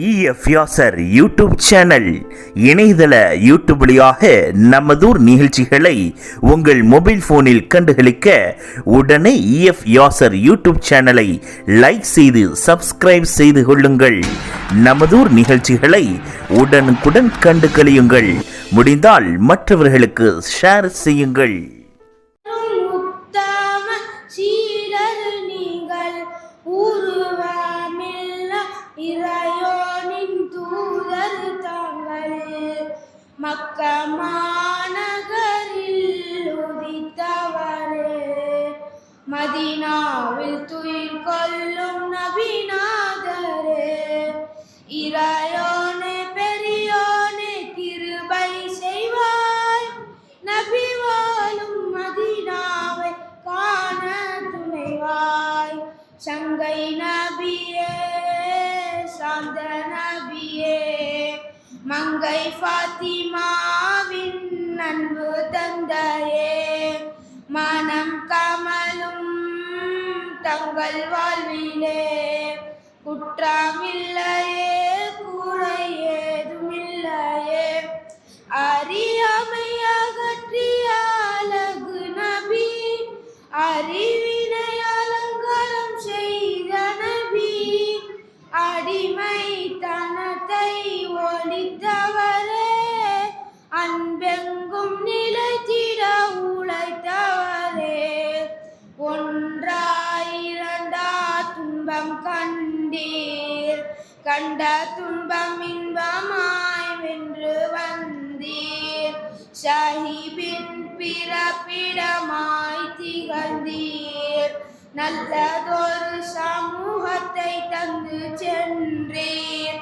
EF Yasar YouTube channel இணையதள YouTube வழியாக நமதூர் நிகழ்ச்சிகளை உங்கள் மொபைல் போனில் கண்டுகளிக்க உடனே இஎஃப் யாசர் யூடியூப் சேனலை லைக் செய்து சப்ஸ்கிரைப் செய்து கொள்ளுங்கள். நமதூர் நிகழ்ச்சிகளை உடனுக்குடன் கண்டு களியுங்கள். முடிந்தால் மற்றவர்களுக்கு ஷேர் செய்யுங்கள். இறையோனின் தூதர் தாங்கள் மக்கா மாநகரில் உதித்தவரே, மதீனாவில் துயில் கொள்ளும் நபிநாதரே, இறையோனே பெரியோனே கிருபை செய்வாய், நபி வாழும் மதீனாவை காண துணைவாய். சங்கை நபியே சாந்த நபியே, மங்கை ஃபாத்திமாவின் அன்பு தந்தையே, மனம் கமலும் தங்கள் வாழ்விலே குற்றமில்லையே குறை ஏதுமில்லையே, அறியாமை அகற்றிய அழகு நபி, அறிவினை அலங்காரம் செய்த நபி, அடிமை தனத்தை ஒழித்தவரே, அன்பெங்கும் நிலைத்திட உழைத்தவரே, ஒன்றாயிரண்டா துன்பம் கண்டீர், கண்ட துன்பம் இன்பமாய் வென்று வந்தீர், ஷஹீபின் பிறப்பிடமாய் திகழ்ந்தீர், நல்லதொரு சமூகத்தை தந்து சென்றீர்.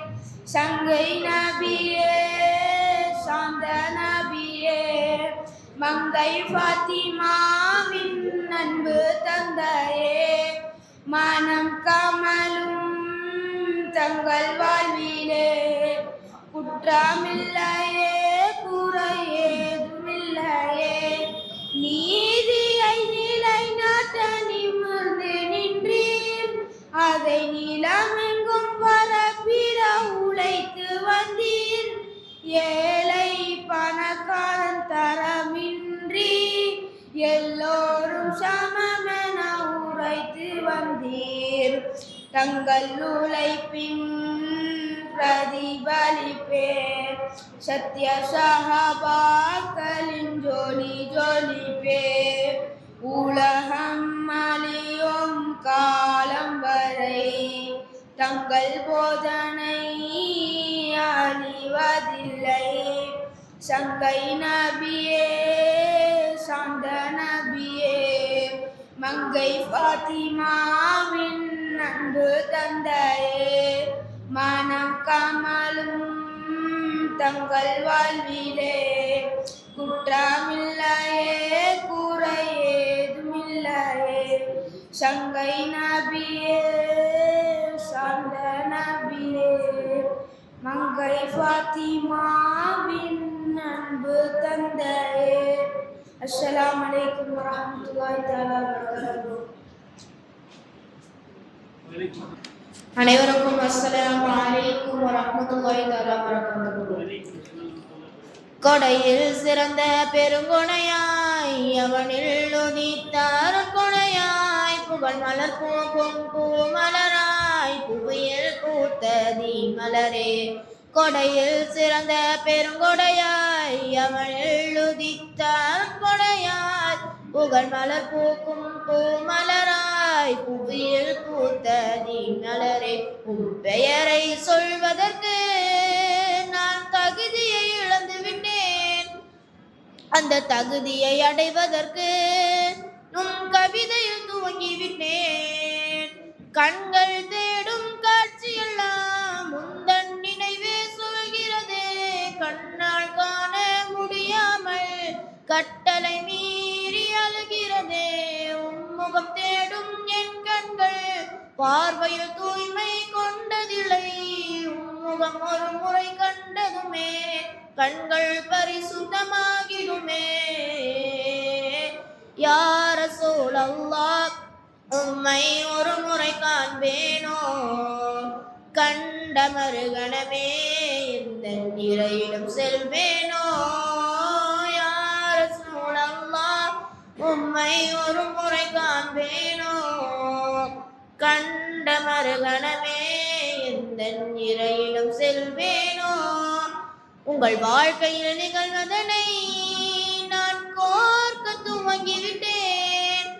சங்கை நபியே சாந்த நபியே, மங்கை ஃபாத்திமாவின் அன்பு தந்தையே, மனம் கமலும் தங்கள் வாழ்விலே குற்றமில்லையே குறை ஏதுமில்லையே, நீதியை நிலைநாட்ட நிமிர்ந்து நின்றீர், அதை நிலமெங்கும் பரப்பிட உழைத்து வந்தீர், ஏழை பணக்காரன் தரமின்றி எல்லோரும் சமமென உரைத்து வந்தீர், தங்கள் உழைப்பின் பிரதிபலிப்பே சத்ய சஹாபாக்களின் ஜோலி ஜோலிப்பே, உலகம் அழியும் காலம் வரை தங்கள் போதனை அழிவதில்லை. சங்கை நபியே சாந்த நபியே, மங்கை ஃபாத்திமாவின் அன்பு தந்தையே, மனம் கமலும் தங்கள் வாழ்விலே குற்றமில்லையே குறை ஏதுமில்லையே, சங்கை நபியே சாந்த நபியே, மங்கை ஃபாத்திமாவின் அன்பு தந்தையே. அஸ்ஸலாமு அலைக்கும் வரஹ்மத்துல்லாஹி தஆலா வபரகாத்துஹு. அனைவருக்கும் அஸ்ஸலாமு அலைக்கும் வரஹ்மத்துல்லாஹி தஆலா வபரகாத்துஹு. கொடையில் சிறந்த பெருங்கொடையாய் அவனில் உதித்தார் கொடையாய், புகழ் மலர் பூக்கும் பூமலராய் புவியில் பூத்ததி மலரே, கொடையில் சிறந்த பெருங்கொடையாய் அவனில் உதித்தார் கொடையாய், புகழ் மலர் பூக்கும் பூமலராய் புவியில் பூத்ததி மலரே, உன் பெயரை சொல்வதற்கு நான் தகுதியை இழந்து விட்டேன், அந்த தகுதியை அடைவதற்கு உன் கவிதையில் துவங்கிவிட்டேன், கண்கள் தேடும் காட்சியெல்லாம் உந்தன் நினைவே சொல்கிறதே, கண்ணால் காண முடியாமல் கட்டளை மீறி அழுகிறதே, உன்முகம் தேடும் என் கண்கள் பார்வையில் தூய்மை கொண்டதில்லை, உன்முகம் ஒரு முறை கண்டதுமே கண்கள் பரிசுத்தமாகிடுமே. யா ரசூலல்லாஹ் உம்மை ஒரு முறை காண்பேனோ, கண்ட கண்ட மறுகணமே எந்த இறையிடம் செல்வேனோ யா ரசூலல்லாஹ் உம்மை ஒரு முறை காண்பேனோ கண்ட மறுகணமே எந்த இறையிடம் செல்வேனோ உங்கள் வாழ்க்கையில் நிகழ்வதனை நான் கோர்க்க துவங்கிவிட்டேன்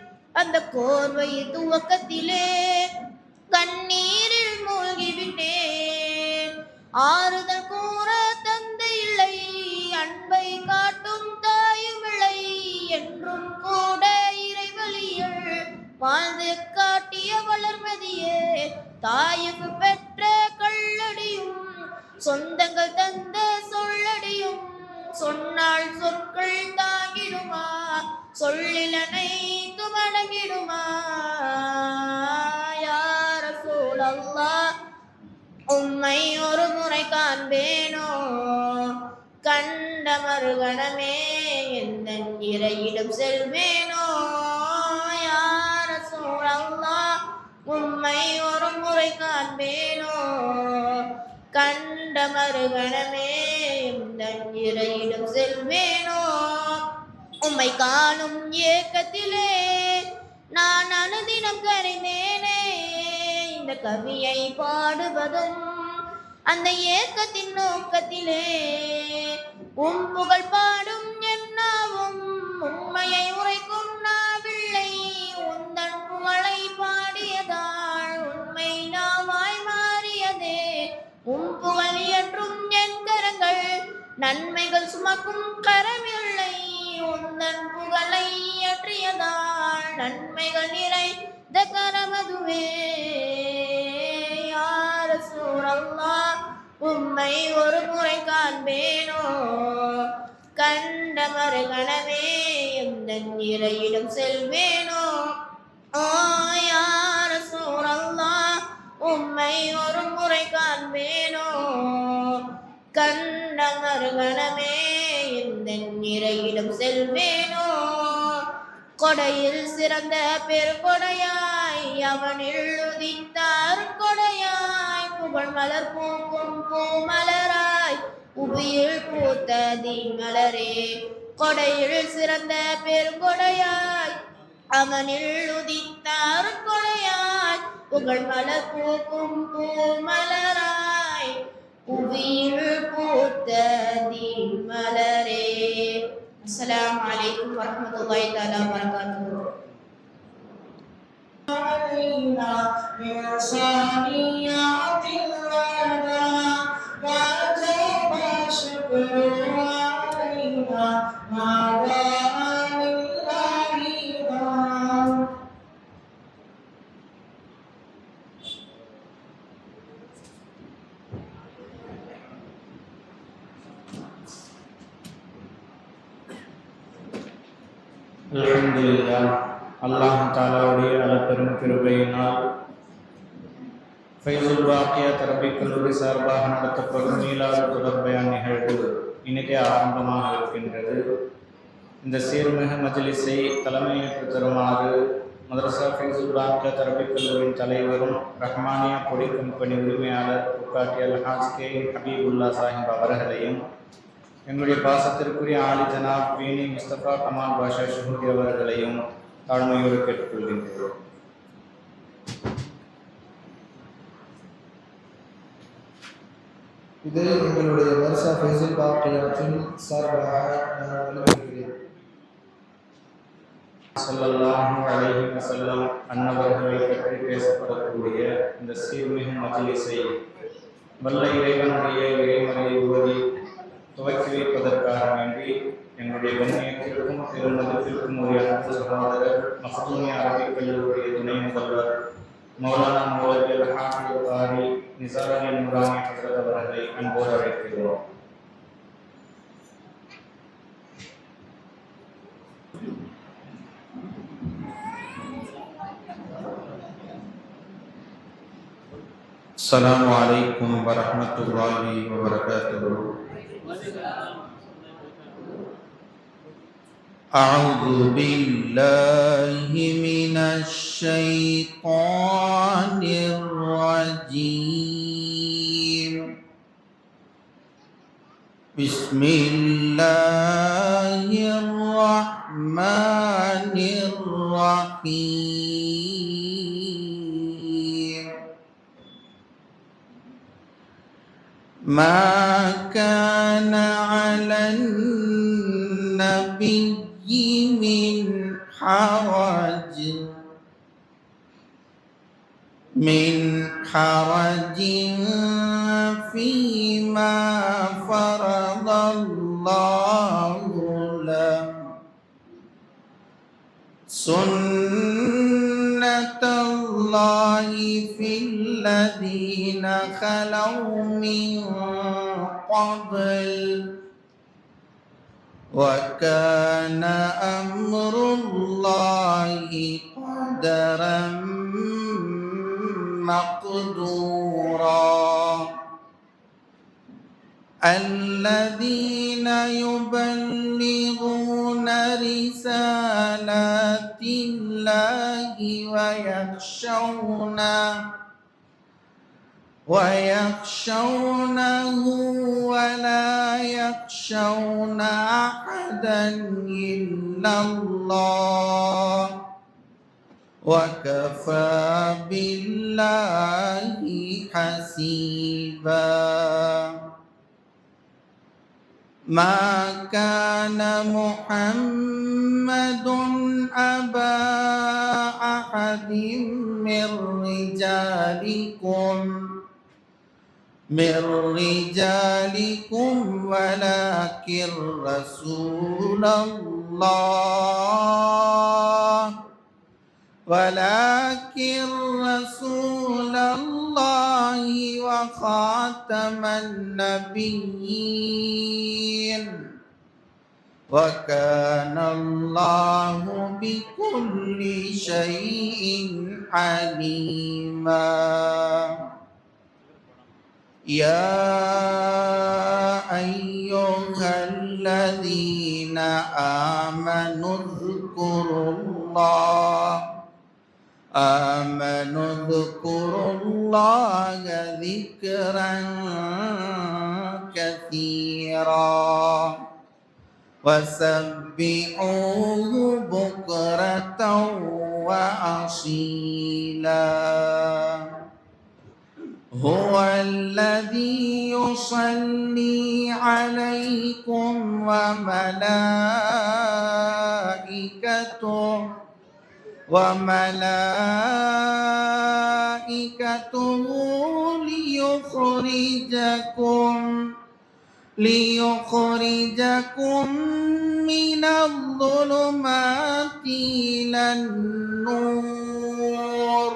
அந்த கோர்வை துவக்கத்திலே கண்ணீரில் மூழ்கிவிட்டேன் ஆறுதல் கூற தந்தை இல்லை அன்பை காட்டும் தாயும் இல்லை என்றும் கூட இறைவழியில் வாழ்ந்து காட்டிய வளர்மதியே தாயுக்கு பெற்ற கல்லடியும் சொந்தங்கள் தந்த சொல்லடியும் சொன்னால் சொற்கள் தாங்கிடுமா சொல்லிலனை துமடங்கிடுமா யா ரசூலல்லாஹ் உம்மை ஒரு முறை காண்பேனோ கண்ட மறுகணமே எந்த இறையிடம் செல்வேனோ யா ரசூலல்லாஹ் உம்மை ஒரு முறை காண்பேனோ கண்ட மறுகணமே எந்த இறையிடம் செல்வேனோ உம்மை காணும் ஏக்கத்திலே நான் அனுதினம் கரைந்தேனே இந்த கவியை பாடுவதும் அந்த ஏக்கத்தின் நோக்கத்திலே புகழ் பாடும் என்னாவும் உண்மையை உரைக்கும் நாவில்லை உந்தன் புகழை பாடியதால் உண்மை நாவாய் மாறியதே புகழ் இயற்றும் என் கரங்கள் நன்மைகள் சுமக்கும் கரமில்லை உந்தன் புகழை இயற்றியதால் நன்மைகள் நிறைந்த கரமதுவே யா ரசூலல்லாஹ் உம்மை ஒரு முறை காண்பேனோ கண்ட மறுகணமே எந்த இறையிடம் செல்வேனோ ஓ யா ரசூலல்லாஹ் உம்மை ஒரு முறை காண்பேனோ கண்ட மறுகணமே எந்த இறையிடம் செல்வேனோ கொடையில் சிறந்த பெருங்கொடையாய் அவனில் உதித்தார் கொடையாய் புகழ் மலர் பூக்கும் பூமலராய் புவியில் பூத்த தீமலரே கொடையில் சிறந்த பெருங்கொடையாய் அவனில் உதித்தார் கொடையாய் புகழ் மலர் பூக்கும் பூமலராய் புவியில் பூத்த தீமலரே. அஸ்ஸலாமு அலைக்கும் வரஹ்மத்துல்லாஹி தஆலா வபரகாத்துஹு. علينا من ثانيات الوداع وجب الشكر علينا ما دام لله دام. அல்ஹம்துலில்லாஹ் அல்லாஹ் தஆலாவுடைய அளப்பெரும் கிருபையினால் ஃபைசுல் வாக்கியா தரபிக் கல்லூரி சார்பாக நடத்தப்படும் மீளாது தொடர் பயான் நிகழ்வு இன்னைக்கே ஆரம்பமாக இருக்கின்றது. இந்த சீர்மிகு மஜ்லிஸை தலைமையேற்று தருமாறு மதரசா ஃபைசுல் வாக்கியா தரபிக் கல்லூரியின் தலைவரும் ரஹ்மானியா பொடி கம்பெனி உரிமையாளர் புக்காட்டி அல்ஹாஜ் கே ஹபீபுல்லா சாஹிப் அவர்களையும் எங்களுடைய பாசத்திற்குரிய ஆலி ஜனாப் வீணி முஸ்தபா கமால் பாஷா ஷுஹூதி அவர்களையும் தாழ்மையோடு கேட்டுக்கொள்கின்றோம். இது எங்களுடைய மதரசா ஃபைசுல் வாக்கியாத்தின் சார்பாக நான் வழங்குகிறேன். ஸல்லல்லாஹு அலைஹி வஸல்லம் அன்னவர்களை பற்றி பேசப்படக்கூடிய இந்த சீர்மிகு மஜ்லிஸை வல்ல இறைவனுடைய இறைமறையை ஓதி துவக்கி வைப்பதற்காக வேண்டி எங்களுடைய கண்ணியத்திற்கும் பெருமதிப்பிற்கும் உரிய அன்பு சகோதரர் மஹ்தூமியா அரபிக் கல்லூரியுடைய துணை முதல்வர் மௌலானா மௌலவி ஹாஃபிஸ் காரி நிசாரி நூரானி ஹஜ்ரத் அவர்களை அன்போடு அழைக்கிறோம். அஸ்ஸலாமு அலைக்கும் வரஹ்மத்துல்லாஹி வபரகாத்துஹு. أعوذ بالله من الشيطان الرجيم بسم الله الرحمن الرحيم ما كان على النبي من حرج فيما فرض الله له سنة الله في الذين خلوا من قبل وكان أمر الله قدرا مقدورا الذين يبلغون رسالات الله ويخشونه ولا يخشون أحدا إلا الله وكفى بالله حسيبا ما كان محمد أبا أحد من رجالكم ولكن رسول الله وخاتم النبيين وكان الله بكل شيء عليما يا أيها الذين آمنوا اذكروا الله ذكرا كثيرا وسبحوه بكرة وأصيلا هو الذي يصلي عليكم وملائكته ليخرجكم من الظلمات إلى النور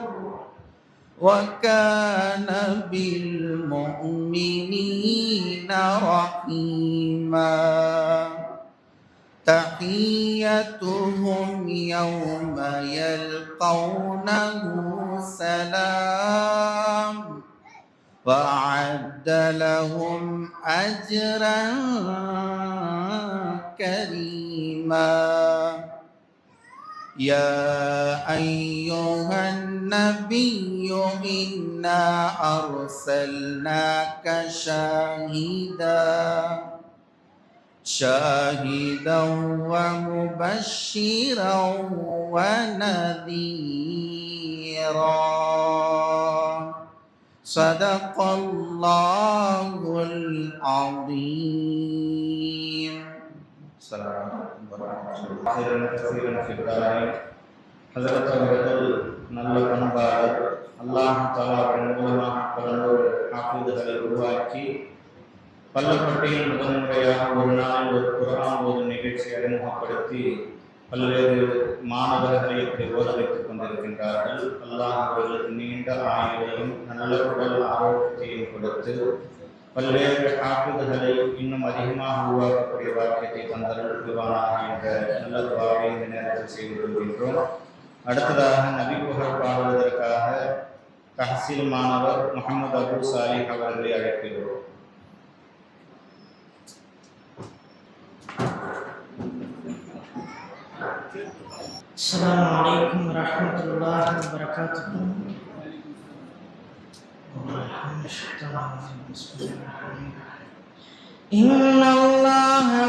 وكان بالمؤمنين رحيما تحيتهم يوم يلقونه سلام وأعد لهم أجرا كريما يا أيها النبي إنا أرسلناك شاهدا ومبشرا ونذيرا صدق الله العظيم. السلام عليكم ورحمة الله. ஹஸரத் அவர்கள் நல்ல பண்பாளர், அல்லாஹ் தஆலாவின் மூலமாக பலரோடு ஹாஃபிதுகளை உருவாக்கி பள்ளப்பட்டியில் முதன்முறையாக ஒரு நாள் ஒரு குர்ஆன் ஓதும் நிகழ்ச்சி அறிமுகப்படுத்தி பல்வேறு மாணவர்களை இப்படி ஓத வைத்துக் கொண்டிருக்கின்றார்கள். அல்லாஹ் அவர்களுக்கு நீண்ட ஆயுளையும் நல்ல உடல் ஆரோக்கியத்தையும் கொடுத்து பல்வேறு ஹாஃபிதுகளை இன்னும் அதிகமாக உருவாக்கக்கூடிய வாக்கியத்தை தந்தர்கள் புரிவானாக என்ற நல்ல துஆவை இந்த நேரத்தில் செய்து கொள்கின்றோம். அடுத்ததாக நபி புகழ் பாடுவதற்காக தஹ்சீல் மாணவர் முஹம்மது அபு சாலிஹ் அவர்களை அழைக்கிறோம். السلام عليكم ورحمة الله وبركاته. بسم الله الرحمن الرحيم. إن الله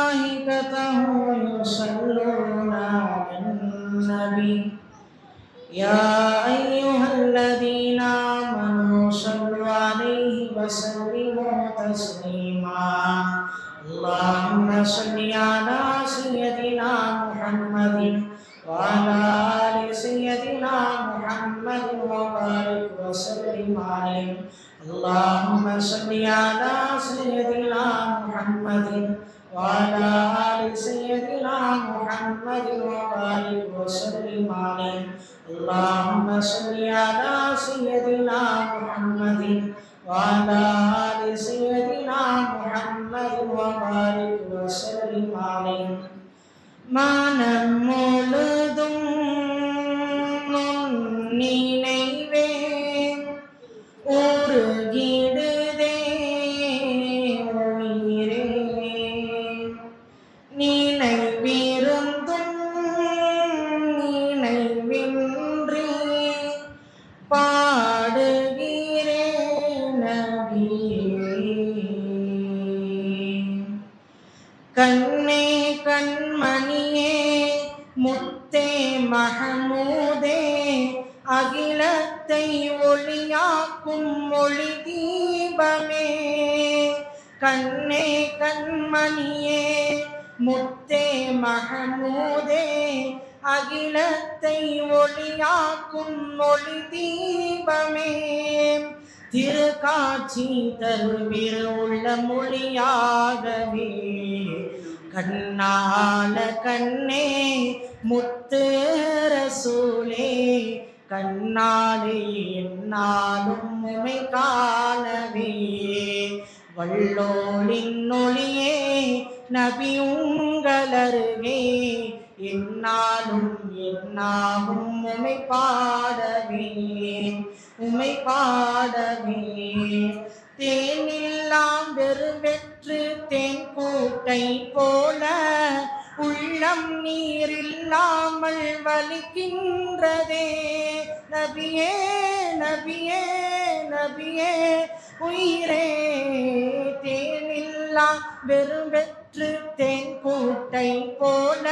وملائكته يصلون على النبي يا أيها الذين آمنوا صلوا عليه وسلموا تسليما اللهم صل على سيدنا محمد وعلى آل سيدنا محمد وبارك وسلم عليه اللهم صل على سيدنا محمد وعلى آل سيدنا محمد وبارك وسلم عليه اللهم صل على سيدنا محمد وعلى آل سيدنا محمد وبارك وسلم عليه மனம் முழுதும் நினைவே உருகிடுதே உயிரே நினைவிருந்தும் நினைவின்றி பாடுகிறேன் நபியே கண்ணே கண்மணியே முத்தே மஹமூதே அகிலத்தை ஒளியாக்கும் ஒளி தீபமே கண்ணே கண்மணியே முத்தே மஹமூதே அகிலத்தை ஒளியாக்கும் ஒளி தீபமே திருக்காட்சி தருவிரு உள்ள மொழியாகவே கண்ணால கண்ணே முத்து ரசூலே கண்ணாலே என்னாலும் உமை காணவே வள்ளோலின் ஒளியே நபி உங்களருகே என்னாலும் என்னாகும் உமை பாடவே உமை பாடவே தேனில்லாம் வெறுவெற்று தேன் கூட்டை போல உள்ளம் நீரில்லாமல் வலிக்கின்றதே நபியே நபியே நபியே உயிரே தேனில்லாம் வெறுவெற்று தேன் கூட்டை போல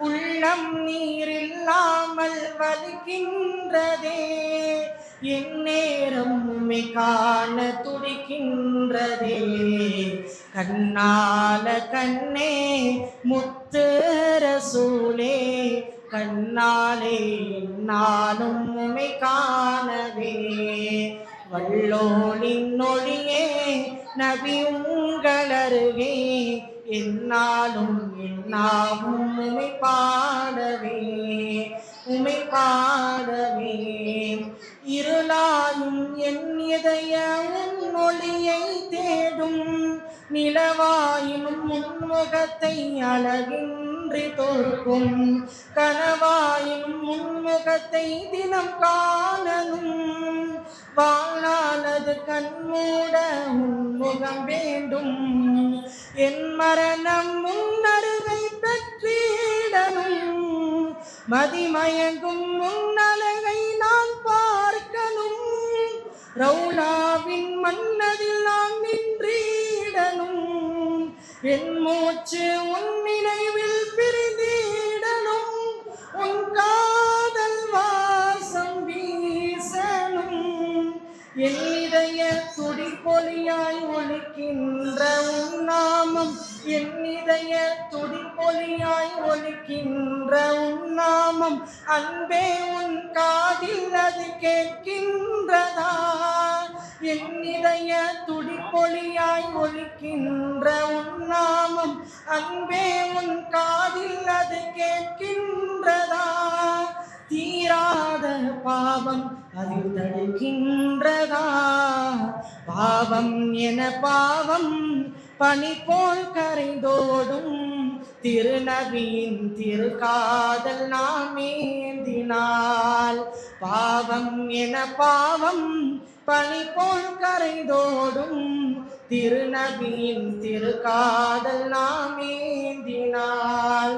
உள்ளம் நீரில்லாமல் வலிக்கின்றதே என் நேரம் உம்மை காண துடிக்கின்றதே கண்ணால கண்ணே முத்து ரசூலே கண்ணாலே நானும் உம்மை காணவே வள்ளோலின் ஒளியே நபி உங்களருகே என்னாலும் என்னாகும் உமை பாடவே உமை பாடவே இருளாயும் என் இதய உன் ஒளியை தேடும் நிலவாயினும் முன்முகத்தை அழகின்றி தோற்கும் கனவாயினும் முன்முகத்தை தினம் காணனும் வாழ்நாளது கண்மூட உன்முகம் வேண்டும் என் மரணம் முன்னருவை பெற்றிடனும் மதிமயங்கும் முன்னழகை நான் பார்க்கணும் ரவுலாவின் மன்னதில் நான் நின்றிடனும் என் மூச்சு உன் நினைவில் பிரிந்திடனும் உன் காதல் வாசம் வீசனும் என் இதய துடிப்பொலியாய் ஒலிக்கின்ற உன் நாமம் என் இதய துடிப்பொலியாய் ஒலிக்கின்ற உன் நாமம் அன்பே உன் காதில் அது கேட்கின்றதா என் இதய துடிப்பொலியாய் ஒலிக்கின்ற உன் நாமம் அன்பே உன் காதில் அது கேட்கின்றதா தீராத பாவம் அதில் தடுக்கின்றதா பாவம் என பாவம் பனி போல் கரைந்தோடும் திருநபியின் திருக்காதல் நாம் ஏந்தினால் பாவம் என பாவம் பனி போல் கரைந்தோடும் திருநபியின் திருக்காதல் நாம் ஏந்தினால்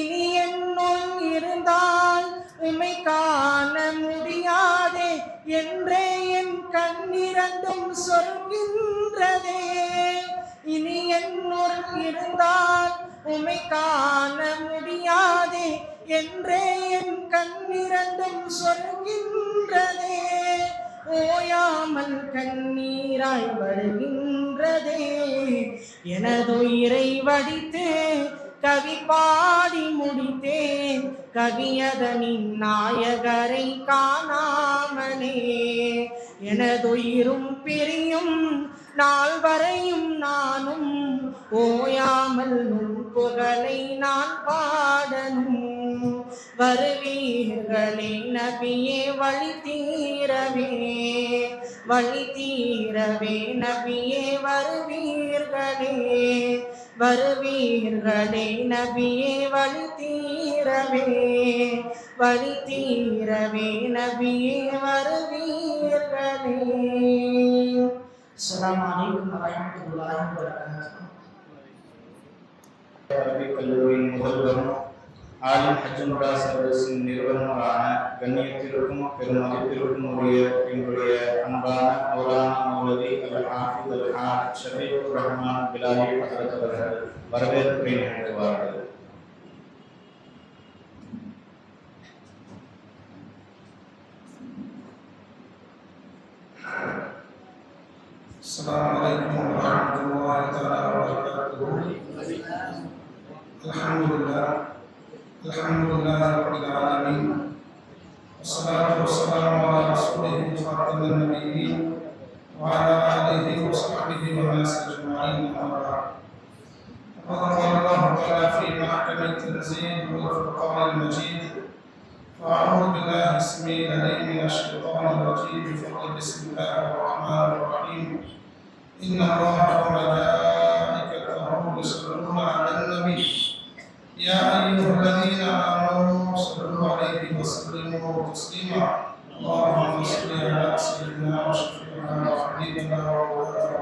இனி என்னுள் இருந்தால் உமை காண முடியாதே என்றே என் கண்ணிரண்டும் சொல்கின்றதே என்னுள் இருந்தால் உமை காண முடியாதே என்றே என் கண்ணிரண்டும் சொல்கின்றதே. ஓயாமல் கண்ணீராய் வருகின்றதே. எனதுயிரை வடித்து கவி பாடி முடித்தேன், கவியதனின் நாயகரை காணாமலே. எனதுயிரும் பிரியும் நாள் வரையும் நானும் ஓயாமல் உன் புகழை நான் பாடணும். வருவீர்களே நபியே வழி தீரவே, வழி தீரவே நபியே வருவீர்களே, வருவீர்களே நபியே வழி தீரவே, வழி தீரவே நபியே வருவீர்களே. அஸ்ஸலாமு அலைக்கும் வரஹ்மத்துல்லாஹி வபரகாத்துஹு. அரபிக் கல்லூரியின் முதல்வரும் ஆலிம் ஹஜ்ஜும்ரா சர்வீஸின் நிறுவனரான கண்ணியத்திற்கும் பெருமதிப்பிற்கும் உரிய எங்களுடைய அன்பான மௌலானா மௌலவி அல் ஹாஃபிஸ் அல் ஹாஜ் ஷஃபீக்குர் ரஹ்மான் பிலாலி ஹஜ்ரத் அவர்கள் வரவேற்புரை நிகழ்த்துவார்கள். السلام عليكم ورحمة الله تعالى وبركاته. الحمد لله رب العالمين، والصلاة والسلام على رسوله خاتم النبيين وعلى آله وصحبه والناس أجمعين. أما بعد، فقد قال الله تعالى في محكم التنزيل والفرقان المجيد: فأعوذ بالله السميع العليم من الشيطان الرجيم. فقل بسم الله الرحمن الرحيم: إن الله وملائكته يصلون على النبي يا أيها الذين آمنوا صلوا عليه وسلموا تسليما. اللهم صل على سيدنا وشفيعنا وحبيبنا ومولانا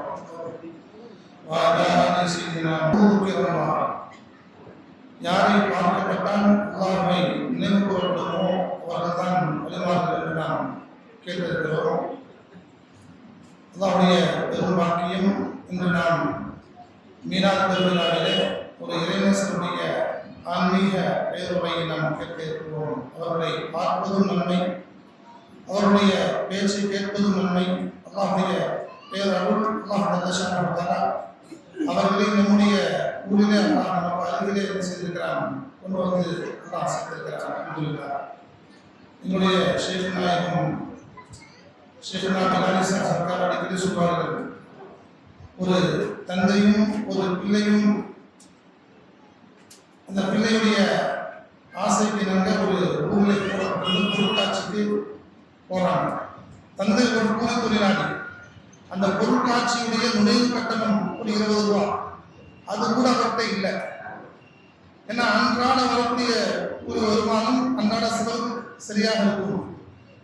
وعلى آل سيدنا محمد. யாரை பார்க்கப்பட்டால் அல்லாஹ்வை நினைவு கூறப்படுமோ அவர்கள்தான் வழிமார்கள் என்று நாம் கேட்டிருக்கிறோம். அல்லாஹ்வுடைய பெரும் வாக்கியம் இன்று நாம் மீனாத் பெருவிழாவிலே ஒரு இறைநேசருடைய ஆன்மீக பேருரையை நாம் கேட்க இருக்கிறோம். அவர்களை பார்ப்பதும் நன்மை, அவருடைய பேச்சை கேட்பதும் நன்மை. அல்லாஹ்வுடைய பேரருள் அல்லாஹ் அவர்களை நம்முடைய ஊரிலே அல்லாஹ் நமக்கு அருகிலே என்ன செய்திருக்கிறான், கொண்டு வந்து அல்லாஹ் செய்திருக்கிறான். அல்ஹம்துலில்லாஹ். என்னுடைய ஷேக் நாயகம் ஷேக்னா பிலாலி சர்க்கார் அடிக்கடி சொல்வார்கள், ஒரு தந்தையும் ஒரு பிள்ளையும் அந்த பிள்ளையுடைய ஆசைக்கு நாங்கள் ஒரு ஊரில் பொருட்காட்சிக்கு போகிறாங்க. தந்தை ஒரு கூலி தொழிலாளி. அந்த பொருட்காட்சியுடைய நுழைவு கட்டணம் ஒரு 20 ரூபா, அது கூட அவர்கிட்ட இல்லை. ஏன்னா அன்றாட வரக்கூடிய ஒரு வருமானம் அன்றாட செலவு சரியாக இருக்கும்.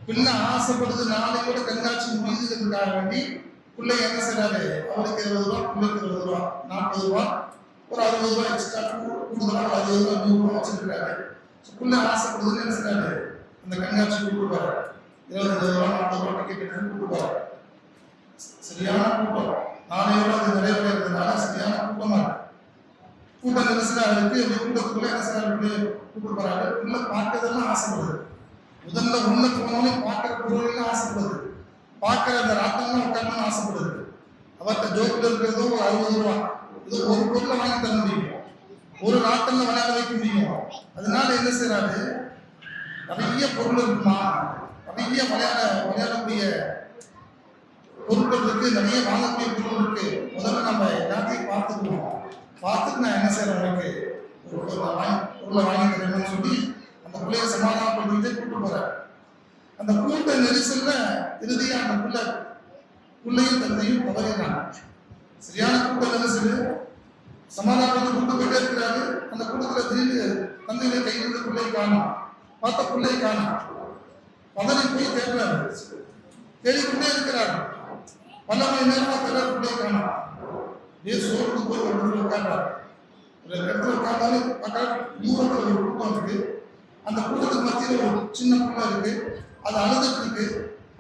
பிள்ளை ஆசைப்படுது நாளையோட கண்காட்சி முடியுதுக்காக வேண்டி பிள்ளை என்ன செய்யறாரு, அவருக்கு 20 ரூபா, பிள்ளைக்கு 20 ரூபா, 40 ரூபா, ஒரு 60 ரூபாய் எக்ஸ்ட்ரா கூடுதலாக 60 ரூபா 100 ரூபா வச்சிருக்கிறாரு. பிள்ளை ஆசைப்படுதுன்னு என்ன செய்யறாரு, அந்த கண்காட்சி கூப்பிட்டு போறாரு. 20 ரூபா 40 ரூபா டிக்கெட் எடுத்து கூப்பிட்டு போறாரு. சரியான கூட்டம். நாளையோட அது நிறைவேற இருந்ததுனால சரியான கூட்டமா இருக்கு. கூட்டம் நெரிசலா இருக்கு. அந்த கூட்டத்துக்குள்ள என்ன செய்யறாரு, கூப்பிட்டு போறாரு. உள்ள பார்க்கறதெல்லாம் ஆசைப்படுது. முதல்ல உள்ள போனோன்னு பார்க்கிற பொருள் ஆசைப்படுது. பார்க்கிற அந்த ராட்டம்லாம் உட்காரணும்னு ஆசைப்படுது. அவர்கிட்ட ஜோக்கில் இருக்கிறதோ ஒரு 60 ரூபா, இது ஒரு பொருளை வாங்கி தர முடியும், ஒரு ராட்டம்ல விளையாட வைக்க முடியும். அதனால என்ன செய்யறாரு, நிறைய பொருள் இருக்குமா, நிறைய விளையாடக்கூடிய பொருட்கள் இருக்கு, நிறைய வாங்கக்கூடிய பொருள் இருக்கு. முதல்ல நம்ம எல்லாத்தையும் பார்த்துக்கணும். பார்த்துட்டு நான் என்ன செய்யறேன், உனக்கு ஒரு பொருளை வாங்கி தரேன்னு சொல்லி அந்த பிள்ளைய சமாதானம் பண்ணிட்டு கூப்பிட்டு போறாரு. அந்த கூட்ட நெரிசல்ல இறுதியா அந்த பிள்ளையும் தந்தையும் தவறிடுறாங்க. சரியான கூட்ட நெரிசல். சமாதானத்தை கூட்டு போயிட்டே இருக்கிறாரு. அந்த கூட்டத்துல திடீர்னு தந்தையில கையிலிருந்து பிள்ளையை காணும். பார்த்த பிள்ளையை காணும். பதவி போய் தேடுறாரு. தேடிக்கொண்டே இருக்கிறார். பல மணி நேரமா தேடுற பிள்ளையை காணும். சோர்ந்து போய் ஒரு இடத்துல உட்கார்றாரு. ஒரு இடத்துல உட்கார்ந்தாலும் தூரத்துல ஒரு கூட்டம் இருக்கு. அந்த கூட்டத்துக்கு மத்தியில் ஒரு சின்ன பிள்ளை இருக்கு. அது அழுதுட்டு இருக்கு.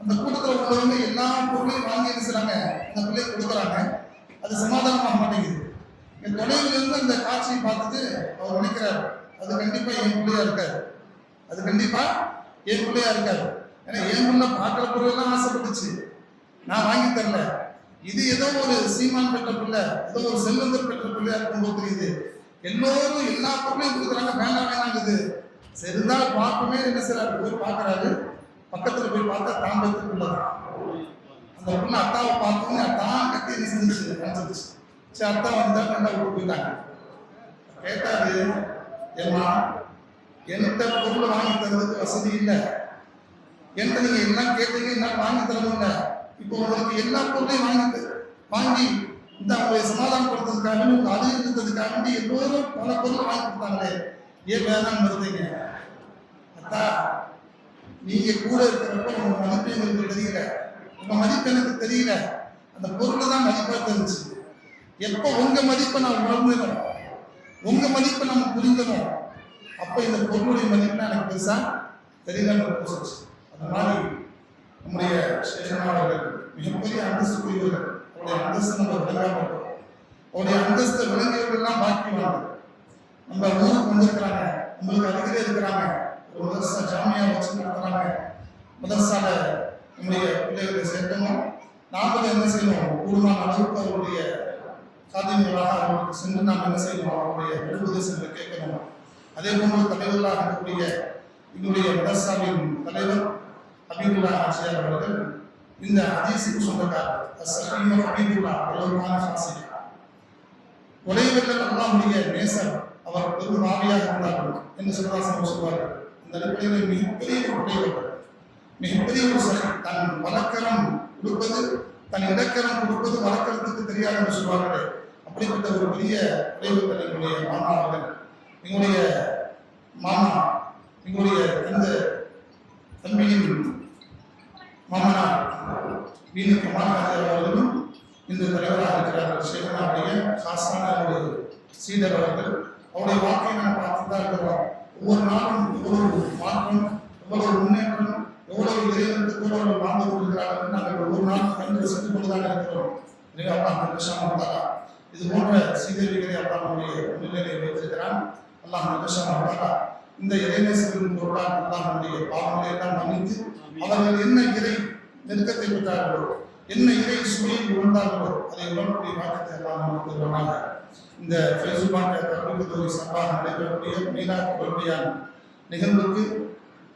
அந்த கூட்டத்தில் உள்ளவங்க எல்லா பொருளையும் வாங்கி என்ன செய்றாங்க, அந்த பிள்ளையை கொடுக்குறாங்க. அது சமாதானமாக மாட்டேங்குது. தொலைவிலிருந்து அந்த காட்சியை பார்த்துட்டு அவர் நினைக்கிறார், அது கண்டிப்பா என் பிள்ளையா இருக்காரு, அது கண்டிப்பா என் பிள்ளையா இருக்காரு. ஏன்னா என் பிள்ளை பார்க்குற பொருளெல்லாம் ஆசைப்பட்டுச்சு, நான் வாங்கி தரல. இது ஏதோ ஒரு சீமான் பெற்ற பிள்ளை, ஏதோ ஒரு செல்வந்தர் பெற்ற பிள்ளையா இருக்கும்போது தெரியுது எல்லோரும் எல்லா பொருளையும் கொடுக்குறாங்க, வேண்டாம் வேணாங்குது. சரிதான் பார்க்கவே என்ன செய்யறாரு, போய் பார்க்கறாரு. பக்கத்துல போய் பார்த்தா தான் பெற்ற பிள்ளை தான். அந்த பொண்ணு அத்தாவை பார்த்தோன்னே அத்தான் கட்டி என்ன செஞ்சிச்சு, நினைச்சிருச்சு. சரி அத்தா வந்தா நல்லா விட்டு போயிட்டாங்க. கேட்டாரு, ஏமா என்கிட்ட பொருளை வாங்கி தரதுக்கு வசதி இல்லை, என்கிட்ட நீங்க எல்லாம் கேட்டீங்க, என்னால் வாங்கி தரணும் இல்லை. இப்போ உங்களுக்கு எல்லா பொருளையும் வாங்கி இந்த அவங்களை சமாதானப்படுத்துறதுக்காக வேண்டி, உங்க அது இருந்ததுக்காக வேண்டி எல்லோரும் பல பொருளை வாங்கி கொடுத்தாங்களே, ஏன் வேணாம் வருதுங்க? அத்தா நீங்க கூட இருக்கிறப்ப உங்க மதிப்பு எங்களுக்கு தெரியல, உங்க மதிப்பு எனக்கு தெரியல, அந்த பொருளை தான் மதிப்பா தெரிஞ்சு. எப்போ உங்க மதிப்பை நான் உணர்ந்தனும், உங்க மதிப்பை நம்ம புரிந்தனும், அப்போ இந்த பொருளுடைய மதிப்பு எனக்கு பெருசா தெரியலன்னு போச்சு. அந்த மாதிரி நம்முடைய சேஷனாளர்கள் மிகப்பெரிய அந்தஸ்துக்குரியவர்கள். அவருடைய அந்தஸ்து நம்ம விளங்காமல், அவருடைய அந்தஸ்தை விளங்கியவர்கள்லாம் பாக்கியவாங்க. நம்ம ஊருக்கு வந்திருக்கிறாங்க, உங்களுக்கு அருகிலே இருக்கிறாங்க, ஒரு மதரசா ஜாமியா வச்சு நடத்துறாங்க. மதரசால நம்முடைய பிள்ளைகளை சேர்க்கணும். நாமளும் என்ன செய்யணும், கூடுமான அளவுக்கு அவருடைய சாதியங்களாக அவர்களுக்கு சென்று நாம் என்ன செய்யணும், அவருடைய உபதேசங்களை கேட்கணும். அதே போன்று தலைவர்களாக இருக்கக்கூடிய எங்களுடைய மதரசாவின் தலைவர் ஹபீபுல்லா ஆசிரியர் அவர்கள் இந்த ஹதீஸுக்கு சொந்தக்காரர். ஹபீபுல்லா அளவுக்கான சாசியா உலகில் அல்லாஹ்வுடைய நேசர், அவர் பெரும் ராவியாக இருந்தார்கள் என்று சிவதாசன் சொல்வார்கள். இந்த அடிப்படையில் மிகப்பெரிய உடையவர்கள், மிகப்பெரிய ஒரு சகி. தன் வழக்கரம் கொடுப்பது, தன் இடக்கரம் கொடுப்பது வழக்கரத்துக்கு தெரியாது என்று சொல்வார்கள். அப்படிப்பட்ட ஒரு பெரிய உடையவர்கள் எங்களுடைய மாமா அவர்கள். எங்களுடைய மாமா, எங்களுடைய இந்த தம்பியின் மாமனார் வீணுக்கு மாணவர்கள் அவர்களும் இந்த தலைவராக இருக்கிறார்கள். சேகனாவுடைய சாஸ்தான ஒரு சீடர் அவர்கள். அவருடைய வாழ்க்கையை நாம் பார்த்து தான் இருக்கிறோம். ஒவ்வொரு நாளும் எவ்வளவு மாற்றம், எவ்வளவு முன்னேற்றம், எவ்வளவு இறைவனுக்கு கூட வாழ்ந்து கொண்டிருக்கிறார்கள். நாங்கள் ஒவ்வொரு நாளும் கண்டு சென்று கொண்டுதான் இருக்கிறோம். இது போன்ற சீதவிகளை அல்லா நம்முடைய முன்னிலையை வைத்திருக்கிறான். அல்லாஹ் நகஷா இந்த இறைநேசர்களின் பொருளால் அல்லாஹ் நம்முடைய பாவங்களை எல்லாம் மன்னித்து, அவர்கள் என்ன இறை நெருக்கத்தை பெற்றார்களோ, என்ன இறை சுமையை உணர்ந்தார்களோ அதை உணரக்கூடிய வாக்கத்தை எல்லாம் நமக்கு வருவாங்க. இந்த ஃபைசுபான தரப்புக்கு சபாக நடைபெறக்கூடிய மீனாத் கொள்கையான நிகழ்வுக்கு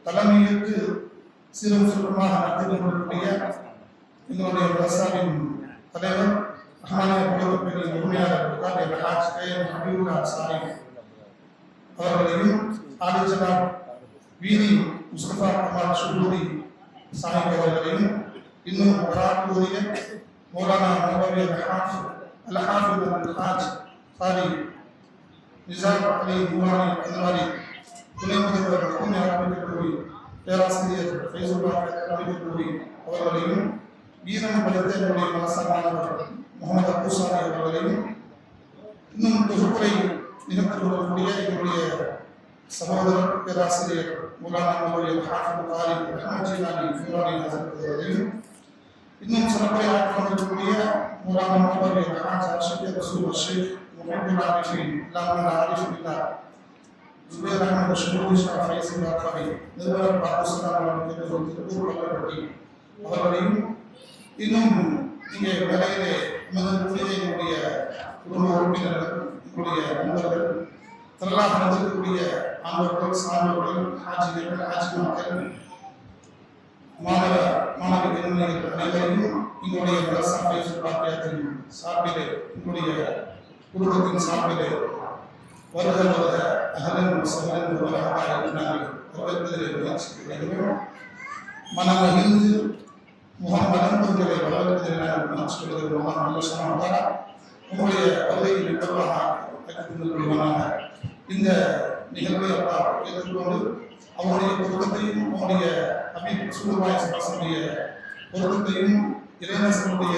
தலைமையேற்று சீரும் சிறப்புமாக நடத்தி கொண்டிருக்கக்கூடிய எங்களுடைய மதரசாவின் தலைவர் ரஹ்மானிய குழுவின் உரிமையாளர் ஹாஜ் கையம் ஹபீபுல்லா சாஹிப் அவர்களையும், ஆலிஜனாப் வீதி முஸ்தபா கமால் ஷுரூரி சாஹிப் அவர்களையும், இன்னும் வராக்கூடிய மௌலானா நபவி அல் ஹாஜ் சாரி நிசாம் அலி குமாரி அன்வாரி துணை முதல்வர் கல்லூரி பேராசிரியர் ஃபைசுல்லா கல்லூரி அவர்களையும், வீரம் படித்த என்னுடைய மதரசாமானவர் முகமது அபுசாரி அவர்களையும், இன்னும் தொகுப்புரை நிகழ்த்தக்கூடிய எங்களுடைய சகோதரர் பேராசிரியர் மௌலானா நபவி ஹாஃபிஸ் ஆலி ரஹ்மஜிலானி ஃபுரானி அவர்களையும், இன்னும் சிறப்பை ஆற்றக்கூடிய மௌலானா நபவி ஹாஜ் ஆஷிக் ரசூல் ஷேக் முஹம்மது ஆரிஃபின் இல்லாமல் ஆரிஃபில்லா ஜுபைர் அஹமது ஷுரூரி ஷா ஃபைசல் பாக்கவி நிறுவனர் பாகிஸ்தான் அவர்களுக்கு அவர்களையும், இன்னும் இங்கே வேலையிலே அமர்ந்திருக்கிற என்னுடைய குடும்ப உறுப்பினர்கள், என்னுடைய நண்பர்கள், திரளாக வந்திருக்கக்கூடிய ஆண்வர்கள், சான்றோர்கள், ஹாஜிகள், ஹாஜிமாக்கள், மாணவ மாணவி பெண்மணிகள் அனைவரையும் எங்களுடைய மதரசா ஃபைசுல் பாக்கியாத்தின் சார்பிலே, எங்களுடைய குடும்பத்தின் சார்பிலே வருக வருக அகலன் சகலன் வருவதாக நாங்கள் வரவேற்பதிலே முயற்சிக்கிறோம். மனமகிழ்ந்து முகமலர்களை வளர்ப்பதில் நாங்கள் முயற்சி வருகிறோம். உங்களுடைய வருகையில் நிகழ்வாக இந்த நிகழ்வை அப்பா ஏற்றுக்கொண்டு அவருடைய பொருத்தத்தையும், அவருடைய அமீர் சூழ்வாய் சபாசனுடைய பொருத்தத்தையும், இளைஞர்களுடைய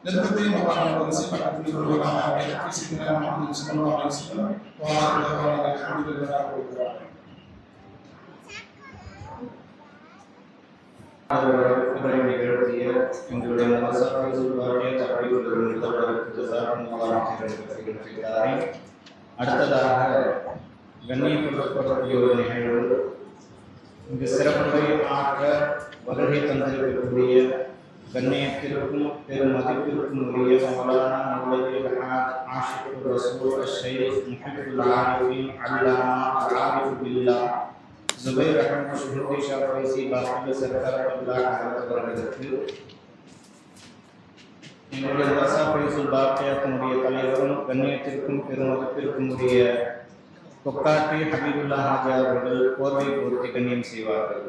நெருக்கத்தையும் அப்பா நமக்கு நசீபாக்கி வருவதாக நிகழ்த்திய எங்களுடைய மதரசா ஃபைசுல் பாக்கியா தரப்பில் அடுத்ததாக கண்ணியப்படுத்தக்கூடிய ஒரு நிகழ்வு, இங்கு சிறப்புரை ஆற்ற வருகை தந்திருக்கக்கூடிய கண்ணியத்திற்கும் பெரும் மதிப்பிற்கும் உரிய மௌலானா மௌலவி ஆஷிக் ரசூல் ஷைக் முஹிபுல் ஆரிஃபின் அல்லாமா ஆரிஃப் பில்லாஹ் ஜுபைர் அஹமத் ஷுஹூதி ஷா ஃபைசி பாக்கிய சர்க்கார் அல்லாஹ் அவர்களுக்கு எங்களுடைய மதரசா ஃபைசுல் பாக்கியாத்தினுடைய தலைவரும் கண்ணியத்திற்கும் பெரும் மதிப்பிற்கும் உரிய கொக்காட்டி ஹபீபுல்லா ஹாஜா அவர்கள் போர்வை பொருத்தி கண்ணியம் செய்வார்கள்.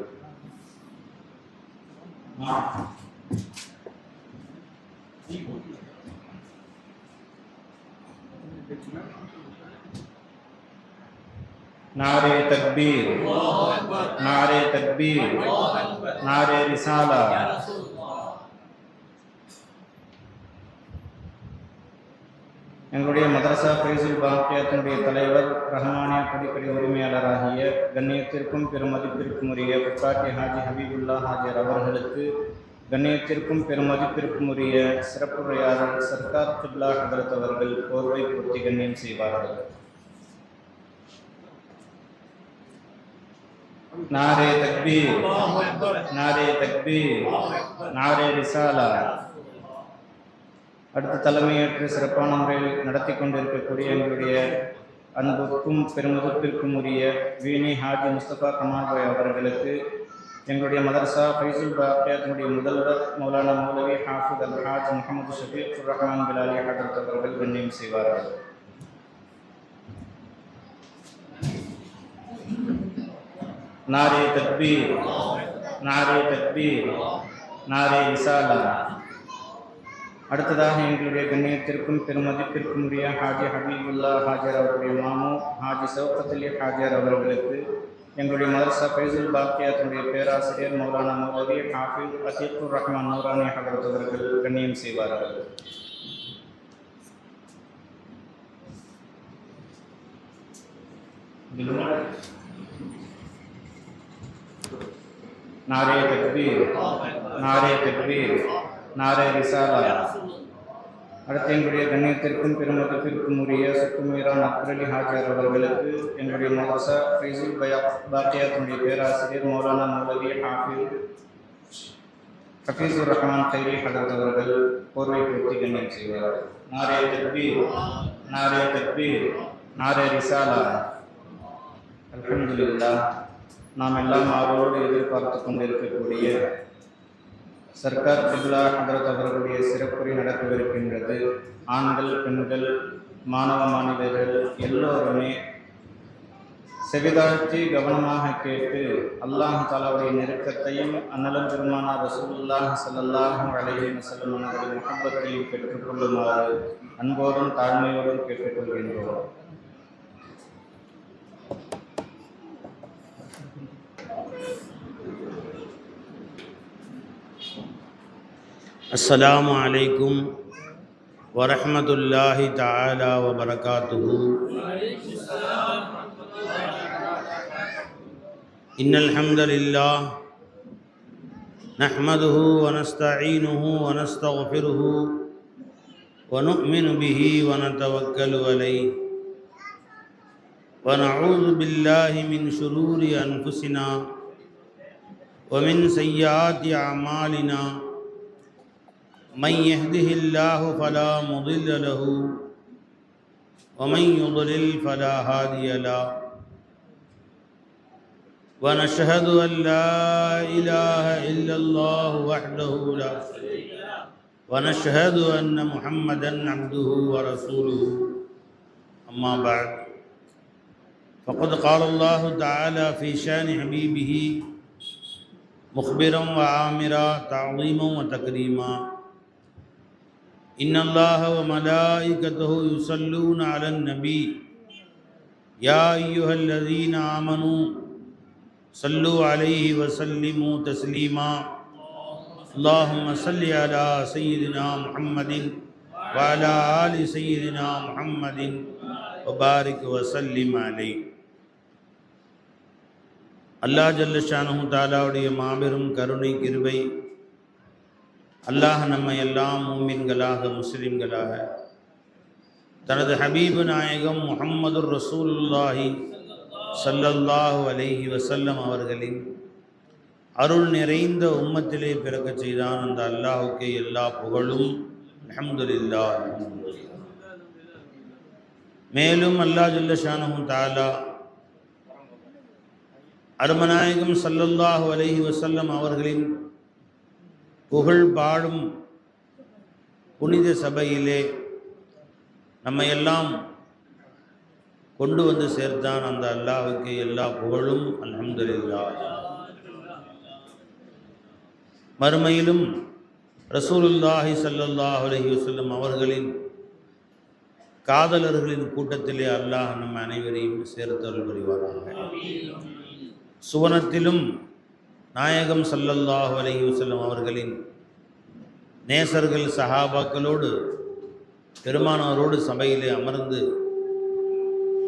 नारे तकबीर, नारे तकबीर, नारे रिसाला। எங்களுடைய மதரசா ஃபைசுல் பாக்கியாத்தினுடைய தலைவர் ரஹ்மானியா குடிக்கடி உரிமையாளராகிய கண்ணியத்திற்கும் பெருமதிப்பிற்கும் உரிய கொக்காட்டி ஹாஜி ஹபீபுல்லா ஹாஜர் அவர்களுக்கு கண்ணியத்திற்கும் பெருமதிப்பிற்கும் உரிய சிறப்புரையாளர் சர்க்கார் கிப்லா ஹதரத் அவர்கள் போர்வை பொருத்தி கண்ணியம் செய்வார்கள். நாரே தக்பீர், நாரே தக்பீர், நாரே ரிசாலா. அடுத்த தலைமையேற்று சிறப்பான முறையில் நடத்தி கொண்டிருக்கக்கூடிய எங்களுடைய அன்புக்கும் பெருமதிப்பிற்கும் உரிய வீணி ஹாஜி முஸ்தபா கமால் பாய் அவர்களுக்கு எங்களுடைய மதரசா ஃபைசுல் பாக்கியாத்தினுடைய முதல்வர் மௌலானா மௌலவி ஹாஃபித் அல் ஹாஜ் முகமது ஷபீக் ரஹ்மான் பிலாலி ஹதரத் அவர்கள் கண்ணியம் செய்வார்கள். நாரே தக்பீர், நாரே தக்பீர், நாரே ரிசாலா. அடுத்ததாக எங்களுடைய கண்ணியத்திற்கும் பெருமதிப்பிற்கும் உரிய ஹாஜி ஹபீபுல்லா ஹாஜர் அவருடைய மாமு ஹாஜி சௌகத் அலி ஹாஜர் அவர்களுக்கு எங்களுடைய மதரசா ஃபைசுல் பாக்கியாத்தினுடைய பேராசிரியர் மௌலானா மௌலவி ஹாஃபிஸ் அத்தீக்குர் ரஹ்மான் நூரானி ஹதரத் அவர்கள் கண்ணியம் செய்வார்கள். नारे तकबीर, नारे तकबीर, नारे रिसाला. அடுத்து எங்களுடைய கண்ணியத்திற்கும் பெருமதிப்பிற்கும் உரிய சுக்குமீரான் அக்ரலி ஹாஜர் அவர்களுக்கு எங்களுடைய மதரசா ஃபைசுல் பாக்கியாத்தினுடைய பேராசிரியர் மௌலானா மௌலவி ஹஃபீஸுர் ரஹ்மான் கைரி ஹதரத் அவர்கள் போர்வை பொருத்தி கண்ணியம் செய்வார். நாரே தக்பீர், நாரே தக்பீர், நாரே ரிசாலா. அல்ஹம்துலில்லாஹ். நாம் எல்லாம் அவரோடு எதிர்பார்த்து கொண்டிருக்கக்கூடிய சர்க்கார் கிப்லா ஹதரத் அவர்களுடைய சிறப்புரை நடக்கவிருக்கின்றது. ஆண்கள், பெண்கள், மாணவ மாணவர்கள் எல்லோருமே செவிதாழ்த்தி கவனமாக கேட்டு அல்லாஹ் தஆலாவுடைய நெருக்கத்தையும் அன்னலம் பெருமானார் ரசூலுல்லாஹி ஸல்லல்லாஹு அலைஹி வஸல்லம் அவர்களுடைய முஹப்பத்தையும் பெற்றுக்கொள்ளுமாறு அன்போடும் தாழ்மையோடும் கேட்டுக்கொள்கின்றோம். अस्सलामु अलैकुम वरहमतुल्लाहि ताला वबरकातुहु। इन्नल हम्दुलिल्लाह नहमदुहु व नस्तईनुहु व नस्तगफिरुहु व नु'मिनु बिही व नतवक्कलु अलैहि व नऊज़ु बिल्लाहि मिन शुरूरि अनफुसिना व मिन सय्यिआति अमालिना। मन यहदिहिल्लाहु फला मुदिल्ल लहु व मन युद्लिल फला हादिय लहु व नशहदु अन ला इलाहा इल्लल्लाहु वहदहु ला शरीक लहु व नशहदु अन्न मुहम्मदन अब्दुहु व रसूलुहु। अम्मा बाद फ़क़द क़ाल अल्लाहु तआला फ़ी शान हबीबिही मुख़बिरन व आमिरा तअज़ीमन व तकरीमा। इन्नल्लाह व मलाइकतहु युसल्लूना अलन नबी या अय्युहल्लज़ीना आमनू सल्लु अलैहि व सल्लिमू तस्लीमा। अल्लाहुम्मा सल्लि अला सय्यिदिना मुहम्मदिन व अला आलि सय्यिदिना मुहम्मदिन व बारिक व सल्लिम अलैहि। अल्लाह जल्ल शानहु तालाவுடைய மாபெரும் கருணை கிருபை அல்லாஹ் நம்மை எல்லாம் மூமின்களாக முஸ்லிம்களாக தனது ஹபீபு நாயகம் முஹம்மதுர் ரசூலுல்லாஹி ஸல்லல்லாஹு அலைஹி வஸல்லம் அவர்களின் அருள் நிறைந்த உம்மத்திலே பிறக்கச் செய்தான். அந்த அல்லாஹுக்கே எல்லா புகழும். அல்ஹம்துலில்லாஹ். மேலும் அல்லாஹ் ஜல்ல ஷானஹு தஆலா அருமநாயகம் ஸல்லல்லாஹு அலைஹி வஸல்லம் அவர்களின் புகழ் பாடும் புனித சபையிலே நம்மை எல்லாம் கொண்டு வந்து சேர்த்தான். அந்த அல்லாஹ்வுக்கு எல்லா புகழும். அல்ஹம்துலில்லாஹ். மறுமையிலும் ரசூலுல்லாஹி ஸல்லல்லாஹு அலைஹி வஸல்லம் அவர்களின் காதலர்களின் கூட்டத்திலே அல்லாஹ் நம் அனைவரையும் சேர்த்தருள் புரிவாராக. சுவனத்திலும் நாயகம் ஸல்லல்லாஹு அலைஹி வஸல்லம் அவர்களின் நேசர்கள் சஹாபாக்களோடு பெருமானாரோடு சபையிலே அமர்ந்து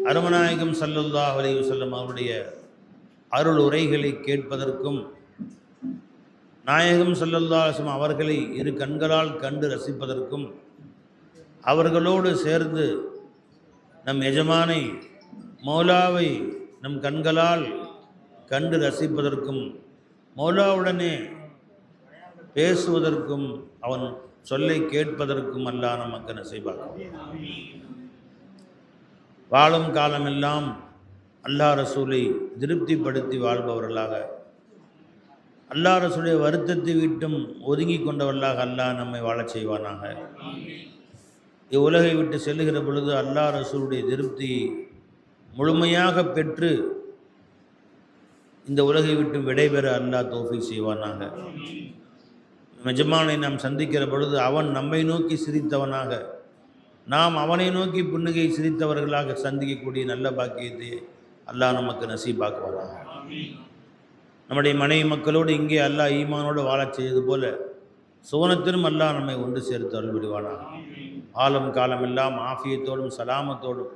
அருமநாயகம் ஸல்லல்லாஹு அலைஹி வஸல்லம் அவருடைய அருள் உரைகளை கேட்பதற்கும் நாயகம் ஸல்லல்லாஹு அலைஹி வஸல்லம் அவர்களை இரு கண்களால் கண்டு ரசிப்பதற்கும் அவர்களோடு சேர்ந்து நம் எஜமானை மௌலாவை நம் கண்களால் கண்டு ரசிப்பதற்கும் மௌலாவுடனே பேசுவதற்கும் அவன் சொல்லை கேட்பதற்கும் அல்லாஹ் நமக்கு நசீபாக்கும். வாழும் காலமெல்லாம் அல்லாஹ் ரசூலை திருப்திப்படுத்தி வாழ்பவர்களாக, அல்லாஹ் ரசூலுடைய வருத்தத்தை விட்டும் ஒதுங்கி கொண்டவர்களாக அல்லாஹ் நம்மை வாழச் செய்வானாக. இவ்வுலகை விட்டு செல்லுகிற பொழுது அல்லாஹ் ரசூலுடைய திருப்தியை முழுமையாக பெற்று இந்த உலகை விட்டு விடைபெற அல்லாஹ் தௌஃபீக் செய்வானாக. எஜமானை நாம் சந்திக்கிற பொழுது அவன் நம்மை நோக்கி சிரித்தவனாக, நாம் அவனை நோக்கி புன்னகை சிரித்தவர்களாக சந்திக்கக்கூடிய நல்ல பாக்கியத்தை அல்லாஹ் நமக்கு நசீபாக்குவானாக. நம்முடைய மனைவி மக்களோடு இங்கே அல்லாஹ் ஈமானோடு வாழச் செய்தது போல சுவனத்திலும் அல்லாஹ் நம்மை ஒன்று சேர்த்து அருள் புரிவானாக. ஆலம் காலமெல்லாம் ஆஃபியத்தோடும் சலாமத்தோடும்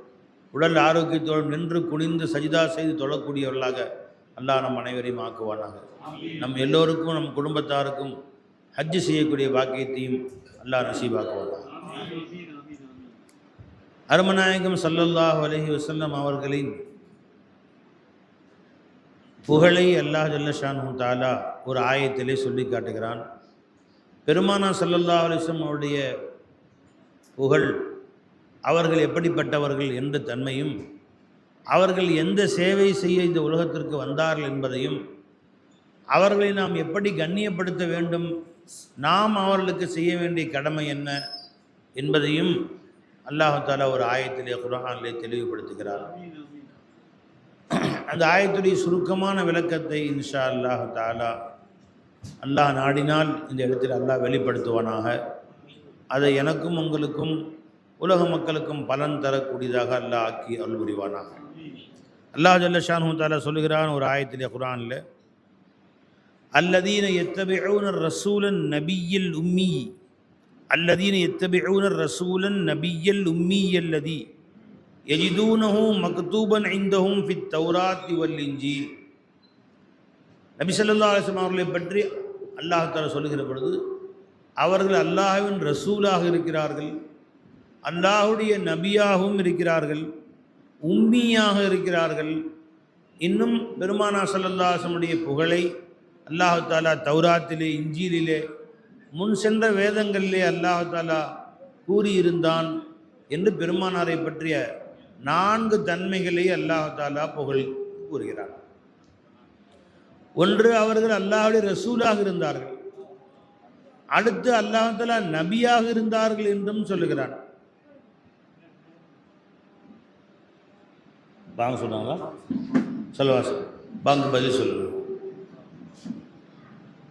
உடல் ஆரோக்கியத்தோடும் நின்று குனிந்து சஜிதா செய்து தொழக்கூடியவர்களாக அல்லாஹ் நம் அனைவரையும் ஆக்குவானாக. நம் எல்லோருக்கும் நம் குடும்பத்தாருக்கும் ஹஜ்ஜு செய்யக்கூடிய பாக்கியத்தையும் அல்லாஹ் நசீபாக்குவானாக. அருமநாயகம் ஸல்லல்லாஹு அலைஹி வஸல்லம் அவர்களின் புகழை அல்லாஹ் ஜல்ல ஷானஹு தஆலா ஒரு ஆயத்திலே சொல்லி காட்டுகிறான். பெருமானார் ஸல்லல்லாஹு அலைஹி வஸல்லம் அவருடைய புகழ், அவர்கள் எப்படிப்பட்டவர்கள் என்ற தன்மையும், அவர்கள் எந்த சேவை செய்ய இந்த உலகத்திற்கு வந்தார்கள் என்பதையும், அவர்களை நாம் எப்படி கண்ணியப்படுத்த வேண்டும், நாம் அவர்களுக்கு செய்ய வேண்டிய கடமை என்ன என்பதையும் அல்லாஹ் தஆலா ஒரு ஆயத்திலே குர்ஆனிலே தெளிவுபடுத்துகிறார். அந்த ஆயத்துடைய சுருக்கமான விளக்கத்தை இன்ஷா அல்லாஹ் தஆலா அல்லாஹ் நாடினால் இந்த இடத்தில் அல்லாஹ் வெளிப்படுத்துவானாக. அதை எனக்கும் உங்களுக்கும் உலக மக்களுக்கும் பலன் தரக்கூடியதாக அல்லாஹ் ஆக்கி அருள் புரிவானாக. அல்லாஹ் ஜல்ல ஷானஹு தஆலா சொல்லுகிறான் ஒரு ஆயத்திலே குர்ஆனில், அல்லதீன யத்தபிஊன ரசூலன் நபிய்யில் உம்மி, அல்லதீன யத்தபிஊன ரசூலன் நபிய்யில் உம்மி அல்லதி யஜிதூனஹு மக்தூபன் இந்தஹும் ஃபித் தௌராத்தி வல் இன்ஜீல். நபி ஸல்லல்லாஹு அலைஹி வஸல்லம் அவர்களை பற்றி அல்லாஹ் தஆலா சொல்லுகிற பொழுது, அவர்கள் அல்லாஹ்வின் ரசூலாக இருக்கிறார்கள், அல்லாஹுடைய நபியாகவும் இருக்கிறார்கள், உம்மியாக இருக்கிறார்கள். இன்னும் பெருமானார் ஸல்லல்லாஹு அலைஹி வஸல்லம் புகழை அல்லாஹ் தஆலா தௌராத்திலே இன்ஜீலிலே முன் சென்ற வேதங்களிலே அல்லாஹ் தஆலா கூறியிருந்தான் என்று பெருமானாரை பற்றிய 4 தன்மைகளை அல்லாஹ் தஆலா புகழ் கூறுகிறார். ஒன்று, அவர்கள் அல்லாஹ்வுடைய ரசூலாக இருந்தார்கள். அடுத்து அல்லாஹ் தஆலா நபியாக இருந்தார்கள் என்றும் சொல்லுகிறான். பாங்க சொன்னாங்களா? சொல்லுவா சார், பாங்க பதில் சொல்லுங்க.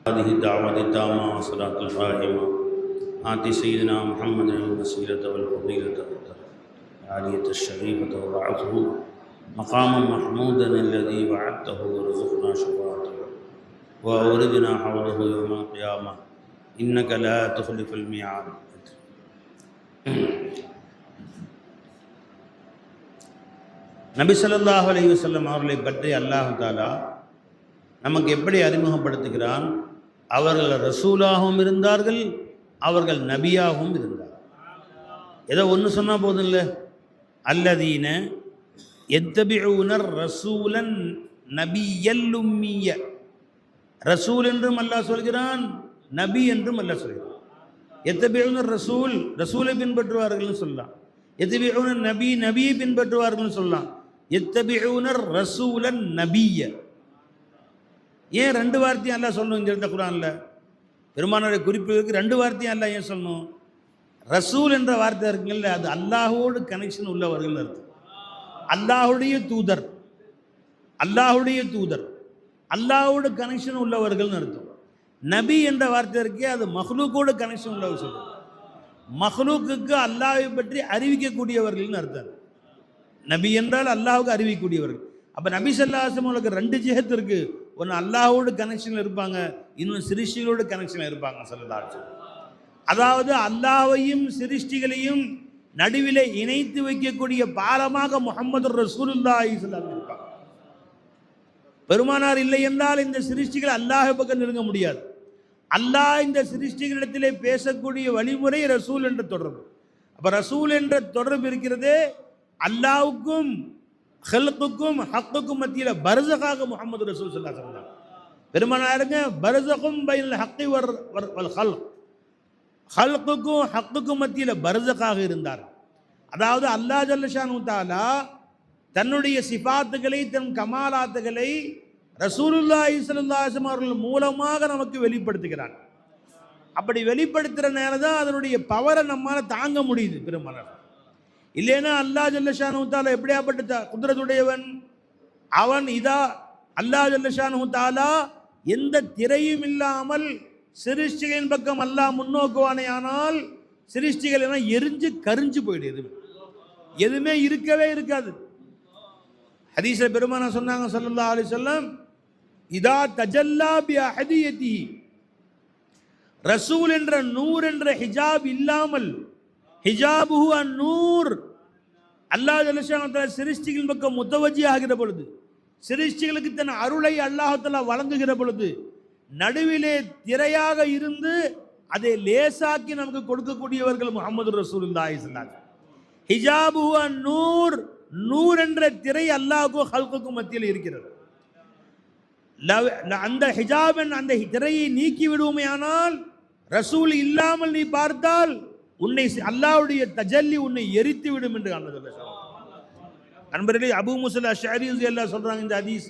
هذه الدعوة التامة والصلاة القائمة آت سيدنا محمد الوسيلة والفضيلة والعالية الشريفة وبعثه مقاما محمودا الذي وعدته ورزقنا شفاعته وأوردنا حوضه يوم القيامة إنك لا تخلف الميعاد. நபி ஸல்லல்லாஹு அலைஹி வஸல்லம் அவர்களை பற்றி அல்லாஹ் தஆலா நமக்கு எப்படி அறிமுகப்படுத்துகிறான்? அவர்கள் ரசூலாகவும் இருந்தார்கள், அவர்கள் நபியாகவும் இருந்தார்கள். ஏதோ ஒன்று சொன்னால் போதும் இல்லை. அல்லதீன எத்தபிஊனர் ரசூலன் நபியல் உம்மிய. ரசூல் என்றும் அல்லாஹ் சொல்கிறான், நபி என்றும் அல்லாஹ் சொல்கிறான். எத்தபிஊனர் ரசூல், ரசூலை பின்பற்றுவார்கள்னு சொல்லலாம். எத்தபிஊனர் நபி, நபியை பின்பற்றுவார்கள்னு சொல்லலாம். எத்தபிஊனர் ரசூலன் நபிய. ஏன் ரெண்டு வார்த்தையும் அல்லாஹ் சொல்லணும் இங்கே இருந்த குரான்ல? பெருமானாருடைய குறிப்புகளுக்கு ரெண்டு வார்த்தையும் அல்லாஹ் ஏன் சொல்லணும்? ரசூல் என்ற வார்த்தை இருக்குங்கல்ல, அது அல்லாஹோடு கனெக்ஷன் உள்ளவர்கள் அர்த்தம். அல்லாஹுடைய தூதர், அல்லாஹுடைய தூதர், அல்லாஹோடு கனெக்ஷன் உள்ளவர்கள் அர்த்தம். நபி என்ற வார்த்தை இருக்கே, அது மஹ்லூக்கோடு கனெக்ஷன் உள்ளவர் சொல்லுவாங்க. மஹ்லூக்குக்கு அல்லாஹை பற்றி அறிவிக்கக்கூடியவர்கள்னு அர்த்தம். நபி என்றால் அல்லாஹுக்கு அறிவிக்கக்கூடியவர்கள். அப்போ நபி ஸல்லல்லாஹு அலைஹி வஸல்லம் ரெண்டு ஜிஹத் இருக்கு. ஒன்று அல்லாஹோடு கனெக்ஷனில் இருப்பாங்க, இன்னொன்று சிருஷ்டிகளோடு கனெக்ஷனில் இருப்பாங்க ஸல்லல்லாஹு அலைஹி வஸல்லம். அதாவது அல்லாஹ்வையும் சிருஷ்டிகளையும் நடுவிலே இணைத்து வைக்கக்கூடிய பாலமாக முஹம்மது ரசூலுல்லாஹி ஸல்லல்லாஹு அலைஹி வஸல்லம் இருப்பாங்க. பெருமானார் இல்லை என்றால் இந்த சிருஷ்டிகள் அல்லாஹ் பக்கம் நெருங்க முடியாது. அல்லாஹ் இந்த சிருஷ்டிகளிடத்திலே பேசக்கூடிய வழிமுறை ரசூல் என்ற தொடர்பு. அப்போ ரசூல் என்ற தொடர்பு இருக்கிறது. அல்லாஹ்வுக்கும் ஹல்குக்கும் ஹக்குக்கும் மத்தியில் பர்ஸகாக முஹம்மது ரசூல் ஸல்லல்லாஹு அலைஹி வஸல்லம் பெருமானாருங்க. பர்ஸகும் பைனல் ஹக்கி வல் ஹல்க், ஹல்குக்கும் ஹக்குக்கும் மத்தியில் பர்ஸகாக இருந்தார். அதாவது அல்லாஹ் ஜல்ல ஷானு தஆலா தன்னுடைய சிஃபாத்துகளை, தன் கமாலாத்துகளை ரசூலுல்லாஹி ஸல்லல்லாஹு அலைஹி வஸல்லம் அவர்கள் மூலமாக நமக்கு வெளிப்படுத்துகிறார். அப்படி வெளிப்படுத்துகிற நேரம் தான் அதனுடைய பவரை நம்மால் தாங்க முடியுது பெருமானார். இல்லைன்னா அல்லாஹ் ஜல்ல ஷானு தஆலா எப்படியாப்பட்ட குத்ரத்துடையவன் அவன். இதா அல்லாஹ் ஜல்ல ஷானு தஆலா எந்த திரையும் இல்லாமல் சிருஷ்டிகளின் பக்கம் அல்லாஹ் முன்னோக்குவானே, ஆனால் சிருஷ்டிகள் எல்லாம் எரிஞ்சு கரிஞ்சு போயிடுது, எதுவுமே இருக்கவே இருக்காது. ஹதீஸ்ல பெருமானா சொன்னாங்க ஸல்லல்லாஹு அலைஹி வஸல்லம், இதா தஜல்லா பி அஹதியதி, ரசூல் என்ற நூர் என்ற ஹிஜாப் இல்லாமல், ஹிஜாபுஹு அன்-நூர், அல்லாஹ் ஜல்ல ஷானஹு தஆலா சிருஷ்டிகளின் பக்கம் முத்தவஜ்ஜி ஆகிற பொழுது, சிருஷ்டிகளுக்கு தன் அருளை அல்லாஹ் தஆலா வழங்குகிற பொழுது, நடுவிலே திரையாக இருந்து அதை லேசாக்கி நமக்கு கொடுக்கக்கூடியவர்கள் முஹம்மது ரசூலுல்லாஹி ஸல்லல்லாஹு அலைஹி வஸல்லம். ஹிஜாபுஹு அன்-நூர், நூர் என்ற திரை அல்லாஹ்வுக்கும் ஹல்குக்கும் மத்தியில் இருக்கிறது. அந்த ஹிஜாபன், அந்த திரையை நீக்கி விடுவோமேயானால், ரசூல் இல்லாமல் நீ பார்த்தால் உன்னை அல்லாஹ்வுடைய தஜல்லி உன்னை எரித்து விடும் என்று அல்லாஹ். நண்பர்களே, அபூ மூஸா அஷ்அரி ரலியல்லாஹு சொல்றாங்க இந்த ஹதீஸ்.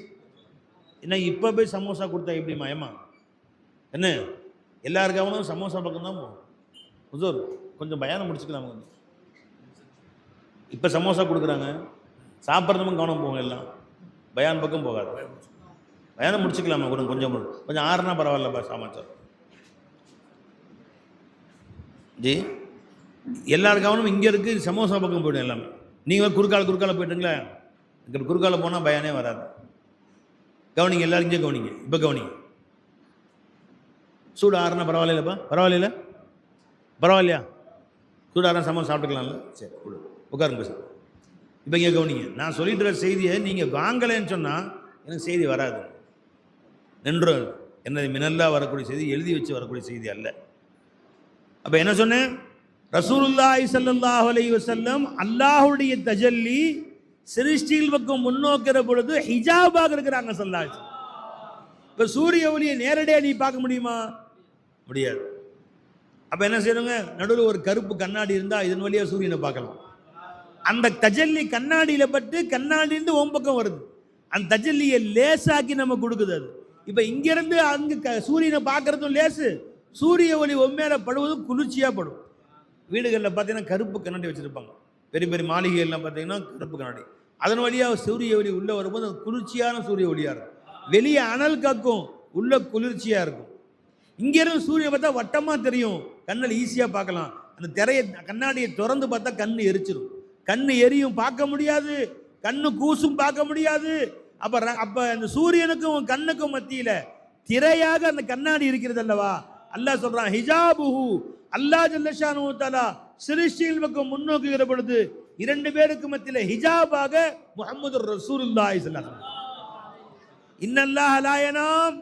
என்ன இப்போ போய் சமோசா கொடுத்தா எப்படி மயமா? என்ன எல்லாருக்காகவும் சமோசா பக்கம் தான் போகும். ஹுசூர் கொஞ்சம் பயானம் முடிச்சுக்கலாம். கொஞ்சம் இப்போ சமோசா கொடுக்குறாங்க, சாப்பிட்றதும் கவனம் போகும், எல்லாம் பயான் பக்கம் போகாது. பயானம் முடிச்சுக்கலாமா? கொஞ்சம் கொஞ்சம் ஆறுனா பரவாயில்லப்பா சாமாச்சார் ஜி. எல்லார் கவனம் இங்கே இருக்குது, சமோசா பக்கம் போய்டும் எல்லாமே. நீங்கள் குறுக்கால போய்ட்டுங்களா? இங்கே குறுக்கால போனால் பயானே வராது. கவனிங்க, எல்லாரும் இங்கே கவனிங்க. இப்போ கவனிங்க. சூடு ஆறுனா பரவாயில்லப்பா? பரவாயில்லையா? சூடு ஆறுனா சமோசா சாப்பிட்டுக்கலாம்ல? சரி, உட்காருங்க சார். இப்போ இங்கே கவனிங்க. நான் சொல்லிட்டு செய்தியை நீங்கள் வாங்கலைன்னு சொன்னால் எனக்கு செய்தி வராது, நின்றும். என்னது மினல்லா வரக்கூடிய செய்தி, எழுதி வச்சு வரக்கூடிய செய்தி அல்ல. அப்போ என்ன சொன்னேன்? ரசூலுல்லாஹி ஸல்லல்லாஹு அலைஹி வஸல்லம் அல்லாஹ்வுடைய தஜல்லி சிருஷ்டிகள் பக்கம் முன்னோக்கிற பொழுது ஹிஜாபாக இருக்கிறாங்க ஸல்லல்லாஹு அலைஹி வஸல்லம். இப்போ சூரிய ஒளியை நேரடியாக நீ பார்க்க முடியுமா? முடியாது. அப்போ என்ன செய்யணுங்க? நடுவில் ஒரு கருப்பு கண்ணாடி இருந்தால் இதன் வழியாக சூரியனை பார்க்கலாம். அந்த தஜல்லி கண்ணாடியில் பட்டு கண்ணாடியிருந்து பக்கம் வருது. அந்த தஜல்லியை லேசாக்கி நம்ம கொடுக்குது அது. இப்போ இங்கேருந்து அங்கே சூரியனை பார்க்கறதும் லேசு, சூரிய ஒளி மேலே படுவதும் குளிர்ச்சியாக படும். வீடுகளில் பார்த்தீங்கன்னா கருப்பு கண்ணாடி வச்சுருப்பாங்க. பெரிய பெரிய மாளிகைகள்லாம் பார்த்தீங்கன்னா கருப்பு கண்ணாடி. அதன் வழியாக சூரிய ஒளி உள்ளே வரும்போது அது குளிர்ச்சியான சூரிய ஒளியாக இருக்கும். வெளியே அனல் காக்கும், உள்ள குளிர்ச்சியாக இருக்கும். இங்கேருந்து சூரியனை பார்த்தா வட்டமாக தெரியும், கண்ணில் ஈஸியாக பார்க்கலாம். அந்த திரையை கண்ணாடியை திறந்து பார்த்தா கண்ணு எரிச்சிடும். கண்ணு எரியும், பார்க்க முடியாது. கண்ணு கூசும், பார்க்க முடியாது. அப்போ அந்த சூரியனுக்கும் கண்ணுக்கும் மத்தியில் திரையாக அந்த கண்ணாடி இருக்கிறது அல்லவா? அல்லாஹ் சொல்றான் ஹிஜாபுஹு, அல்லாஹ் ஜல்ல ஷானஹு தஆலா சிருஷ்டிகள் பக்கம் முன்னோக்குகிற பொழுது இரண்டு பேருக்கு மத்தியில் ஹிஜாபாக முஹம்மது ரசூலுல்லாஹி ஸல்லல்லாஹு அலைஹி வஸல்லம். இன்னல்லாஹ லா யனாம்.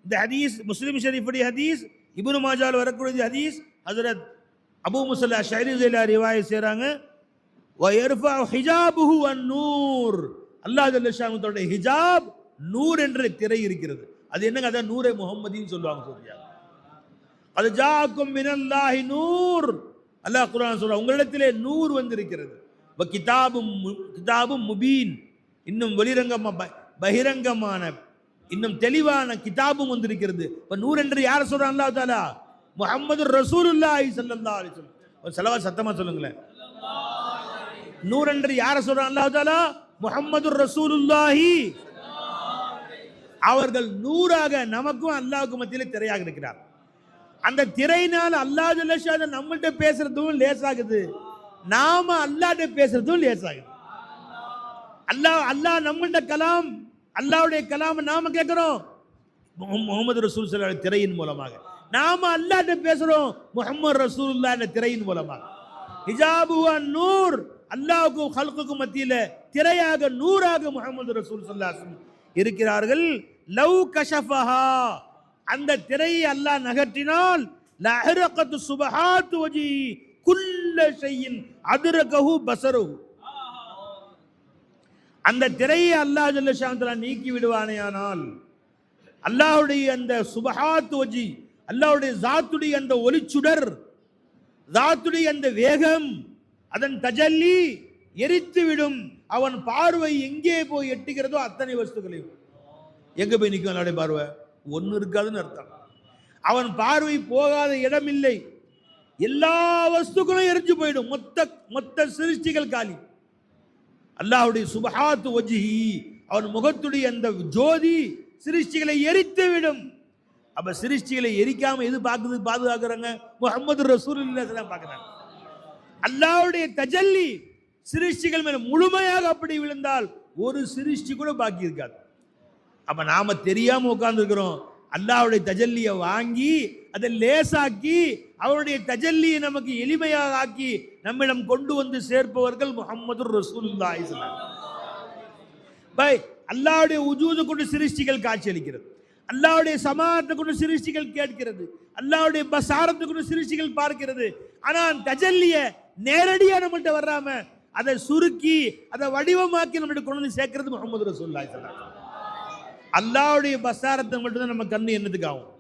இந்த ஹதீஸ் முஸ்லிம் ஷரீஃபுடைய ஹதீஸ், இப்னு மாஜாவில் வரக்கூடிய ஹதீஸ். ஹஜ்ரத் அபூ மூஸா அஷ்அரி ரலியல்லாஹு ரிவாயத் செய்றாங்க, வயர்ஃபா ஹிஜாபுஹு அன்-நூர். அல்லாஹ் ஜல்ல ஷானுடைய ஹிஜாப் நூர் என்ற திரை இருக்கிறது. அது என்னங்க? அதான் நூரே முஹம்மதின்னு சொல்லுவாங்க. சொல்றியா அது ஜாக்கும் மினல்லாஹி நூர். அல்லாஹ் குர்ஆன் சொல்றான், உங்களிடத்திலே நூர் வந்திருக்கிறது. வ கிதாபும் முபீன், இன்னும் பகிரங்கமான இன்னும் தெளிவான கிதாபும் வந்திருக்கிறது. இப்ப நூர் என்று யார சொல்றான் அல்லாஹ் தஆலா? முஹம்மது ரசூலுல்லாஹி ஸல்லல்லாஹு அலைஹி வஸல்லம். ஒரு ஸலவாத் சத்தமா சொல்லுங்களேன். நூர் என்று யார சொல்றான் அல்லாஹ் தஆலா? முஹம்மது ரசூலுல்லாஹி. அவர்கள் நூறாக நமக்கும் அல்லாஹ்வுக்கும் மத்தியிலே திரையாக இருக்கிறார். அந்த திரையினால் அல்லாஹ் ஜல்ல ஷானு நம்மள்ட்ட பேசுறதும் லேசாகுது, நாம அல்லாஹ்ட்ட பேசுறதும் லேசாகுது. அல்லாஹ் நம்மள்ட்ட கலாம், அல்லாஹ்வுடைய கலாம் நாம கேட்கிறோம் முஹம்மது ரசூல் ஸல்லல்லாஹு அலைஹி வஸல்லம் திரையின் மூலமாக. நாம அல்லாஹ்ட்ட பேசுறோம் முஹம்மது ரசூலுல்லாஹ் என்ற திரையின் மூலமாக. ஹிஜாபு அன்-நூர், அல்லாஹ்வுக்கும் ஹல்குக்கும் மத்தியில திரையாக நூறாக முஹம்மது ரசூல் ஸல்லல்லாஹு அலைஹி வஸல்லம் இருக்கிறார்கள். லவ் கஷஃபஹா, அந்த திரையை அல்லாஹ் நகற்றினால் லஹரகத் சுபஹாத் வஜி குல்ல ஷைஇன் அத்ரகஹு பஸருஹு, அந்த திரையை அல்லாஹ் ஜல்ல ஷானுஹு நீக்கி விடுவானேயானால் அல்லாஹ்வுடைய அந்த சுபஹாத் வஜி, அல்லாஹ்வுடைய ஸாத்துடைய அந்த ஒளிச்சுடர், ஸாத்துடைய அந்த வேகம், அதன் தஜல்லி எரித்து விடும். அவன் பார்வை எங்கே போய் எட்டுகிறதோ அத்தனை வஸ்துக்களையும். எங்க போய் நிற்கும் அல்லாஹ்வுடைய பார்வை? ஒன்னு இருக்காதுன்னு அர்த்தம். அவன் பார்வை போகாத இடம் இல்லை, எல்லா வஸ்துக்களும் எரிஞ்சு போயிடும். மொத்த சிருஷ்டிகள் காலி. அல்லாஹ்வுடைய சுபஹாத் வஜ்ஹி, அவன் முகத்துடைய அந்த ஜோதி சிருஷ்டிகளை எரித்து விடும். அப்ப சிருஷ்டிகளை எரிக்காம எது பாதுகாக்கிறாங்க? முஹம்மது ரசூலுல்லாஹி ஸல்லல்லாஹு பார்க்கறாங்க. அல்லாஹ்வுடைய தஜல்லி சிருஷ்டிகள் மேல முழுமையாக அப்படி விழுந்தால் ஒரு சிருஷ்டி கூட பாக்கி இருக்காது. அப்ப நாம தெரியாம உட்கார்ந்து இருக்கிறோம். அல்லாஹ்வுடைய தஜல்லியை வாங்கி அதை லேசாக்கி அவருடைய தஜல்லியை நமக்கு எளிமையாக ஆக்கி நம்மிடம் கொண்டு வந்து சேர்ப்பவர்கள் முஹம்மது ரசூலுல்லாஹி ஸல்லல்லாஹு அலைஹி வஸல்லம். பை அல்லாஹ்வுடைய உஜூது கொண்டு சிருஷ்டிகள் காட்சியளிக்கிறது, அல்லாஹ்வுடைய சமாஅத்தை கொண்டு சிருஷ்டிகள் கேட்கிறது, அல்லாஹ்வுடைய பசாரத்தை கொண்டு சிருஷ்டிகள் பார்க்கிறது. ஆனா தஜல்லியை நேரடியா நம்மள்ட்ட வராம அதை சுருக்கி அதை வடிவமாக்கி நம்மள்ட்ட கொண்டு வந்து சேர்க்கிறது முஹம்மது ரசூலுல்லாஹி ஸல்லல்லாஹு அலைஹி வஸல்லம். அல்லாஹ்வுடைய பசாரத்தை மட்டும் தான் நம்ம கண்ணு என்னத்துக்கு ஆகும்?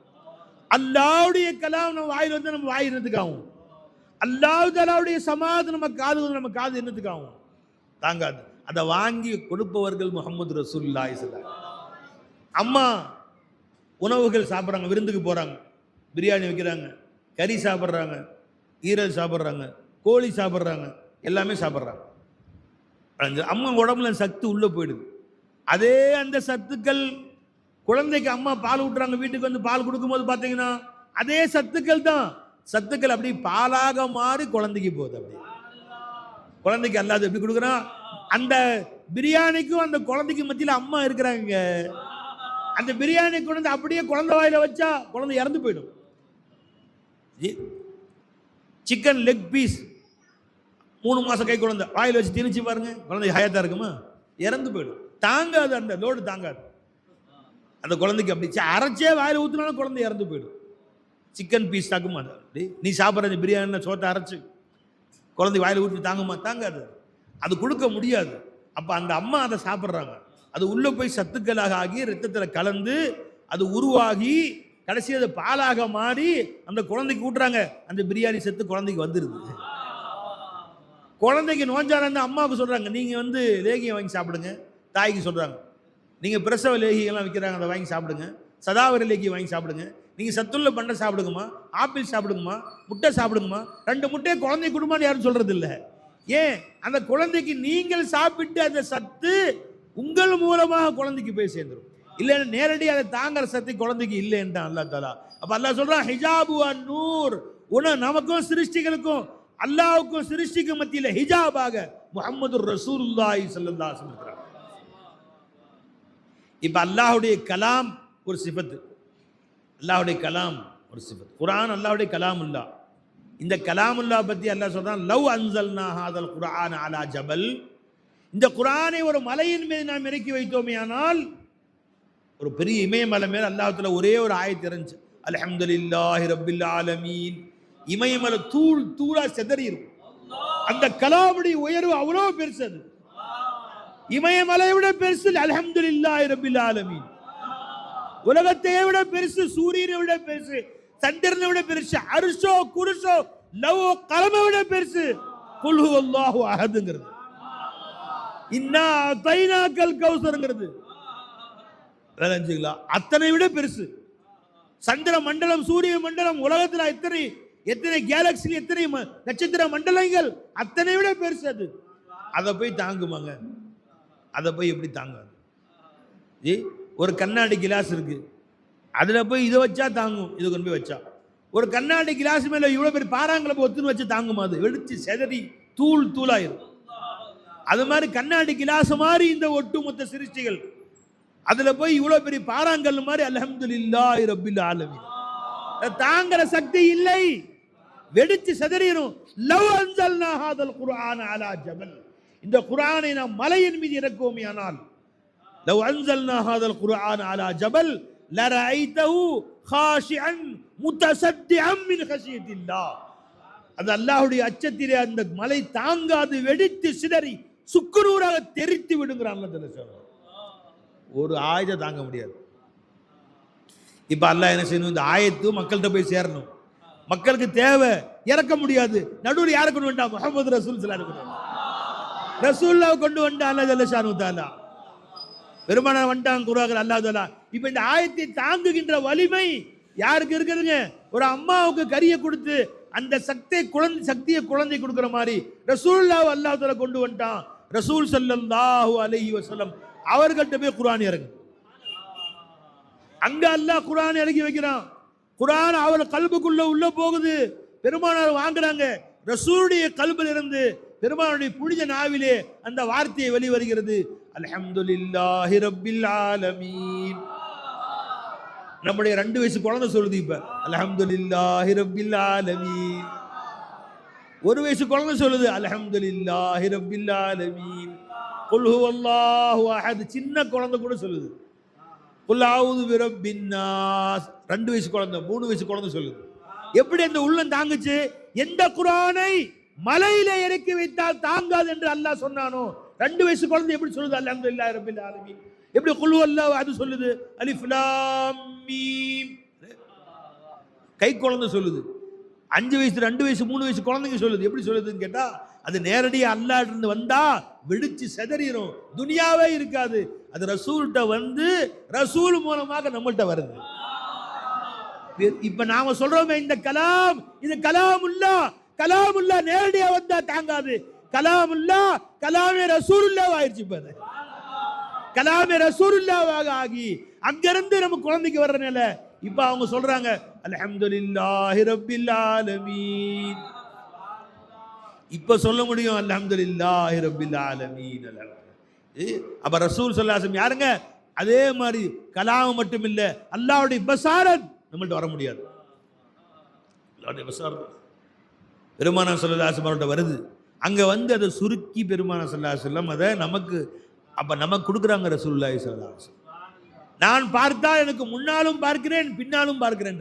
அல்லாஹ்வுடைய கலாம் நம்ம வாயில் வந்து நம்ம வாய் என்னத்துக்கு ஆகும்? அல்லாஹ் தஆலாவுடைய சமாத் நம்ம காது என்னத்துக்கு ஆகும்? தாங்காது. அதை வாங்கி கொடுப்பவர்கள் முஹம்மது ரசூலுல்லாஹி ஸல்லல்லாஹு அலைஹி வஸல்லம். அம்மா உணவுகள் சாப்பிட்றாங்க, விருந்துக்கு போறாங்க, பிரியாணி வைக்கிறாங்க, கறி சாப்பிட்றாங்க, ஈரல் சாப்பிட்றாங்க, கோழி சாப்பிட்றாங்க, எல்லாமே சாப்பிட்றாங்க. அம்மா உடம்புல சத்து உள்ள போயிடுது. அதே அந்த சத்துக்கள் குழந்தைக்கு அம்மா பால் ஊட்டுறாங்க, வீட்டுக்கு வந்து பால் கொடுக்கும்போது பார்த்தீங்கன்னா அதே சத்துக்கள் தான், சத்துக்கள் அப்படி பாலாக மாறி குழந்தைக்கு போகுது. அப்படி குழந்தைக்கு அல்லாது எப்படி கொடுக்குறான்? அந்த பிரியாணிக்கும் அந்த குழந்தைக்கு மத்தியில் அம்மா இருக்கிறாங்க. அந்த பிரியாணி கொண்டு அப்படியே குழந்தை வாயில வச்சா குழந்தை இறந்து போயிடும். சிக்கன் லெக் பீஸ் 3 மாசம் கை குழந்தை வாயில வச்சு திணிச்சு பாருங்க, குழந்தை ஹயாத்தா இருக்குமா? இறந்து போயிடும். தாங்காது, அந்த லோடு தாங்காது அந்த குழந்தைக்கு. அப்படி அரைச்சே வாயில ஊத்துனாலும் குழந்தை இறந்து போயிடும். சிக்கன் பீஸ் தாக்குமா? நீ சாப்பிட்ற பிரியாணி சோத்தை அரைச்சு குழந்தை வாயில ஊற்றி தாங்குமா? தாங்காது, அது கொடுக்க முடியாது. அப்ப அந்த அம்மா அதை சாப்பிட்றாங்க, அது உள்ள போய் சத்துக்களாக ஆகி ரத்தத்தில் கலந்து அது உருவாகி கடைசி அது பாலாக மாறி அந்த குழந்தைக்கு ஊட்டுறாங்க. அந்த பிரியாணி சத்து குழந்தைக்கு வந்துருது. குழந்தைக்கு நோஞ்சான அம்மாவுக்கு சொல்றாங்க, நீங்க வந்து லேகியம் வாங்கி சாப்பிடுங்க. தாய்க்கு சொல்றாங்க, நீங்க பிரசவ லேகியெல்லாம் விற்கிறாங்க, அதை வாங்கி சாப்பிடுங்க. சதாவரி லேகியம் வாங்கி சாப்பிடுங்க. நீங்க சத்துள்ள பண்ணை சாப்பிடுங்கம்மா, ஆப்பிள் சாப்பிடுங்கம்மா, முட்டை சாப்பிடுங்கம்மா. 2 முட்டையை குழந்தை குடும்பம்னு யாரும் சொல்றது இல்லை. ஏன்? அந்த குழந்தைக்கு நீங்கள் சாப்பிட்டு அந்த சத்து உங்கள் மூலமாக குழந்தைக்கு போய் சேர்ந்துடும். இல்லைன்னா நேரடியாக அதை தாங்கிற சத்து குழந்தைக்கு இல்லைன்றான் அல்லாஹ் தஆலா. அப்ப அல்லாஹ் சொல்றான், ஹிஜாபு அன்-நூர், நமக்கும் சிருஷ்டிகளுக்கும் அல்லாஹ்வுக்கும் சிருஷ்டிக்கும் மத்தியில ஹிஜாபாக முஹம்மது ரசூலுல்லாஹி ஸல்லல்லாஹு அலைஹி வஸல்லம். இப்ப அல்லாஹ்வுடைய கலாம் ஒரு சிஃபத், அல்லாஹ்வுடைய கலாம் ஒரு சிஃபத். குர்ஆன் அல்லாஹ்வுடைய கலாமுல்லா. இந்த கலாமுல்லா பத்தி அல்லாஹ் சொல்றான், லவ் அன்ஸல்னா ஹாதல் குர்ஆன அலா ஜபல், இந்த குர்ஆனை ஒரு மலையின் மீது நாம் இறக்கி வைத்தோமே ஆனால், ஒரு பெரிய இமயமலை மேல அல்லாஹ் தஆலா ஒரே ஒரு ஆயத் இருந்துச்சு, அல்ஹம்துலில்லாஹி ரப்பில் ஆலமீன் இமயமலை தூள் தூளா செதறிடும். அந்த கலாமுடைய உயர்வு அவ்வளோ பெருசு. அது இமயமலையை விட பெருசு அல்ஹம்துலில்லாஹி ரப்பில் ஆலமீன். உலகத்தையே விட பெருசு, சூரியனை விட பெருசு, சந்திரனை விட பெருசு, அர்ஷோ குர்ஷோ லவ் கலமை விட பெருசு குல் ஹுவல்லாஹு அஹதுங்கிறது. இன்னா அதைனாக்கல் கௌசர்ங்கிறது அத்தனை விட பெருசு. சந்திர மண்டலம், சூரிய மண்டலம், உலகத்தில் எத்தனை கேலக்சி, எத்தனை நட்சத்திர மண்டலங்கள், அத்தனை விட பெருசு. அது அதை போய் தாங்குமாங்க? அதை போய் எப்படி தாங்காது? ஒரு கண்ணாடி கிளாஸ் இருக்கு, அதுல போய் இதை வச்சா தாங்கும், இதை கொண்டு போய் வச்சா. ஒரு கண்ணாடி கிளாஸ் மேல இவ்வளவு பேர் பாறாங்களை ஒத்துன்னு வச்சு தாங்குமா? அது வெடிச்சு செதறி தூள் தூளாயிரும். அது மாதிரி கண்ணாடி கிளாஸ் மாதிரி இந்த ஒட்டுமொத்த சிருஷ்டிகள், அதுல போய் இவ்வளவு பெரிய பாறாங்கல் மாதிரி அல்ஹம்துலில்லாஹி ரப்பில் ஆலமீன். தாங்கற சக்தி இல்லை, வெடிச்சு செதறிரும். லவ் அன்ஸல்னா ஹாதல் குர்ஆன அலா ஜபல், இந்த குர்ஆனை நாம் மலையின் மீது இறக்குவோமேயானால், லவ் அன்ஸல்னா ஹாதல் குர்ஆன அலா ஜபல் லரஐதஹு காஷிஅன் முத்தஸத்திஅன் மின் கஷியத்தில்லாஹ். அது அல்லாஹ்வுடைய அச்சத்திலே அந்த மலை தாங்காது, வெடித்து சிதறி சுக்குநூறாக தெரித்து விடுங்கிறான். ஒரு ஆயத்தை தாங்க முடியாது. இப்ப அல்லாஹ் என்ன செய்யணும்? இந்த ஆயத்து மக்கள்கிட்ட போய் சேரணும். மக்களுக்கு தேவை, இறக்க முடியாது. நடுவில் யாரை கொண்டு வந்தா? முஹம்மது ரசூல் ஸல்லல்லாஹு அலைஹி வஸல்லம் ரசூலுல்லாஹ் கொண்டு வந்தா அல்லாஹ் ஜல்ல ஷானு தஆலா பெருமானார் வந்துட்டாங்க குர்ஆன் அல்லாஹ் தஆலா. இப்ப இந்த ஆயத்தை தாங்குகின்ற வலிமை யாருக்கு இருக்குதுங்க? ஒரு அம்மாவுக்கு கறியை கொடுத்து அந்த சக்தியை குழந்தை கொடுக்கிற மாதிரி ரசூலுல்லாஹ் அல்லாஹ் தஆலா கொண்டு வந்துட்டான். ரசூல் ஸல்லல்லாஹு அலைஹி வஸல்லம் அவர்கள்ட்ட போய் குர்ஆன் இறங்கு. அங்க அல்லாஹ் குர்ஆன் இறக்கி வைக்கிறான். குர்ஆன் அவர் கல்புக்குள்ள உள்ள போகுது. பெருமானார் வாங்குறாங்க. ரசூலுடைய கல்பில் இருந்து பெருமானுடைய புனித நாவிலே அந்த வார்த்தையை வெளிவருகிறது. அல்ஹம்துலில்லாஹி ரப்பில் ஆலமீன். நம்முடைய 2 வயசு குழந்தை சொல்லுது இப்ப அல்ஹம்துலில்லாஹி ரப்பில் ஆலமீன். 1 வயசு குழந்தை சொல்லுது அல்ஹம்துலில்லாஹி ரப்பில் ஆலமீன். குல் ஹுவல்லாஹு அஹத். சின்ன குழந்தை கூட சொல்லுது குல் அஊது பிரப்பின் நாஸ். 2 வயசு குழந்தை, 3 வயசு குழந்தை சொல்லுது. எப்படி அந்த உள்ளம் தாங்குச்சு? எந்த குர்ஆனை மலையிலே இறக்கி வைத்தால் தாங்காது என்று அல்லாஹ் சொன்னானோ, 2 வயசு குழந்தை எப்படி சொல்லுது அல்ஹம்துலில்லாஹி ரப்பில் ஆலமீன்? எப்படி குல் ஹுவல்லாஹு அது சொல்லுது? அலிஃப் லாம் மீம். கை குழந்தை சொல்லுது. 5 வயசு, 2 வயசு, 3 வயசு குழந்தைங்க சொல்லுது. எப்படி சொல்லுதுன்னு கேட்டா, அது நேரடியாக அல்லாஹ் இருந்து வந்தா வெடிச்சு செதறிடும், துனியாவே இருக்காது. அது ரசூல்கிட்ட வந்து ரசூல் மூலமாக நம்மள்கிட்ட வருது. இப்ப நாம சொல்றோமே இந்த கலாம், இது கலாமுல்லா. கலாமுல்லா நேரடியா வந்தா தாங்காது. கலாமுல்லா கலாமே ரசூலுல்லாஹ் ஆயிடுச்சு. இப்ப கலாமே ரசூலுல்லாஹ் ஆகி அங்கிருந்து நம்ம குழந்தைக்கு வர்றனால இப்ப அவங்க சொல்றாங்க அல்ஹம்துலில்லாஹி ரப்பில் ஆலமீன். இப்ப சொல்ல முடியும் அல்ஹம்துலில்லாஹி ரப்பில் ஆலமீன். அப்ப ரசூல் ஸல்லல்லாஹு அலைஹி வஸல்லம் யாருங்க? அதே மாதிரி கலாம் மட்டும் இல்ல, அல்லாஹ்வுடைய பஸாரத் நம்மள்ட்ட வர முடியாது. அல்லாஹ்வுடைய பஸாரத் பெருமானார் ஸல்லல்லாஹு அலைஹி வஸல்லம் வருது. அங்க வந்து அதை சுருக்கி பெருமானார் ஸல்லல்லாஹு அலைஹி வஸல்லம் அதை நமக்கு கொடுக்குறாங்க. ரசூலுல்லாஹி ஸல்லல்லாஹு அலைஹி வஸல்லம் நான் பார்த்தா எனக்கு முன்னாலும் பார்க்கிறேன் பின்னாலும் பார்க்கிறேன்.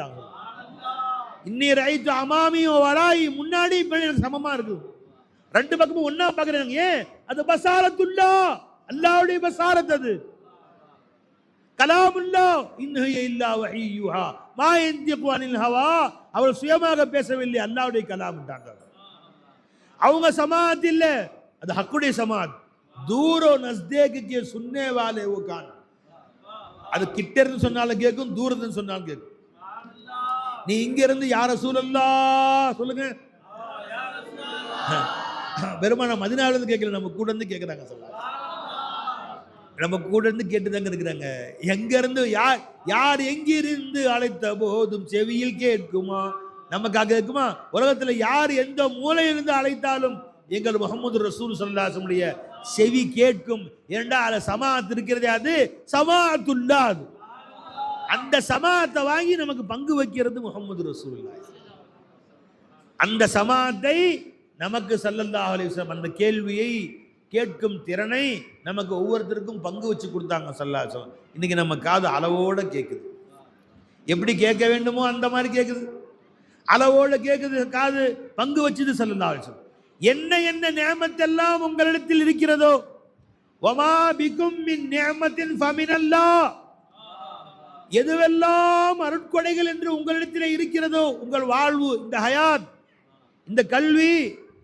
இன்னி ரைத்து அமாமி வராய், முன்னாடி எனக்கு சமமா இருக்கு. 2 பக்கமும் ஒன்னா பார்க்கிறேன். ஏன்? அது பஸாரத்துல்லா, அல்லாஹ்வுடைய பஸாரத். அது கலாமுல்லா. இன்னஹு இல்லா வஹீயுஹா மா யன்திகு அனில் ஹவா. அவர் சுயமாக பேசவில்லை, அல்லாஹ்வுடைய கலாம்ட்டாங்க. அவங்க சமாத் இல்ல, அது ஹக்குடைய சமாத். தூரோ நஸ்தேக் கே சுன்ने वाले वो कान. அது கிட்ட இருந்து சொன்னாலும் கேட்கும், தூரத்துல சொன்னாலும் கேட்கும். நீ இங்க இருந்து யா ரசூலல்லாஹ் சொல்லுங்க. பெருமானா மதீனால இருந்து கேட்கல, நம்ம கூட இருந்து கேட்கறாங்க. நம்ம கூட இருந்து கேட்டுதாங்க இருக்கிறாங்க. எங்க இருந்து யார் எங்கிருந்து அழைத்த போதும் செவியில் கேட்குமா? நமக்காக கேட்குமா? உலகத்துல யார் எந்த மூலையிலிருந்து அழைத்தாலும் எங்கள் முஹம்மது ரசூல் ஸல்லல்லாஹு அலைஹி வஸல்லம் செவி கேட்கும். இரண்டாவது சமாஅத் இருக்கிறதே, அது சமாஅத்துல்லா. அந்த சமாஅத்தை வாங்கி நமக்கு பங்கு வைக்கிறது முஹம்மது ரசூலுல்லாஹி. அந்த சமாஅத்தை நமக்கு ஸல்லல்லாஹு அலைஹி வஸல்லம் அந்த கேள்வியை கேட்கும் திறனை நமக்கு ஒவ்வொருத்தருக்கும் பங்கு வச்சு கொடுத்தாங்க ஸல்லல்லாஹு அலைஹி வஸல்லம். இன்னைக்கு நம்ம காது அளவோட கேட்குது. எப்படி கேட்க வேண்டுமோ அந்த மாதிரி கேட்குது. அளவோட கேட்குது காது, பங்கு வச்சது ஸல்லல்லாஹு அலைஹி வஸல்லம். என்ன என்ன நிஅமத்தெல்லாம் உங்களிடத்தில் இருக்கிறதோ, வமா பிகும் மின் நிஅமத்தின் ஃபமினல்லாஹ், எதுவெல்லாம் அருட்கொடைகள் என்று உங்களிடத்தில் இருக்கிறதோ, உங்கள் வாழ்வு, இந்த ஹயாத், இந்த கல்வி,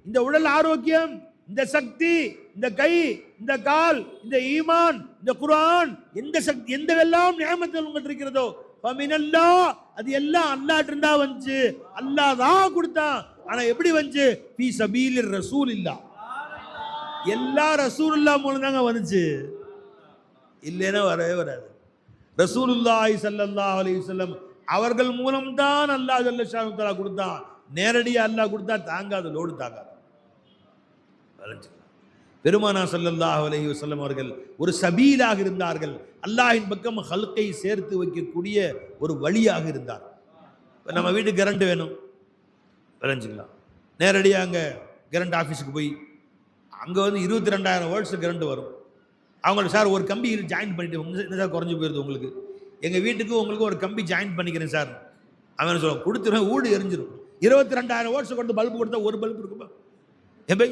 இந்த உடல் ஆரோக்கியம், இந்த சக்தி, இந்த கை, இந்த கால், இந்த ஈமான், இந்த குர்ஆன், எந்த சக்தி, எந்தவெல்லாம் நிஅமத்துகள் உங்களுக்கு இருக்கிறதோ ஃபமினல்லாஹ், அது எல்லாம் அல்லாஹ்ட்ட இருந்தா வந்துச்சு. அல்லாஹ் தான் கொடுத்தான். ஆனா எப்படி வந்துச்சு? ஃபீ சபீலிர் ரசூலில்லாஹ், எல்லா ரசூலுல்லாஹ் மூலம் தாங்க வந்துச்சு, இல்லைன்னா வரவே வராது. ரசூலுல்லாஹி ஸல்லல்லாஹு அலைஹி வஸல்லம் அவர்கள் மூலம் தான் அல்லாஹ் ஜல்ல ஷானஹு தஆலா கொடுத்தான். நேரடியாக அல்லாஹ் கொடுத்தா தாங்காது, லோடு தாங்காது. பெருமானா ஸல்லல்லாஹு அலைஹி வஸல்லம் அவர்கள் ஒரு சபீலாக இருந்தார்கள். அல்லாஹ்வின் பக்கம் ஹல்கை சேர்த்து வைக்கக்கூடிய ஒரு வழியாக இருந்தார். நம்ம வீட்டுக்கு கரண்ட் வேணும், விளைஞ்சிக்கலாம். நேரடியாக அங்கே கரண்ட் ஆஃபீஸுக்கு போய் அங்கே வந்து 22,000 வோல்ட்ஸ் கரண்ட் வரும். அவங்கள சார் ஒரு கம்பி ஜாயின் பண்ணிட்டு என்ன சார் குறைஞ்சி போயிருது உங்களுக்கு, எங்கள் வீட்டுக்கு உங்களுக்கு ஒரு கம்பி ஜாயின் பண்ணிக்கிறேன் சார். அவன் சொல்லுவான், கொடுத்துருவேன், ஊடு எரிஞ்சிடும். 22,000 வோல்ட்ஸ் கொண்டு பல்பு கொடுத்தா ஒரு பல்பு இருக்குப்பா. பை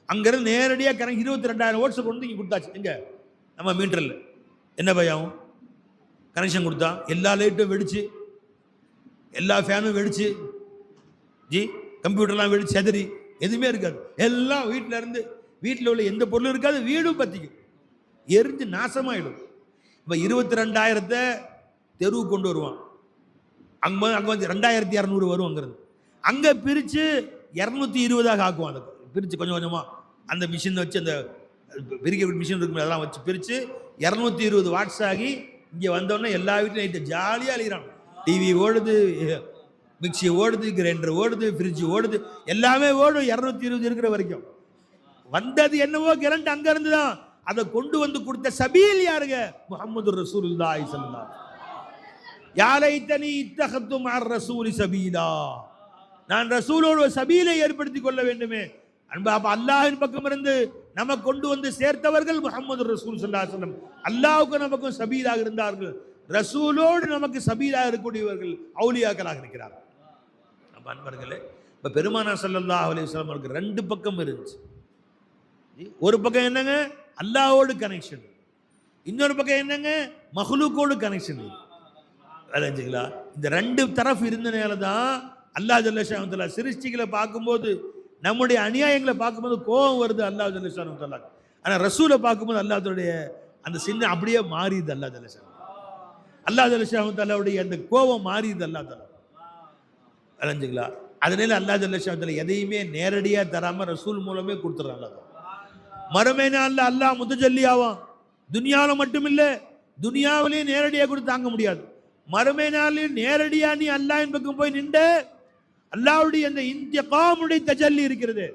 அங்கேருந்து நேரடியாக கரண்ட் 22,000 வோல்ட்ஸ் கொண்டு இங்கே கொடுத்தாச்சு. எங்கே நம்ம மீட்டரில் என்ன பை ஆகும்? கனெக்ஷன் கொடுத்தா எல்லா லைட்டும் வெடிச்சு, எல்லா ஃபேனும் வெடிச்சு, ஜி கம்ப்யூட்டர்லாம் வெடிச்சு செதறி எதுவுமே இருக்காது. எல்லாம் வீட்டில் இருந்து வீட்டில் உள்ள எந்த பொருளும் இருக்காது, வீடும் பற்றிக்கும், எரிஞ்சு நாசமாயிடும். இப்போ 22,000 தெருவு கொண்டு வருவான். அங்கே வந்து 2,200 வரும். அங்கேருந்து அங்கே பிரித்து 220 ஆக்குவான். அதை பிரித்து கொஞ்சம் கொஞ்சமாக அந்த மிஷின் வச்சு, அந்த பிரிக்க மிஷின் இருக்கும், அதெல்லாம் வச்சு பிரித்து 220 வாட்ஸ் ஆகி இங்கே வந்தோடனே எல்லா வீட்லையும் நைட்டு ஜாலியாக அழிகிறான். டிவி ஓடுது, மிக்சி ஓடுது, கிரைண்டர் ஓடுது, ஃப்ரிட்ஜ் ஓடுது, எல்லாமே ஓடும் 220 இருக்கிற வரைக்கும். வந்தது என்னவோ கரண்ட் அங்கேருந்து தான். அதை கொண்டு வந்து கொடுத்த சபீல் யாருங்க? முஹம்மது ரசூலுல்லாஹி ஸல்லல்லாஹு அலைஹி வஸல்லம். யா லைத்தனி இத்தகத்து மஅர் ரசூலி சபீலா, நான் ரசூலோடு சபீலை ஏற்படுத்தி கொள்ள வேண்டுமே. அன்பா, அப்ப அல்லாஹ்வின் பக்கம் இருந்து நம்ம கொண்டு வந்து சேர்த்தவர்கள் முஹம்மது ரசூல் ஸல்லல்லாஹு அலைஹி வஸல்லம். அல்லாஹ்வுக்கு நமக்கும் சபீலாக இருந்தார்கள், ரசூலோடு நமக்கு சபீலாக இருக்கக்கூடியவர்கள் அவுலியாக்களாக இருக்கிறார்கள். அப்ப அன்பர்களே, இப்போ பெருமானார் ஸல்லல்லாஹு அலைஹி வஸல்லம் அவருக்கு 2 பக்கம் இருந்துச்சு. ஒரு பக்கம் என்னங்க? அல்லாஹ்வோடு கனெக்ஷன். இன்னொரு பக்கம் என்னங்க? மஹ்லூக்கோடு கனெக்ஷன். விளைஞ்சுங்களா? இந்த 2 தரப்பு இருந்தனால தான் அல்லாஹ் ஜல்ல ஷானஹு தஆலா சிருஷ்டிகளை பார்க்கும்போது, நம்முடைய அநியாயங்களை பார்க்கும்போது கோபம் வருது அல்லாஹ் ஜல்ல ஷானஹு தஆலா. ஆனால் ரசூலை பார்க்கும்போது அல்லாஹ்வுடைய அந்த சின்ன அப்படியே மாறிது. அல்லாஹ் ஜல்ல ஷானஹு தஆலாவுடைய அந்த கோபம் மாறிது அல்லாஹ் தஆலா. விளைஞ்சுங்களா? அதனால அல்லாஹ் ஜல்ல ஷானஹு தஆலா எதையுமே நேரடியாக தராமல் ரசூல் மூலமே கொடுத்துட்றான். அல்லாஹ் மறுமை நாளில் அல்லாஹ் முத்தஜல்லி ஆவான். துனியாவில் மட்டும் இல்லை, துனியாவிலேயே நேரடியாக கூட தாங்க முடியாது. மறுமை நாளில் நேரடியாக நீ அல்லாஹ்வின் பக்கம் போய் நின்று அல்லாஹ்வுடைய அந்த இன்திகாமுடைய தஜல்லி இருக்கிறது.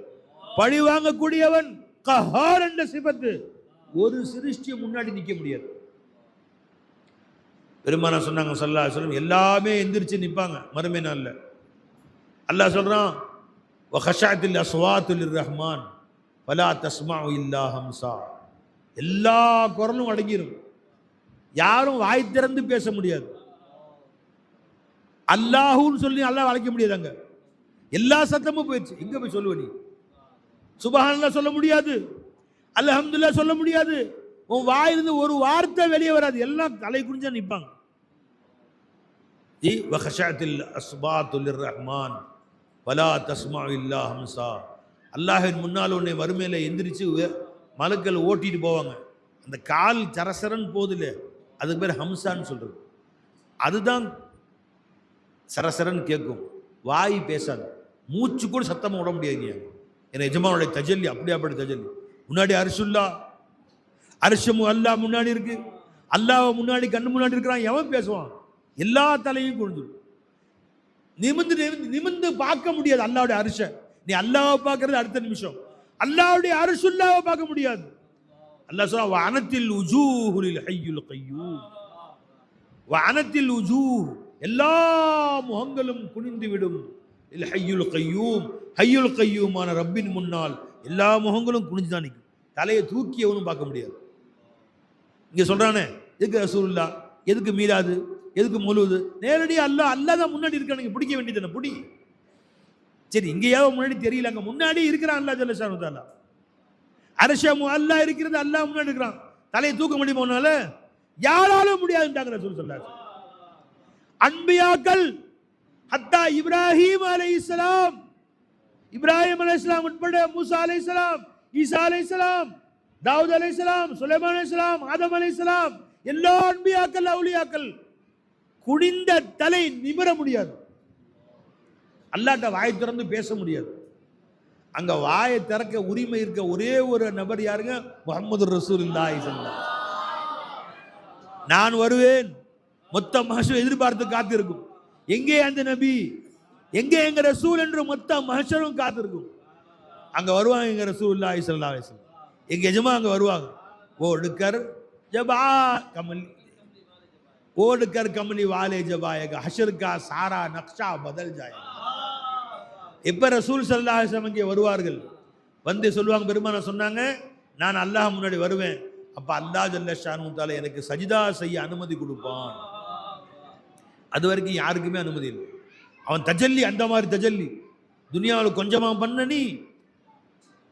பழி வாங்கக்கூடியவன், கஹார் என்ற சிபத்து, ஒரு சிருஷ்டியை முன்னாடி நிற்க முடியாது. பெருமானார் சொன்னாங்க ஸல்லல்லாஹு அலைஹி வஸல்லம், எல்லாமே எந்திரிச்சு நிற்பாங்க மறுமை நாளில். அல்லாஹ் சொல்றான், வஹஷஅத்தில் அஸ்வாத்து லிர்ரஹ்மான் வலா தஸ்மஉ இல்லா ஹம்ஸா, எல்லா குரலும் அடங்கிடும், யாரும் வாய் திறந்து பேச முடியாது. அல்லாஹுன்னு சொல்லி அல்லாஹ் அழைக்க முடியாது. அங்க எல்லா சத்தமும் போயிடுச்சு. எங்க போய் சொல்லுவ நீ? சுப்ஹானல்லாஹ் சொல்ல முடியாது, அல்ஹம்துலில்லாஹ் சொல்ல முடியாது. உன் வாயிலிருந்து ஒரு வார்த்தை வெளியே வராது, எல்லாம் தலை குனிஞ்சா நிற்பாங்க. வஹஷஅத்தில் அஸ்வாத்து லிர்ரஹ்மான் வலா தஸ்மஉ இல்லா ஹம்ஸா. அல்லாஹின் முன்னால் உன்னை வறுமையில எந்திரிச்சு மலக்கள் ஓட்டிட்டு போவாங்க. அந்த கால் சரசரன் போதில்லை, அதுக்கு பேர் ஹம்சான்னு சொல்றது. அதுதான் சரசரன் கேட்கும், வாய் பேசாது, மூச்சு கூட சத்தமாக விட முடியாது. என் எஜமானுடைய தஜல்லி அப்படி தஜல்லி. முன்னாடி அரிசுல்லா, அரிசமும் அல்லாஹ் முன்னாடி இருக்கு, அல்லாஹ் முன்னாடி கண்ணு முன்னாடி இருக்கிறான். எவன் பேசுவான்? எல்லா தலையும் குனிஞ்சிடும். நிமிந்து பார்க்க முடியாது அல்லாஹ்வுடைய அரிச. நீ அல்லாஹ்வை பார்க்கறது அடுத்த நிமிஷம், அல்லாஹ்வுடைய அரிசுல்லாவை பார்க்க முடியாது. அல்லாஹ் சொல்றான், வஅனத்தில் உஜூஹு லில் ஹய்யுல் கய்யூம், வஅனத்தில் உஜூஹ், எல்லா முகங்களும் குனிந்து விடும். லில் ஹய்யுல் கய்யூம், ஹய்யுல் கய்யூமான ரப்பின் முன்னால் எல்லா முகங்களும் குனிஞ்சுதான் நிற்கும். தலையை தூக்கியவனும் பார்க்க முடியாது. இங்க சொல்றானே, எதுக்கு ரசூலுல்லாஹ், எதுக்கு மீலாது, எதுக்கு முழுது? நேரடியாக அல்லாஹ் தான் முன்னாடி இருக்க, நீங்க பிடிக்க வேண்டியது என்ன? பிடி. சரி இங்கேயாவது முன்னாடி தெரியல, அங்க முன்னாடி இருக்கிறான் அல்லாஹ் ஜல்ல ஷானு தஆலா. அரஷம் அல்லாஹ் இருக்கிறது, அல்லாஹ் முன்னாடி இருக்கிறான். தலையை தூக்க முடியுமா உன்னால? யாராலும் முடியாதுன்றாங்க ரசூல் ஸல்லல்லாஹு அலைஹி வஸல்லம். அன்பியாக்கள் ஹத்தா இப்ராஹிம் அலைஹிஸ்ஸலாம், இப்ராஹிம் அலைஹிஸ்ஸலாம் உட்பட மூசா அலைஹிஸ்ஸலாம், ஈசா அலைஹிஸ்ஸலாம், தாவூத் அலைஹிஸ்ஸலாம், சுலைமான் அலைஹிஸ்ஸலாம், ஆதம் அலைஹிஸ்ஸலாம், எல்லா அன்பியாக்கள் அவுலியாக்கள் குனிந்த தலை நிமிர முடியாது. அல்லாஹ்ட்ட வாயை திறந்து பேச முடியாது. அங்க வாயை திறக்க உரிமை இருக்க ஒரே ஒரு நபர் யாருங்க? முஹம்மது ரசூலுல்லாஹி ஸல்லல்லாஹு அலைஹி வஸல்லம். நான் வருவேன், மொத்த மஹ்ஷர் எதிர்பார்த்து காத்திருக்கும். எங்கே அந்த நபி, எங்கே எங்க ரசூல் என்று மொத்த மஹ்ஷரும் காத்திருக்கும். அங்க வருவாங்க எங்க ரசூலுல்லாஹி ஸல்லல்லாஹு அலைஹி வஸல்லம். எங்க எஜமா அங்க வருவாங்க. ஓடுக்கர் ஜபா கமலி, ஓடுக்கர் கமலி வாலே ஜபாயக ஹஷர் கா சாரா நக்ஷா பதல் ஜாயேகா. எப்ப ரசூல் ஸல்லல்லாஹு அலைஹி வஸல்லம் இங்கே வருவார்கள், வந்து சொல்லுவாங்க, பெருமானா சொன்னாங்க, நான் அல்லாஹ் முன்னாடி வருவேன். அப்ப அல்லாஹ் ஜல்ல ஷானு தஆலா எனக்கு சஜிதா செய்ய அனுமதி கொடுப்பான். அது வரைக்கும் யாருக்குமே அனுமதி இல்லை. அவன் தஜல்லி, அந்த மாதிரி தஜல்லி துனியாவில் கொஞ்சமா பண்ண நீ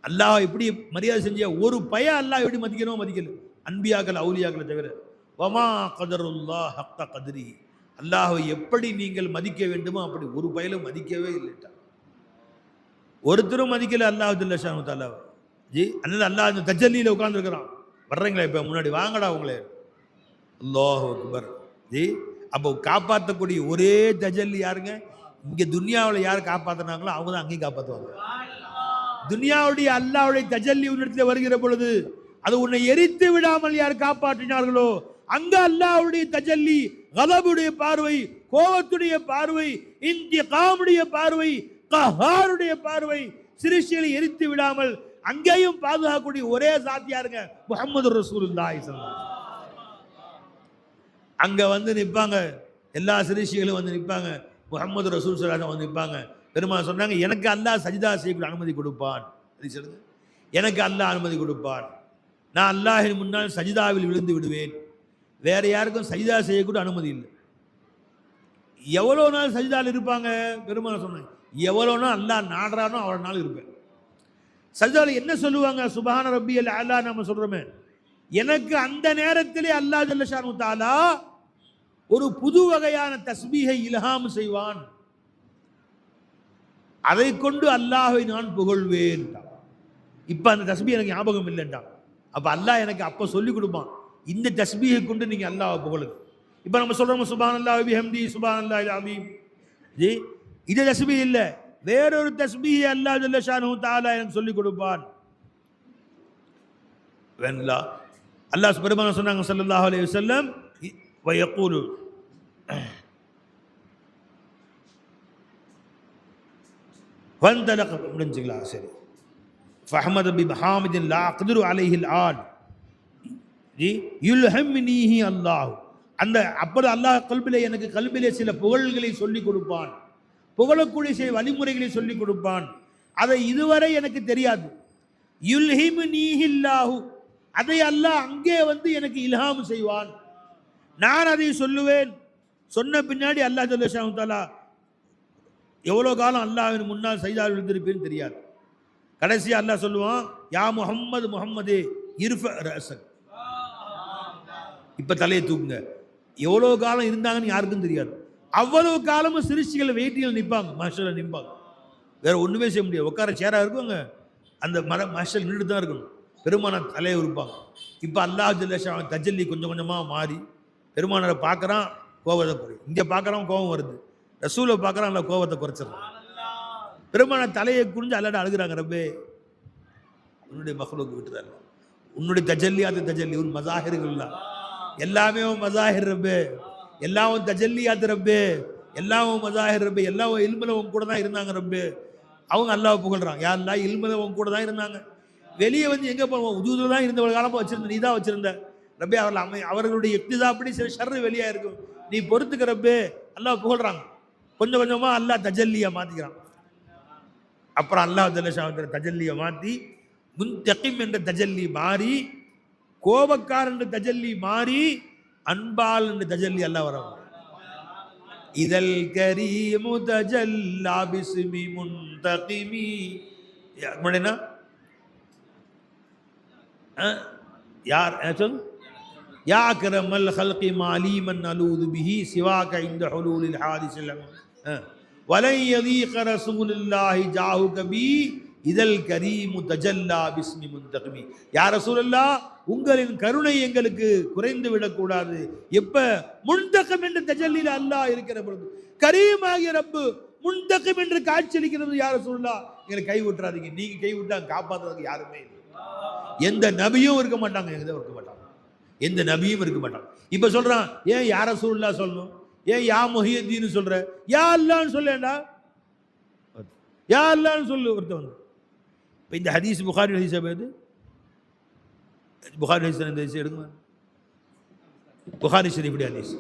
அல்லாஹ் எப்படி மரியாதை செஞ்ச ஒரு பய அல்லாஹ் எப்படி மதிக்கணும் மதிக்கல. அன்பியாக்கள் அவுலியாக்களை தவிர வமா கதருல்லாஹ் ஹக்க கத்ரி, அல்லாஹ்வை எப்படி நீங்கள் மதிக்க வேண்டுமோ அப்படி ஒரு பயலும் மதிக்கவே இல்லைட்டா. ஒருத்தரும் மதிக்கல அல்லாஹ் ஜல்ல ஷானு தஆலா ஜி. அதனால அல்லாஹ் அந்த தஜல்லியில் உட்கார்ந்துருக்கிறான். வர்றீங்களா இப்போ முன்னாடி வாங்கடா உங்களே, அல்லாஹ் அக்பர் ஜி. அப்போ காப்பாற்றக்கூடிய ஒரே தஜல்லி யாருங்க? இங்கே துனியாவில் யார் காப்பாற்றினாங்களோ அவங்க தான் அங்கேயும் காப்பாற்றுவாங்க. துனியாவுடைய அல்லாஹ்வுடைய தஜல்லி உன்னிடத்தில் வருகிற பொழுது அது உன்னை எரித்து விடாமல் யார் காப்பாற்றினார்களோ அங்க அல்லாஹ்வுடைய தஜல்லி, கலபுடைய பார்வை, கோபத்துடைய பார்வை, இன்திகாமுடைய பார்வை, கஹாருடைய பார்வை, சிருஷ்டிகளை எரித்து விடாமல் அங்கேயும் பாதுகாக்கக்கூடிய ஒரே சாத்தியாருங்க முஹம்மது ரசூலுல்லாஹி ஸல்லல்லாஹு அலைஹி வஸல்லம். அங்க வந்து நிற்பாங்க, எல்லா சிருஷ்டிகளும் வந்து நிற்பாங்க, முஹம்மது ரசூல் ஸல்லல்லாஹு அலைஹி வஸல்லம் வந்து நிற்பாங்க. பெருமாள் சொன்னாங்க, எனக்கு அல்லாஹ் சஜிதா செய்யக்கூடிய அனுமதி கொடுப்பான். எனக்கு அல்லாஹ் அனுமதி கொடுப்பான். நான் அல்லாஹின் முன்னால் சஜிதாவில் விழுந்து விடுவேன். வேற யாருக்கும் சஜிதா செய்யக்கூட அனுமதி இல்லை. எவ்வளோ நாள் சஜிதாவில் இருப்பாங்க? பெருமாள் சொன்னாங்க, எவ்வளோ நாள் அல்லாஹ் நாடுறானோ அவ்வளோ நாள் இருப்பேன். சஜிதாவில் என்ன சொல்லுவாங்க? சுப்ஹான ரப்பியல் அலா நம்ம சொல்றோமே, எனக்கு அந்த நேரத்திலே அல்லாஹ் ஜல்ல ஷானு தஆலா ஒரு புது வகையான தஸ்பீஹை இல்ஹாம் செய்வான். அதை கொண்டு அல்லாஹ்வை நான் புகழ்வேன். இப்ப அந்த தஸ்பீஹ் எனக்கு ஞாபகம் இல்லைன்றான். அப்ப அல்லாஹ் எனக்கு அப்ப சொல்லி கொடுப்பான், இந்த தஸ்பீஹை கொண்டு நீங்க அல்லாஹ்வை புகழுங்க. இப்ப நம்ம சொல்றோம் சுப்ஹானல்லாஹி பிஹம்தி சுப்ஹானல்லாஹில் அஸீம் ஜி, இது தஸ்பீஹ் இல்ல, வேறொரு தஸ்பீஹை அல்லாஹ் ஜல்ல ஷானஹு தஆலா எனக்கு சொல்லி கொடுப்பான். வென்லா அல்லாஹ் பெருமானார் சொன்னாங்க ஸல்லல்லாஹு அலைஹி வஸல்லம், வயக்கூலு வந்தலக முடிஞ்சுங்களா? சரி. ஃபஹமத பி மஹாமிதின் லா அக்திரு அலைஹில் ஆன் ஜி யுல்ஹம்னிஹி அல்லாஹ். அந்த அப்படி அல்லாஹ் எனக்கு கல்பிலே சில புகழ்களை சொல்லிக் கொடுப்பான், புகழக்கூடிய சில வழிமுறைகளை சொல்லிக் கொடுப்பான். அதை இதுவரை எனக்கு தெரியாது. யுல்ஹிம்னிஹில்லாஹு, அதை அல்லாஹ் அங்கே வந்து எனக்கு இல்ஹாம் செய்வான். நான் அதை சொல்லுவேன். சொன்ன பின்னாடி அல்லாஹ் ஜல்ல ஷானஹு தஆலா எவ்வளோ காலம் அல்லாஹ்வின் முன்னால் சஜிதாவில் விழுந்திருப்பேன்னு தெரியாது. கடைசியா அல்லாஹ் சொல்லுவான், யா முஹம்மது முஹம்மதே இர்ஃப ரஸக், இப்ப தலையை தூக்குங்க. எவ்வளோ காலம் இருந்தாங்கன்னு யாருக்கும் தெரியாது. அவ்வளவு காலமும் சிருஷ்டிகள் வெயிட்டில் நிற்பாங்க, மஹ்ஷர்ல நிற்பாங்க. வேற ஒண்ணுமே செய்ய முடியாது. உட்கார சேரா இருக்குங்க, அந்த மஹ்ஷர் நின்றுட்டு தான் இருக்கணும். பெருமானார் தலையை இருப்பாங்க. இப்போ அல்லாஹ் ஜல்ல ஷானஹு தஜல்லி கொஞ்சம் கொஞ்சமாக மாறி பெருமானாரை பார்க்குறான், கோபத்தை குறை. இங்கே பார்க்குறான், கோபம் வருது. ரசூலை பார்க்குறான், அந்த கோபத்தை குறைச்சிடறான். பெருமானார் தலையை குறிஞ்சு அல்லாட அழுகிறாங்க, ரப்பே உன்னுடைய மஹ்லூக் விட்டுறாரு, உன்னுடைய தஜல்லியாத்து தஜல்லி, உன் மசாஹிர்கள்லா எல்லாமே மசாஹிர் ரப்பே, எல்லாம் தஜல்லியாத்து ரப்பே, எல்லாம் மசாஹிர் ரப்பே, எல்லாம் இல்முல உன் கூட தான் இருந்தாங்க ரப்பே. அவங்க அல்லாஹ் புகழ்றாங்க, யா அல்லாஹ் இல்முல உன் கூட தான் இருந்தாங்க. வெளியே வந்து எங்கே போவோம்? உஜூதில் தான் இருந்த ஒரு காலமாக வச்சிருந்த, நீ தான் வச்சிருந்த ரப்பே. அவர்களுடைய இக்திதா அப்படி சில ஷர்ரு வெளியாக இருக்கும், நீ பொறுத்துக்க ரப்பே. அல்லாஹ் புகழ்றாங்க. கொஞ்சம் கொஞ்சமாக அல்லாஹ் தஜல்லியை மாற்றிக்கிறான். அப்புறம் அல்லாஹ் ஜல்ல ஷானஹு தஜல்லியை மாற்றி முன்தகிம் என்ற தஜல்லி மாறி, கோபக்கார் என்ற தஜல்லி மாறி, அன்பால் என்ற தஜல்லி அல்லாஹ் வர இதல் கரீமு தஜல்லா பிஸ்மி முன்தகிமி. என்ன யார் சொல்? யா அக்ரமல் ஹல்கி மாலீமன் அலூது பிஹி சிவாக இந்த ஹுலூலில் ஹாதிஸில் வலை யதீக ரசூலுல்லாஹி ஜாஹு கபி இதல் கரீமு தஜல்லா பிஸ்மி முன்தகிமி. யா ரசூலல்லாஹ், உங்களின் கருணை எங்களுக்கு குறைந்து விடக்கூடாது. எப்ப முன்தகம் என்ற தஜல்லில அல்லாஹ் இருக்கிற பொழுது, கரீம் ஆகிய ரப்பு முன்தகம் என்று காட்சியளிக்கிறது. யா ரசூலல்லாஹ், எங்களை கை விட்டுறாதீங்க. நீங்க கை விட்டா காப்பாற்றுறதுக்கு யாருமே இல்லை. எந்த நபியும் இருக்க மாட்டாங்க, இருக்க மாட்டாங்க, எந்த நபியும் இருக்க மாட்டாங்க. இப்ப சொல்றான், ஏன் யா ரசூலுல்லாஹ் சொல்லணும்? ஏன் யா முஹியத்தீன் சொல்ற? யா அல்லாஹ்னு சொல்லேண்டா, யா அல்லாஹ்னு சொல்லு. ஒருத்தன் வந்து இப்போ இந்த ஹதீஸ் புகாரி ஹதீஸா போயிது. புகாரி ஹதீஸ் இந்த ஹதீஸ் எடுங்க, புகாரி ஷரீஃபுடைய ஹதீஸ்.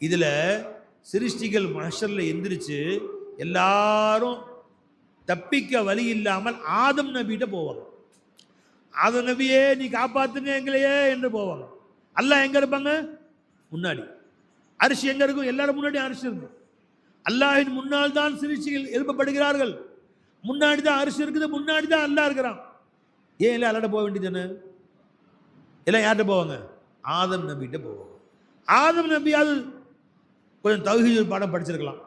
இதில் சிருஷ்டிகள் மஹ்ஷரில் எந்திரிச்சு எல்லாரும் தப்பிக்க வழி இல்லாமல் ஆதம் நபிகிட்ட போவாங்க. ஆதம் நபியே நீ காப்பாத்துங்க எங்களையே என்று போவாங்க. அல்லாஹ் எங்க இருப்பாங்க? முன்னாடி. அரிசி எங்க இருக்கும்? எல்லாரும் முன்னாடி அரிசி இருக்கும். அல்லாஹின் முன்னால் தான் சிருஷ்டிகள் எழுப்பப்படுகிறார்கள். முன்னாடி தான் அரிசி இருக்குது, முன்னாடி தான் அல்லாஹ் இருக்கிறான். ஏன் எல்லாம் அல்லாட்ட போக வேண்டியதானே? எல்லாம் யார்கிட்ட போவாங்க? ஆதம் நபிகிட்ட போவாங்க. ஆதம் நபியாவது கொஞ்சம் தௌஹீத் பாடம் படிச்சிருக்கலாம்.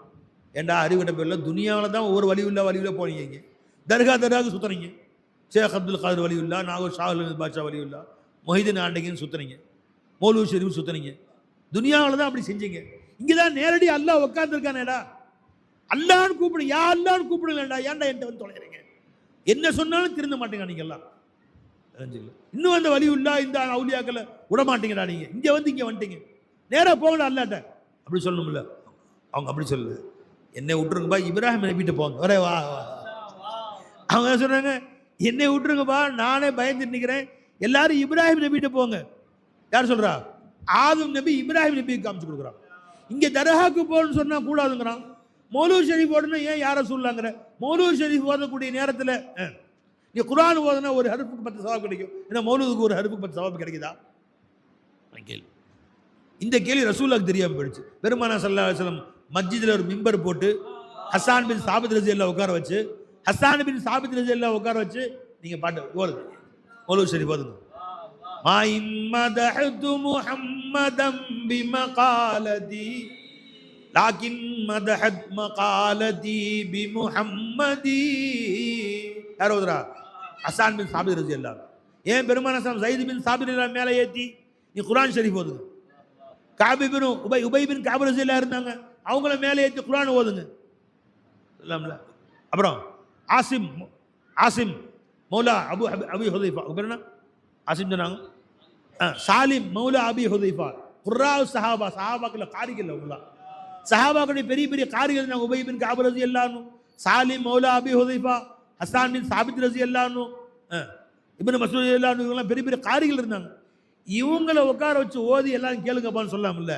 ஏண்டா அறிவிட்ட பேரில் துனியாவில் தான் ஒவ்வொரு வலியுள்ள போனீங்க. தர்காவுக்கு சுற்றுறீங்க. ஷேக் அப்துல் காதர் வலியுல்லா, நாகூர் ஷாஹுல் பாட்ஷா வலியுல்லா, மொஹிதீன் ஆண்டகின்னு சுற்றுறீங்க, மௌலூத் ஷெரீஃப் சுற்றுறீங்க. துனியாவில் தான் அப்படி செஞ்சீங்க. இங்கே தான் நேரடி அல்லாஹ் உட்காந்துருக்கானேடா. அல்லான்னு கூப்பிடு, யா அல்லான்னு கூப்பிடுங்களேடா. ஏன்டா என்கிட்ட வந்து தொலைகிறீங்க? என்ன சொன்னாலும் திருந்த மாட்டேங்க நீங்க எல்லாம். இன்னும் அந்த வலியுல்லா இந்த அவுலியாக்களை விட மாட்டீங்கடா. நீங்க இங்கே வந்துட்டீங்க, நேராக போங்கடா அல்லாட்ட அப்படி சொல்லணும்ல. அவங்க அப்படி சொல்லு, என்னை விட்டுருங்கப்பா, இப்ராஹிம் நபிகிட்ட போங்க. ஒரே வா. அவங்க சொல்றாங்க, என்னை விட்டுருங்கப்பா, நானே பயந்து நிற்கிறேன், எல்லாரும் இப்ராஹிம் நபிகிட்ட போங்க. யார் சொல்றா? ஆதம் நபி இப்ராஹிம் நபிக்கு காமிச்சு கொடுக்குறான். இங்கே தர்காவுக்கு போகணும்னு சொன்னா கூடாதுங்கிறான். மௌலூத் ஷெரீஃப் ஓடணும், ஏன் யாரை சொல்லலாங்கிற? மௌலூத் ஷெரீஃப் ஓதக்கூடிய நேரத்தில் நீ குர்ஆன் ஓதுனா ஒரு ஹருப்புக்கு 10 சவாப் கிடைக்கும். ஏன்னா மௌலூதுக்கு ஒரு ஹருப்புக்கு 10 சவாப் கிடைக்குதா? கேள்வி. இந்த கேள்வி ரசூலுல்லாஹ்க்கு தெரியாமல் போயிடுச்சு. பெருமானார் ஸல்லல்லாஹு அலைஹி வஸல்லம் மஸ்ஜிதில் ஒரு மிம்பர் போட்டு ஹஸ்ஸான் பின் சாபித் ரலியல்லாஹு உட்கார வச்சு, ஹஸ்ஸான் பின் சாபித் ரலியல்லாஹு உட்கார வச்சு நீங்க பாட்டு ஓதுங்க, மௌலூத் ஷெரீஃப் ஓதுங்க. மா இம்மதஹது முஹம்மதம் பிமகாலதி லாக்கின் மதஹத் மகாலதி பிமுஹம்மதி. யார் ஓதுறா? ஹஸ்ஸான் பின் சாபித் ரலியல்லாஹு. ஏன் பெருமானார் ஸல்லல்லாஹு அலைஹி வஸல்லம் ஸைத் பின் சாபித் ரலியல்லாஹு மேலே ஏற்றி நீ குர்ஆன் ஷெரீஃப் ஓதுங்க. காபி பின் உபை பின் காப் ரலியல்லாஹு இருந்தாங்க, அவங்கள மேலே ஏற்றி குர்ஆன் ஓதுங்க. இல்லாமல அப்புறம் ஆசிம் மௌலா அபி ஹுதைஃபா, பேர் ஆசிம் சொன்னாங்க. சாலிம் மௌலா அபி ஹுதைஃபா, குர்ரா சஹாபாக்கள் காரிகள், அவங்களா சஹாபாக்களுடைய பெரிய பெரிய காரிகள் இருந்தாங்க. உபை பின் காப் ரலியல்லாஹு, சாலிம் மௌலா அபி ஹுதைஃபா, ஹஸ்ஸான் பின் சாபித் ரலியல்லாஹு, இப்னு மஸ்ஊத் ரலியல்லாஹு, இவங்கெல்லாம் பெரிய பெரிய காரிகள் இருந்தாங்க. இவங்களை உட்கார வச்சு ஓதி எல்லாரும் கேளுங்கப்பான்னு சொல்லாமல்ல.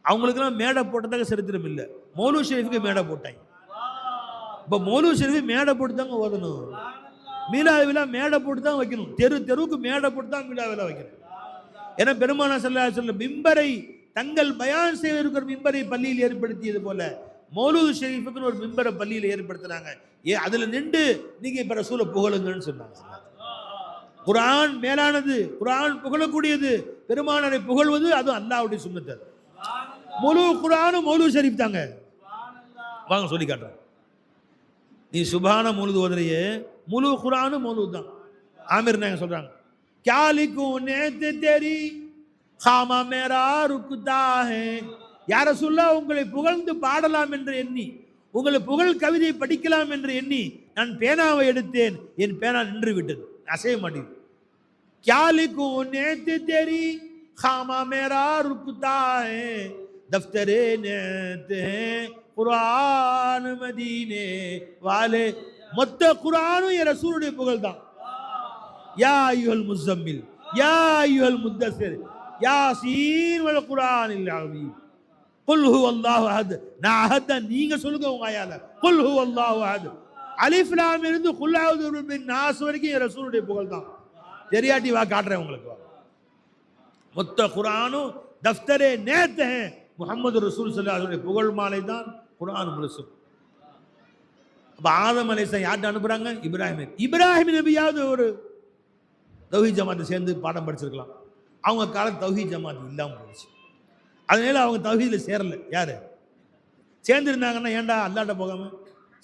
அவங்களுக்கெல்லாம் மேடை போட்டதாக சரித்திரம் இல்லை. மௌலூத் ஷெரீஃபுக்கு மேடை போட்டாங்க. இப்போ மௌலூத் ஷெரீஃபு மேடை போட்டு தாங்க ஓதணும். மீலாது விழா மேடை போட்டு தான் வைக்கணும். தெருவுக்கு மேடை போட்டு தான் மீலா விழா வைக்கணும். ஏன்னா பெருமானார் ஸல்லல்லாஹு அலைஹி வஸல்லம் மிம்பரை தங்கள் பயான் செய்வதற்கு ஒரு மிம்பரை பள்ளியில் ஏற்படுத்தியது போல மௌலூத் ஷெரீஃபுக்குன்னு ஒரு மிம்பரை பள்ளியில் ஏற்படுத்தினாங்க. அதுல நின்று நீங்க இப்ப ரசூலை புகழுங்கன்னு சொன்னாங்க. குர்ஆன் மேலானது, குர்ஆன் புகழக்கூடியது, பெருமானாரை புகழ்வது அது அல்லாஹ்வுடைய சுன்னத். முழு குர்ஆனும் மௌலூத் ஷெரீஃப் தாங்க. வாங்க சொல்லி காட்டுறேன். நீ சுபான மௌலூத் ஓதுறியே, முழு குர்ஆனும் மௌலூத் தான். ஆமிர் நாங்க சொல்றாங்க, क्या लिखूं नेत तेरी खामा मेरा रुकता है. या रसूल अल्लाह, உங்களை புகழ்ந்து பாடலாம் என்று எண்ணி, உங்களை புகழ் கவிதை படிக்கலாம் என்று எண்ணி நான் பேனாவை எடுத்தேன், என் பேனா நின்று விட்டது, அசைய மாட்டேங்குது. क्या लिखूं नेत तेरी खामा मेरा रुकता है, दफ्तरे नेत है कुरान मदीने वाले. மொத்த குர்ஆனும் என் ரசூலுடைய புகழ் தான். யா அய்யுஹல் முஸம்மில், யா அய்யுஹல் முத்தஸிர், யாசீன் வல் குர்ஆனில் அஸீம், குல் ஹுவல்லாஹு அஹத். நான் அஹத், நீங்க சொல்லுங்க உங்க ஆயால, குல் ஹுவல்லாஹு அஹத். அலிஃப் லாம் இருந்து குல் அஊது பின் நாஸ் வரைக்கும் என் ரசூலுடைய புகழ் தான். தெரியாட்டி வா காட்டுறேன் உங்களுக்கு. மொத்த குர்ஆனும் தஃப்தரே நேத் ஹே முகமது ரசூல் ஸல்லல்லாஹு புகழ் மாலை தான் குர்ஆன் முழுசும். அப்போ ஆதம் அலைஹிஸ்ஸலாம் யார்கிட்ட அனுப்புகிறாங்க? இப்ராஹிம் நபியாவது ஒரு தௌஹீத் ஜமாத்தை சேர்ந்து பாடம் படிச்சிருக்கலாம். அவங்க காலம் தௌஹீத் ஜமாத் இல்லாமல் போயிடுச்சு. அதனால அவங்க தௌஹீதில் சேரலை. யார் சேர்ந்துருந்தாங்கன்னா ஏன்டா அல்லாட்ட போகாமல்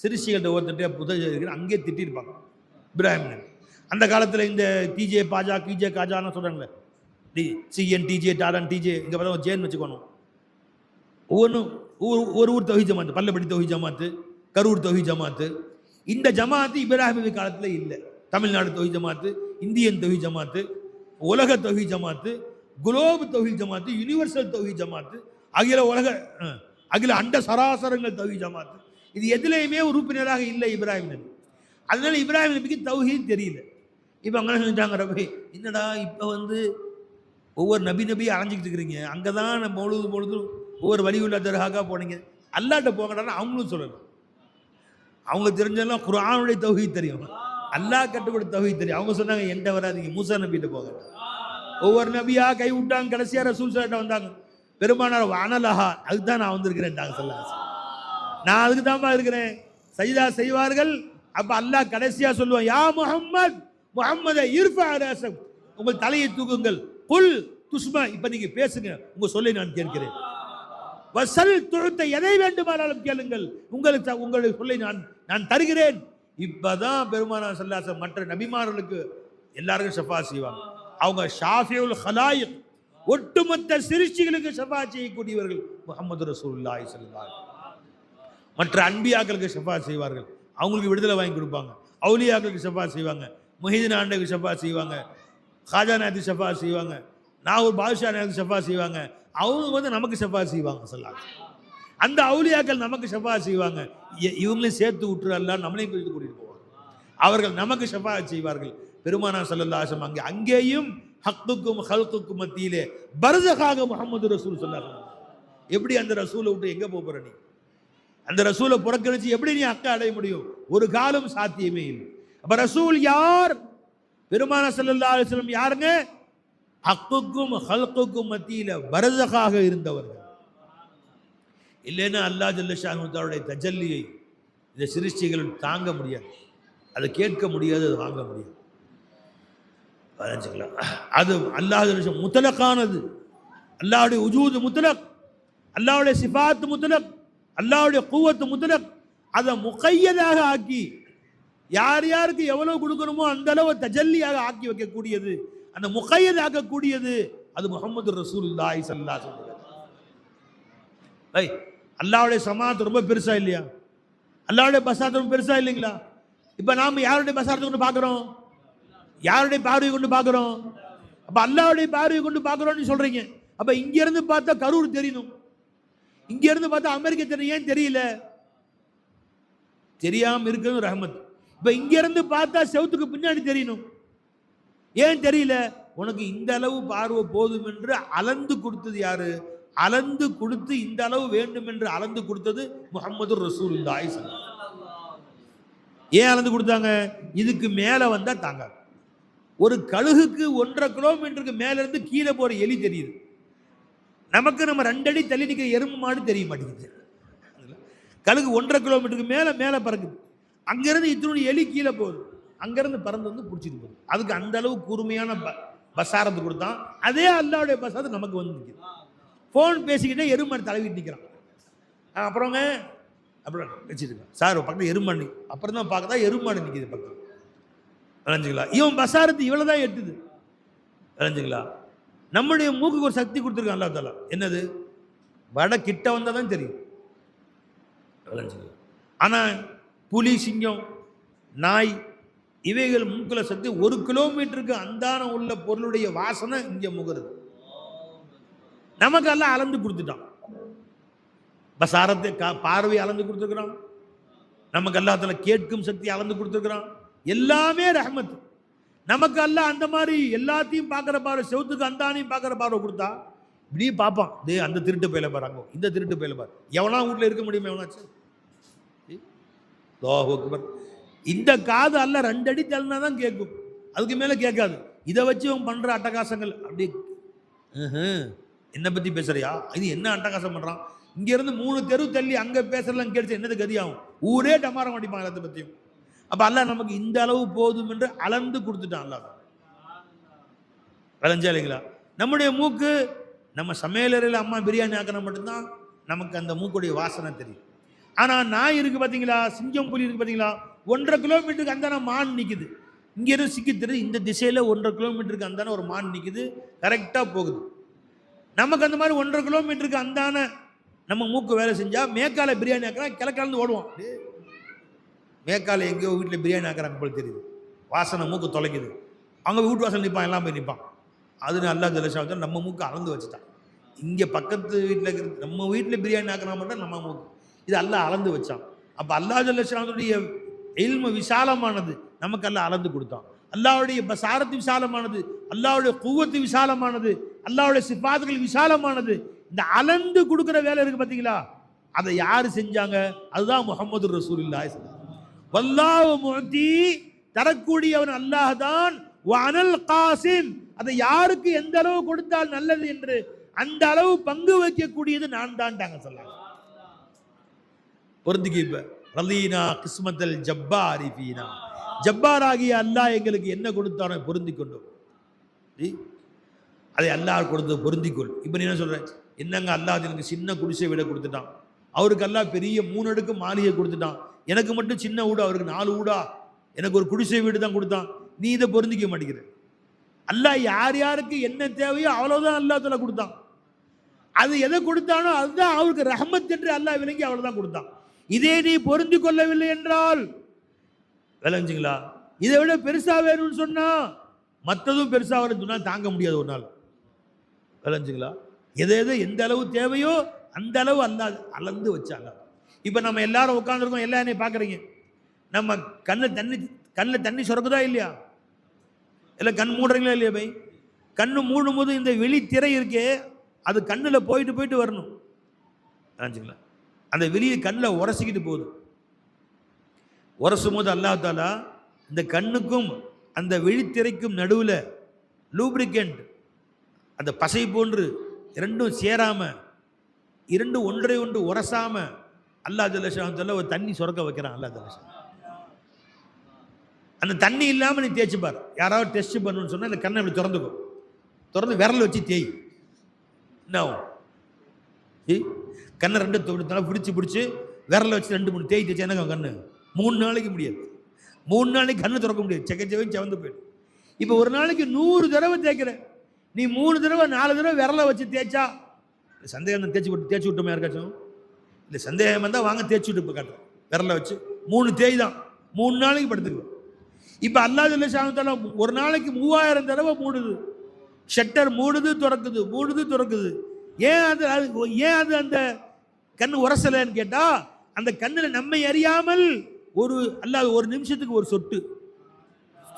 சிறுசிகள்கிட்ட ஒருத்தட்டே புத்தகம் இருக்கிற அங்கேயே திட்டிருப்பாங்க இப்ராஹிம் நபி. அந்த காலத்தில் இந்த டிஜே பாஜா கீஜே காஜான்னு சொல்கிறாங்களே, சிஎன் டிஜே டாடான் டிஜே, இங்கே பார்த்தா ஜேன்னு வச்சுக்கணும். ஒவ்வொன்றும் ஒரு ஊர் தௌஹீத் ஜமாத்து, பல்லப்படி தௌஹீத் ஜமாத்து, கரூர் தௌஹீத் ஜமாத்து. இந்த ஜமாத்து இப்ராஹிம் நபி காலத்தில் இல்லை. தமிழ்நாடு தௌஹீத் ஜமாத்து, இந்தியன் தௌஹீத் ஜமாத்து, உலக தௌஹீத் ஜமாத்து, குலோப் தௌஹீத் ஜமாத்து, யூனிவர்சல் தௌஹீத் ஜமாத்து, அகில அண்ட சராசரங்கள் தௌஹீத் ஜமாத்து. இது எதுலையுமே உறுப்பினராக இல்லை இப்ராஹிம் நபி. அதனால இப்ராஹிம் நபிக்கு தௌஹீத் தெரியல. இப்போ அங்கே செஞ்சாங்க, ரபி என்னடா இப்போ ஒவ்வொரு நபியை அரைஞ்சிக்கிட்டு இருக்கிறீங்க, அங்கே தான் பொழுது ஒவ்வொரு வழியுள்ள தர்காக்கா போனீங்க, அல்லாட்ட போங்கடான்னு அவங்களும் சொல்லணும். அவங்களுக்கு தெரிஞ்செல்லாம் குர்ஆனுடைய தௌஹீத் தெரியும், அல்லாஹ் கட்டுப்பட்ட தௌஹீத் தெரியும். அவங்க சொன்னாங்க என்கிட்ட வராதிங்க, மூசா நபிகிட்ட போங்க. ஒவ்வொரு நபியா கை விட்டாங்க, கடைசியா ரசூல் ஸல்லல்லாஹு வந்தாங்க. பெருமானார் வானலஹா, அதுதான் நான் வந்திருக்கிறேன் நான் அதுக்கு தான்ப்பா இருக்கிறேன். சஜிதா செய்வார்கள். அப்ப அல்லாஹ் கடைசியா சொல்லுவான், யா முஹம்மதை இர்ஃபா ரஸக், உங்கள் தலையை தூக்குங்கள். குல் துஸ்மா, இப்ப நீங்க பேசுங்க, உங்க சொல்லை நான் கேட்கிறேன். வசல் துழுத்த, எதை வேண்டுமானாலும் கேளுங்கள், உங்களுடைய சொல்லை நான் தருகிறேன். இப்பதான் பெருமானார் ஸல்லல்லாஹு அலைஹி வஸல்லம் மற்ற நபிமார்களுக்கு எல்லாருக்கும் ஷஃபா செய்வாங்க. அவங்க ஷாஃபியுல் ஹலாயிக், ஒட்டுமொத்த சிருஷ்டிகளுக்கு ஷஃபா செய்யக்கூடியவர்கள் முஹம்மது ரசூலுல்லாஹி ஸல்லல்லாஹு அலைஹி வஸல்லம். மற்ற அன்பியாக்களுக்கு ஷஃபா செய்வார்கள், அவங்களுக்கு விடுதலை வாங்கி கொடுப்பாங்க. அவுலியாக்களுக்கு ஷஃபா செய்வாங்க, முஹிதீன் ஆண்டைக்கு ஷஃபா செய்வாங்க, காஜா நாயத்துக்கு ஷஃபா செய்வாங்க, நாகூர் பாதுஷா நாயத்துக்கு ஷஃபா செய்வாங்க. அவங்க நமக்கு ஷஃபா செய்வாங்க ஸல்லல்லாஹு அலைஹி வஸல்லம். அந்த அவுலியாக்கள் நமக்கு ஷஃபா செய்வாங்க. இவங்களையும் சேர்த்து விட்டுறலாம், நம்மளையும் குறித்து கூட்டிட்டு போவாங்க. அவர்கள் நமக்கு ஷஃபா செய்வார்கள். பெருமானார் ஸல்லல்லாஹு அலைஹி வஸல்லம் அங்கேயும் ஹக்குக்கும் ஹல்குக்கும் மத்தியிலே பர்ஸகாக முஹம்மது ரசூல் ஸல்லல்லாஹு அலைஹி வஸல்லம். எப்படி அந்த ரசூலை விட்டு எங்க போற நீ? அந்த ரசூலை புறக்கணிச்சு எப்படி நீ அக்கா அடைய முடியும்? ஒரு காலம் சாத்தியமே இல்லை. அப்ப ரசூல் யார்? பெருமானார் ஸல்லல்லாஹு அலைஹி வஸல்லம் யாருங்க? ஹக்குக்கும் ஹல்குக்கும் மத்தியில பர்ஸகாக இருந்தவர்கள். இல்லைன்னா அல்லாஹ் ஜல்ல ஷானு தஆலாவுடைய தஜல்லியை இந்த சிருஷ்டிகள் தாங்க முடியாது, அதை கேட்க முடியாது, அதை வாங்க முடியாது. அது அல்லாஹ் முத்தலக்கானது. அல்லாஹ்வுடைய உஜூது முத்தலக், அல்லாஹ்வுடைய சிஃபாத் முத்தலக், அல்லாஹ்வுடைய குவத் முத்தலக். அதை முகையதாக ஆக்கி யார் யாருக்கு எவ்வளவு கொடுக்கணுமோ அந்த அளவு தஜல்லியாக ஆக்கி வைக்கக்கூடியது, அந்த முகையத் ஆக்கக்கூடியது அது முஹம்மது ரசூலுல்லாஹி ஸல்லல்லாஹு அலைஹி வஸல்லம். அல்லாஹ்வுடைய சமாத் ரொம்ப பெருசா இல்லையா? அல்லாஹ்வுடைய பசாத் ரொம்ப பெருசா இல்லைங்களா? இப்ப நாம யாருடைய பசாரத்தை கொண்டு பார்க்கிறோம்? யாருடைய பார்வையை கொண்டு பார்க்கிறோம்? அப்ப அல்லாஹ்வுடைய பார்வையை கொண்டு பார்க்கிறோம்னு சொல்றீங்க. அப்ப இங்க இருந்து பார்த்தா கரூர் தெரியணும், இங்க இருந்து பார்த்தா அமெரிக்கா தெரியும். ஏன் தெரியல? தெரியாம இருக்கிறது ரஹமத். இப்ப இங்க இருந்து பார்த்தா செவுத்துக்கு பின்னாடி தெரியணும். ஏன் தெரியல? உனக்கு இந்த அளவு பார்வை போதும் என்று அளந்து கொடுத்தது யாரு? அளந்து கொடுத்து இந்த அளவு வேண்டும் என்று அளந்து கொடுத்தது முஹம்மது ரசூலுல்லாஹி ஸல்லல்லாஹு அலைஹி வஸல்லம். ஏன் அளந்து கொடுத்தாங்க? இதுக்கு மேல வந்தா தாங்காது. ஒரு கழுகுக்கு 1.5 கிலோமீட்டருக்கு மேல இருந்து கீழே போற எலி தெரியுது. நமக்கு நம்ம 2 அடி தள்ளி நிற்கிற எறும்பு மாடு தெரிய மாட்டேங்குது. கழுகு 1.5 கிலோமீட்டருக்கு மேல பறக்குது. அங்கிருந்து இத்தனை எலி கீழே போகுது, அங்கிருந்து பறந்து வந்து பிடிச்சிட்டு போகுது. அதுக்கு அந்த அளவு கூர்மையான பசாரத்து கொடுத்தான். அதே அல்லாஹ்வுடைய பசாரத்து நமக்கு வந்து நிற்குது. ஃபோன் பேசிக்கிட்டே எருமாடு தலைவிட்டு நிற்கிறான். அப்புறங்க அப்புறம் வச்சுருக்கேன் சார் பக்கத்தில் எருமாடு, அப்புறம் தான் பார்க்கதா எருமாடு நிற்கிது பக்கத்தில். விளைஞ்சுங்களா? இவன் பசாரத்து இவ்வளோ தான் எட்டுது. விளைஞ்சுங்களா? நம்முடைய மூக்குக்கு ஒரு சக்தி கொடுத்துருக்கான் அல்லாஹ் தஆலா. என்னது? வட கிட்ட வந்தால் தான் தெரியும். விளைஞ்சுங்களா? ஆனால் புலி, சிங்கம், நாய் இவைகள் மூக்கில் சக்தி 1 கிலோமீட்டருக்கு அந்தானம் உள்ள பொருளுடைய வாசனை இங்கே முகருது. நமக்கு எல்லாம் அளந்து கொடுத்துட்டான். பசாரத்தை பார்வை அளந்து கொடுத்துருக்கிறான். நமக்கு அல்லாஹ் கேட்கும் சக்தி அளந்து கொடுத்துருக்கிறான். எல்லாமே ரஹ்மத். நமக்கு அல்லாஹ் அந்த மாதிரி எல்லாத்தையும் பார்க்குற பார்வை, செவுத்துக்கு அந்தானையும் பார்க்குற பார்வை கொடுத்தா இப்படி பார்ப்பான். அந்த திருட்டு பயில பாருங்க, இந்த திருட்டு பயில பாரு. எவனா வீட்டில் இருக்க முடியுமா? எவனாச்சு? இந்த காது அல்ல 2 அடி தள்ளினா தான் கேட்கும், அதுக்கு மேலே கேட்காது. இதை வச்சு இவன் பண்ணுற அட்டகாசங்கள் அப்படி என்னை பற்றி பேசுறியா, இது என்ன அட்டகாசம் பண்ணுறான், இங்கேருந்து 3 தெரு தள்ளி அங்கே பேசுறலாம் கேட்டு என்னது கதியாகும், ஊரே டமாரம் அடிப்பாங்க எல்லாத்த பற்றியும். அப்போ அல்லாஹ் நமக்கு இந்த அளவு போதும் என்று அளந்து கொடுத்துட்டான். அல்லாஹ் விளைஞ்சா இல்லைங்களா? நம்முடைய மூக்கு, நம்ம சமையலறையில் அம்மா பிரியாணி ஆக்கினா மட்டும்தான் நமக்கு அந்த மூக்குடைய வாசனை தெரியும். ஆனால் நாய் இருக்குது பார்த்தீங்களா, சிங்கம் புலி இருக்குது பார்த்தீங்களா, 1.5 கிலோமீட்டருக்கு அந்தான மான் நிற்குது. இங்கேருந்து சிக்கி தெரியுது, இந்த திசையில் 1.5 கிலோமீட்டருக்கு அந்தான ஒரு மான் நிற்குது, கரெக்டாக போகுது. நமக்கு அந்த மாதிரி 1.5 கிலோமீட்டருக்கு அந்தான நம்ம மூக்கு வேலை செஞ்சால் மேற்கால பிரியாணி ஆக்கிறா, கிழக்காலேருந்து ஓடுவோம். மேற்கால எங்கேயோ வீட்டில் பிரியாணி ஆக்கிறாங்க போல தெரியுது, வாசனை மூக்கு தொலைக்குது. அவங்க வீட்டு வாசல் நிற்பான், எல்லாம் போய் நிற்பான். அது அல்லாஹ் ஜல்லஷான் நம்ம மூக்கு அளந்து வச்சுட்டான். இங்கே பக்கத்து வீட்டில் இருக்கிற நம்ம வீட்டில் பிரியாணி ஆக்கினா மட்டும் நம்ம மூக்கு, இது அல்லாஹ் அளந்து வச்சான். அப்போ அல்லாஹ் ஜல்லஷானுடைய இல்மு விசாலமானது, நமக்கு அல்லாஹ் அளந்து கொடுத்தான். அல்லாஹ்வுடைய பசாரத்து விசாலமானது, அல்லாஹ்வுடைய குவத்து விசாலமானது, அல்லாஹ்வுடைய சிஃபாத்துகள் விசாலமானது. இந்த அளந்து கொடுக்குற வேலை இருக்கு பார்த்தீங்களா, அதை யார் செஞ்சாங்க? அதுதான் முஹம்மது ரசூலுல்லாஹி வல்லாஹு முஅதி, தரக்கூடியவன் அல்லாஹ் தான். வஅனல் காசிம், அதை யாருக்கு எந்த அளவு கொடுத்தால் நல்லது என்று அந்த அளவு பங்கு வைக்கக்கூடியது நான் தான்ட்டாங்க சொல்லாங்க. பொருந்திக்கு இப்ப ரலீனா கிஸ்மத்தல் ஜப்பாரி ஃபீனா, ஜப்பாராகிய அல்லாஹ் எங்களுக்கு என்ன கொடுத்தானோ பொருந்தி கொண்டோம். அதை அல்லாஹ் கொடுத்து பொருந்திக்கொள். இப்போ நீ என்ன சொல்ற, என்னங்க அல்லாஹ் எனக்கு சின்ன குடிசை வீடை கொடுத்துட்டான், அவருக்கு அல்லாஹ் பெரிய 3 அடுக்கு மாளிகை கொடுத்துட்டான், எனக்கு மட்டும் சின்ன வீடு, அவருக்கு 4 வீடா, எனக்கு ஒரு குடிசை வீடு தான் கொடுத்தான், நீ இதை பொருந்திக்க மாட்டேங்கிற. அல்லாஹ் யார் யாருக்கு என்ன தேவையோ அவ்வளவுதான் அல்லாஹ் தஆலா கொடுத்தான். அது எதை கொடுத்தானோ அதுதான் அவருக்கு ரஹ்மத் என்று அல்லாஹ் விளங்கி அவ்வளவுதான் கொடுத்தான். இதே நீ பொருந்தி கொள்ளவில்லை என்றால், விளங்குங்களா, இதை விட பெருசா வேணும்னு சொன்னா மற்றதும் பெருசா வரும்னு சொன்னா தாங்க முடியாது ஒரு நாள். விளங்குங்களா, எதை எந்த அளவு தேவையோ அந்த அளவு அல்லாஹ் அளந்து வச்சாங்க. இப்போ நம்ம எல்லாரும் உட்காந்துருக்கோம், எல்லாம் என்னை பார்க்குறீங்க, நம்ம கண்ணில் தண்ணி சுரக்குதா இல்லையா, இல்லை கண் மூடுறீங்களா இல்லையா? பை கண்ணு மூடும் போது இந்த வெளி திரை இருக்கே, அது கண்ணில் போயிட்டு வரணும். நினச்சிங்களா, அந்த வெளியே கண்ணில் உரசிக்கிட்டு போகுது. உரசும் போது அல்லாஹ் தாலா இந்த கண்ணுக்கும் அந்த வெளித்திரைக்கும் நடுவில் லூப்ரிகண்ட், அந்த பசை போன்று இரண்டும் சேராம, இரண்டும் ஒன்றை ஒன்று உரசாம அல்லாஹ் ஜல்லஷான் சொல்ல ஒரு தண்ணி சுரக்க வைக்கிறான். அல்லாஹ் ஜல்லஷான் அந்த தண்ணி இல்லாமல் நீ தேய்ச்சி பார். யாராவது டெஸ்ட் பண்ணுன்னு சொன்னால் இந்த கண்ணை இப்படி திறந்துக்கும், திறந்து விரல் வச்சு தேய். என்ன கண்ணை 2 தலை பிடிச்சி விரலை வச்சு 2-3 தேய்ச்சி எனக்கு கண்ணு 3 நாளைக்கு முடியாது. 3 நாளைக்கு கண்ணு திறக்க முடியாது, செவந்து போயிடும். இப்போ ஒரு நாளைக்கு 100 தடவை தேய்க்கிற நீ, 3 தடவை 4 தடவை விரலை வச்சு தேய்ச்சா, சந்தேகம் தேய்ச்சி விட்டோமா யாருக்காச்சும்? இல்லை, சந்தேகம் வந்தால் வாங்க தேய்ச்சி விட்டு இப்போ காட்டுறோம். விரலை வச்சு 3 தேய் தான், 3 நாளைக்கு படுத்துக்குவோம். இப்போ அல்லாஹ் ஜல்லஷானுத்தாலா ஒரு நாளைக்கு 3000 தடவை மூடுது, ஷட்டர் மூடுது திறக்குது. ஏன் அது அந்த கண் உரசலைன்னு கேட்டா, அந்த கண்ணில் நம்மை அறியாமல் அல்லாஹ் ஒரு நிமிஷத்துக்கு ஒரு சொட்டு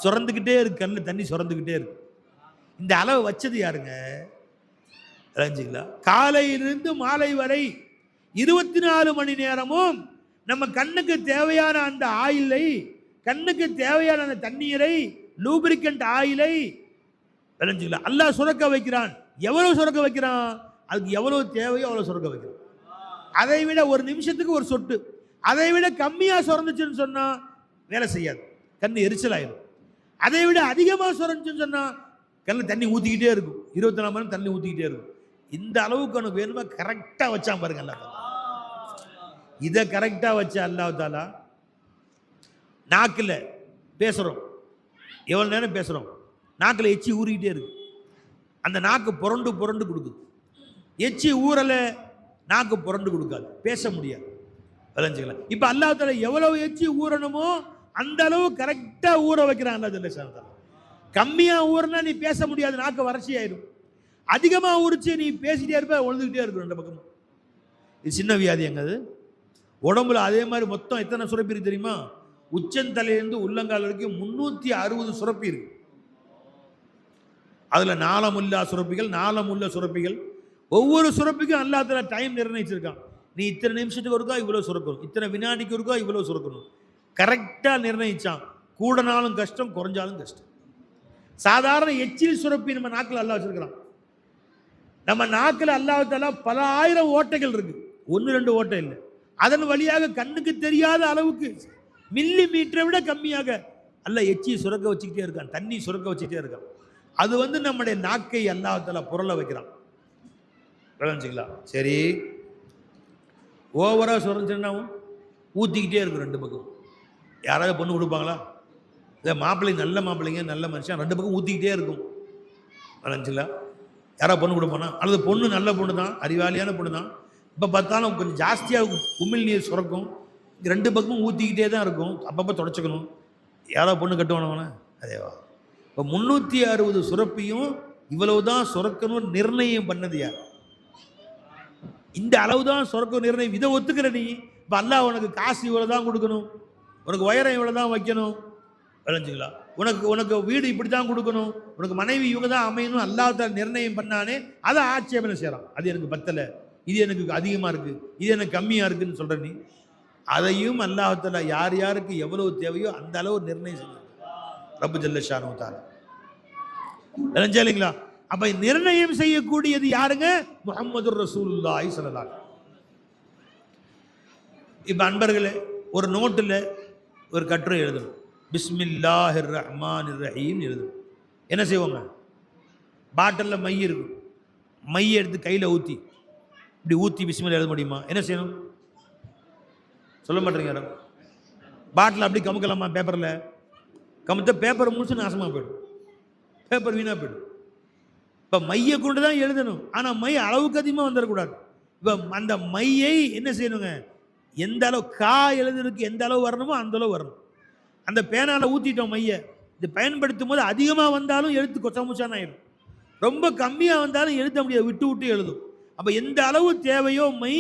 சுரந்துக்கிட்டே இருக்கு, கண்ணில் தண்ணி சுரந்துக்கிட்டே இருக்கு. இந்த அளவு வச்சது யாருங்க? தெரிஞ்சுங்களா, காலையிலிருந்து மாலை வரை 24 மணி நேரமும் நம்ம கண்ணுக்கு தேவையான அந்த ஆயிலை, கண்ணுக்கு தேவையான அந்த தண்ணீரை, லூப்ரிகண்ட் ஆயிலை விளைஞ்சுக்கலாம் அல்லாஹ் சுரக்க வைக்கிறான். எவ்வளவு சுரக்க வைக்கிறான்? அதுக்கு எவ்வளவு தேவையோ அவ்வளவு சுரக்க வைக்கிறான். அதை விட ஒரு நிமிஷத்துக்கு ஒரு சொட்டு, அதை விட கம்மியாக சுரந்துச்சுன்னு சொன்னா வேலை செய்யாது, கண்ணு எரிச்சலாயிடும். அதை விட அதிகமாக சுரந்துச்சுன்னு சொன்னா கண்ணில் தண்ணி ஊற்றிக்கிட்டே இருக்கும், 24 மணி நேரம் தண்ணி ஊற்றிக்கிட்டே இருக்கும். இந்த அளவுக்கு உனக்கு வேணுமா கரெக்டாக வச்சான் பாருங்க அல்லாஹ். இதை கரெக்டாக வச்ச அல்லாஹ் தாலா நாக்கில் பேசுகிறோம், எவ்வளோ நேரம் பேசுகிறோம், நாக்கில் எச்சி ஊறிக்கிட்டே இருக்கு, அந்த நாக்கு புரண்டு கொடுக்குது. எச்சி ஊறலை, நாக்கு புரண்டு கொடுக்காது, பேச முடியாது. விளைஞ்சிக்கலாம். இப்போ அல்லாஹ் தாலா எவ்வளவு எச்சி ஊறணுமோ அந்த அளவு கரெக்டாக ஊற வைக்கிறான் அல்லாஹ் ஜல்லஷானு. கம்மியாக ஊறினா நீ பேச முடியாது, நாக்கு வறட்சி ஆயிடும். அதிகமாக ஊறிச்சு நீ பேசிட்டே இருப்ப, உழுதுகிட்டே இருக்கும் 2 பக்கமும். இது சின்ன வியாதி எங்கது உடம்புல. அதே மாதிரி மொத்தம் எத்தனை சுரப்பி இருக்கு தெரியுமா? உச்சந்தலையிலிருந்து உள்ளங்கால் வரைக்கும் 360 சுரப்பி இருக்கு. அதுல நாளமுல்லா சுரப்பிகள், ஒவ்வொரு சுரப்பிக்கும் அல்லாஹ் தஆலா டைம் நிர்ணயிச்சிருக்கான். நீ இத்தனை நிமிஷத்துக்கு ஒருக்கா இவ்வளோ சுரக்கணும், இத்தனை வினாடிக்கு ஒருக்கா இவ்வளோ சுரக்கணும், கரெக்டாக நிர்ணயிச்சான். கூடனாலும் கஷ்டம், குறைஞ்சாலும் கஷ்டம். சாதாரண எச்சில் சுரப்பி நம்ம நாக்கில் அல்லாஹ் வச்சிருக்கிறான். நம்ம நாக்கில் அல்லாஹ் தஆலா பல ஆயிரம் ஓட்டைகள் இருக்கு, 1-2 ஓட்டை இல்லை. அதன் வழியாக கண்ணுக்கு தெரியாத அளவுக்கு மில்லி மீட்டரை விட கம்மியாக அல்லாஹ் எச்சி சுரக்க வச்சுக்கிட்டே இருக்கான், தண்ணி சுரக்க வச்சுக்கிட்டே இருக்கான். அது நம்முடைய நாக்கை அல்லாஹ் தஆலா புரள வைக்கிறான். விளைஞ்சிக்கலாம். சரி, ஓவராக சுரஞ்சுன்னாவும் ஊற்றிக்கிட்டே இருக்கும் 2 பக்கம். யாராவது பொண்ணு கொடுப்பாங்களா? இல்லை மாப்பிள்ளைங்க, நல்ல மாப்பிள்ளைங்க, நல்ல மனுஷன் 2 பக்கம் ஊற்றிக்கிட்டே இருக்கும். விளைஞ்சிக்கலாம். யாராவது பொண்ணு கொடுப்பானா? அல்லது பொண்ணு நல்ல பொண்ணு தான், அறிவாளியான பொண்ணு தான், இப்போ பார்த்தாலும் கொஞ்சம் ஜாஸ்தியாக உமிழ் நீர் சுரக்கும், 2 பக்கமும் ஊற்றிக்கிட்டே தான் இருக்கும், அப்பப்போ தொடச்சிக்கணும். யாராவது பொண்ணு கட்டுவானவனா? அதேவா. இப்போ 360 சுரப்பியும் இவ்வளவு தான் சுரக்கணும் நிர்ணயம் பண்ணது யார்? இந்த அளவு தான் சுரக்க நிர்ணயம். இதை ஒத்துக்கிற நீ, இப்போ அல்லாஹ் உனக்கு காசு இவ்வளோ தான் கொடுக்கணும், உனக்கு உயரம் இவ்வளோ தான் வைக்கணும், விளைஞ்சிங்களா? உனக்கு வீடு இப்படி தான் கொடுக்கணும், உனக்கு மனைவி இவங்க தான் அமையணும், அல்லாஹ் தான் நிர்ணயம் பண்ணானே, அதை ஆட்சேபனை செய்கிறான். அது எனக்கு பத்தலை, இது எனக்கு அதிகமாக இருக்குது, இது எனக்கு கம்மியாக இருக்குதுன்னு சொல்கிற நீ, அதையும் அல்லாஹ் தஆலா யார் யாருக்கு எவ்வளவு தேவையோ அந்த அளவு நிர்ணயம் செஞ்சு ரப்பு ஜல்ல ஷானஹு தஆலா. விளைஞ்சா இல்லைங்களா? அப்போ நிர்ணயம் செய்யக்கூடியது யாருங்க? முஹம்மது ரசூலுல்லாஹி ஸல்லல்லாஹு அலைஹி வஸல்லம். இப்போ அன்பர்களே, ஒரு நோட்டில் ஒரு கட்டுரை எழுதணும், பிஸ்மில்லாஹிர் ரஹ்மானிர் ரஹீம் எழுதணும். என்ன செய்வாங்க? பாட்டிலில் மை இருக்கும், மையை எடுத்து கையில் ஊற்றி இப்படி ஊற்றி பிஸ்மில்லா எழுத முடியுமா? என்ன செய்யணும்? சொல்ல மாட்டேங்க யாரும். பாட்டில் அப்படி கமுக்கலாமா? பேப்பரில் கமுத்த பேப்பர் முழுசு நாசமாக போய்டும், பேப்பர் வீணாக போய்டும். இப்போ மையை கொண்டு தான் எழுதணும், ஆனால் மை அளவுக்கு அதிகமாக வந்துடக்கூடாது. இப்போ அந்த மையை என்ன செய்யணுங்க? எந்த அளவு கா எழுதுறதுக்கு எந்த அளவு வரணுமோ அந்த அளவு வரணும். அந்த பேனால் ஊற்றிட்டோம் மையை, இது பயன்படுத்தும் போது அதிகமாக வந்தாலும் எழுத்து கொச்சமுச்சான ஆயிடும், ரொம்ப கம்மியாக வந்தாலும் எழுத முடியாது, விட்டு விட்டு எழுதும். அப்போ எந்த அளவு தேவையோ மை,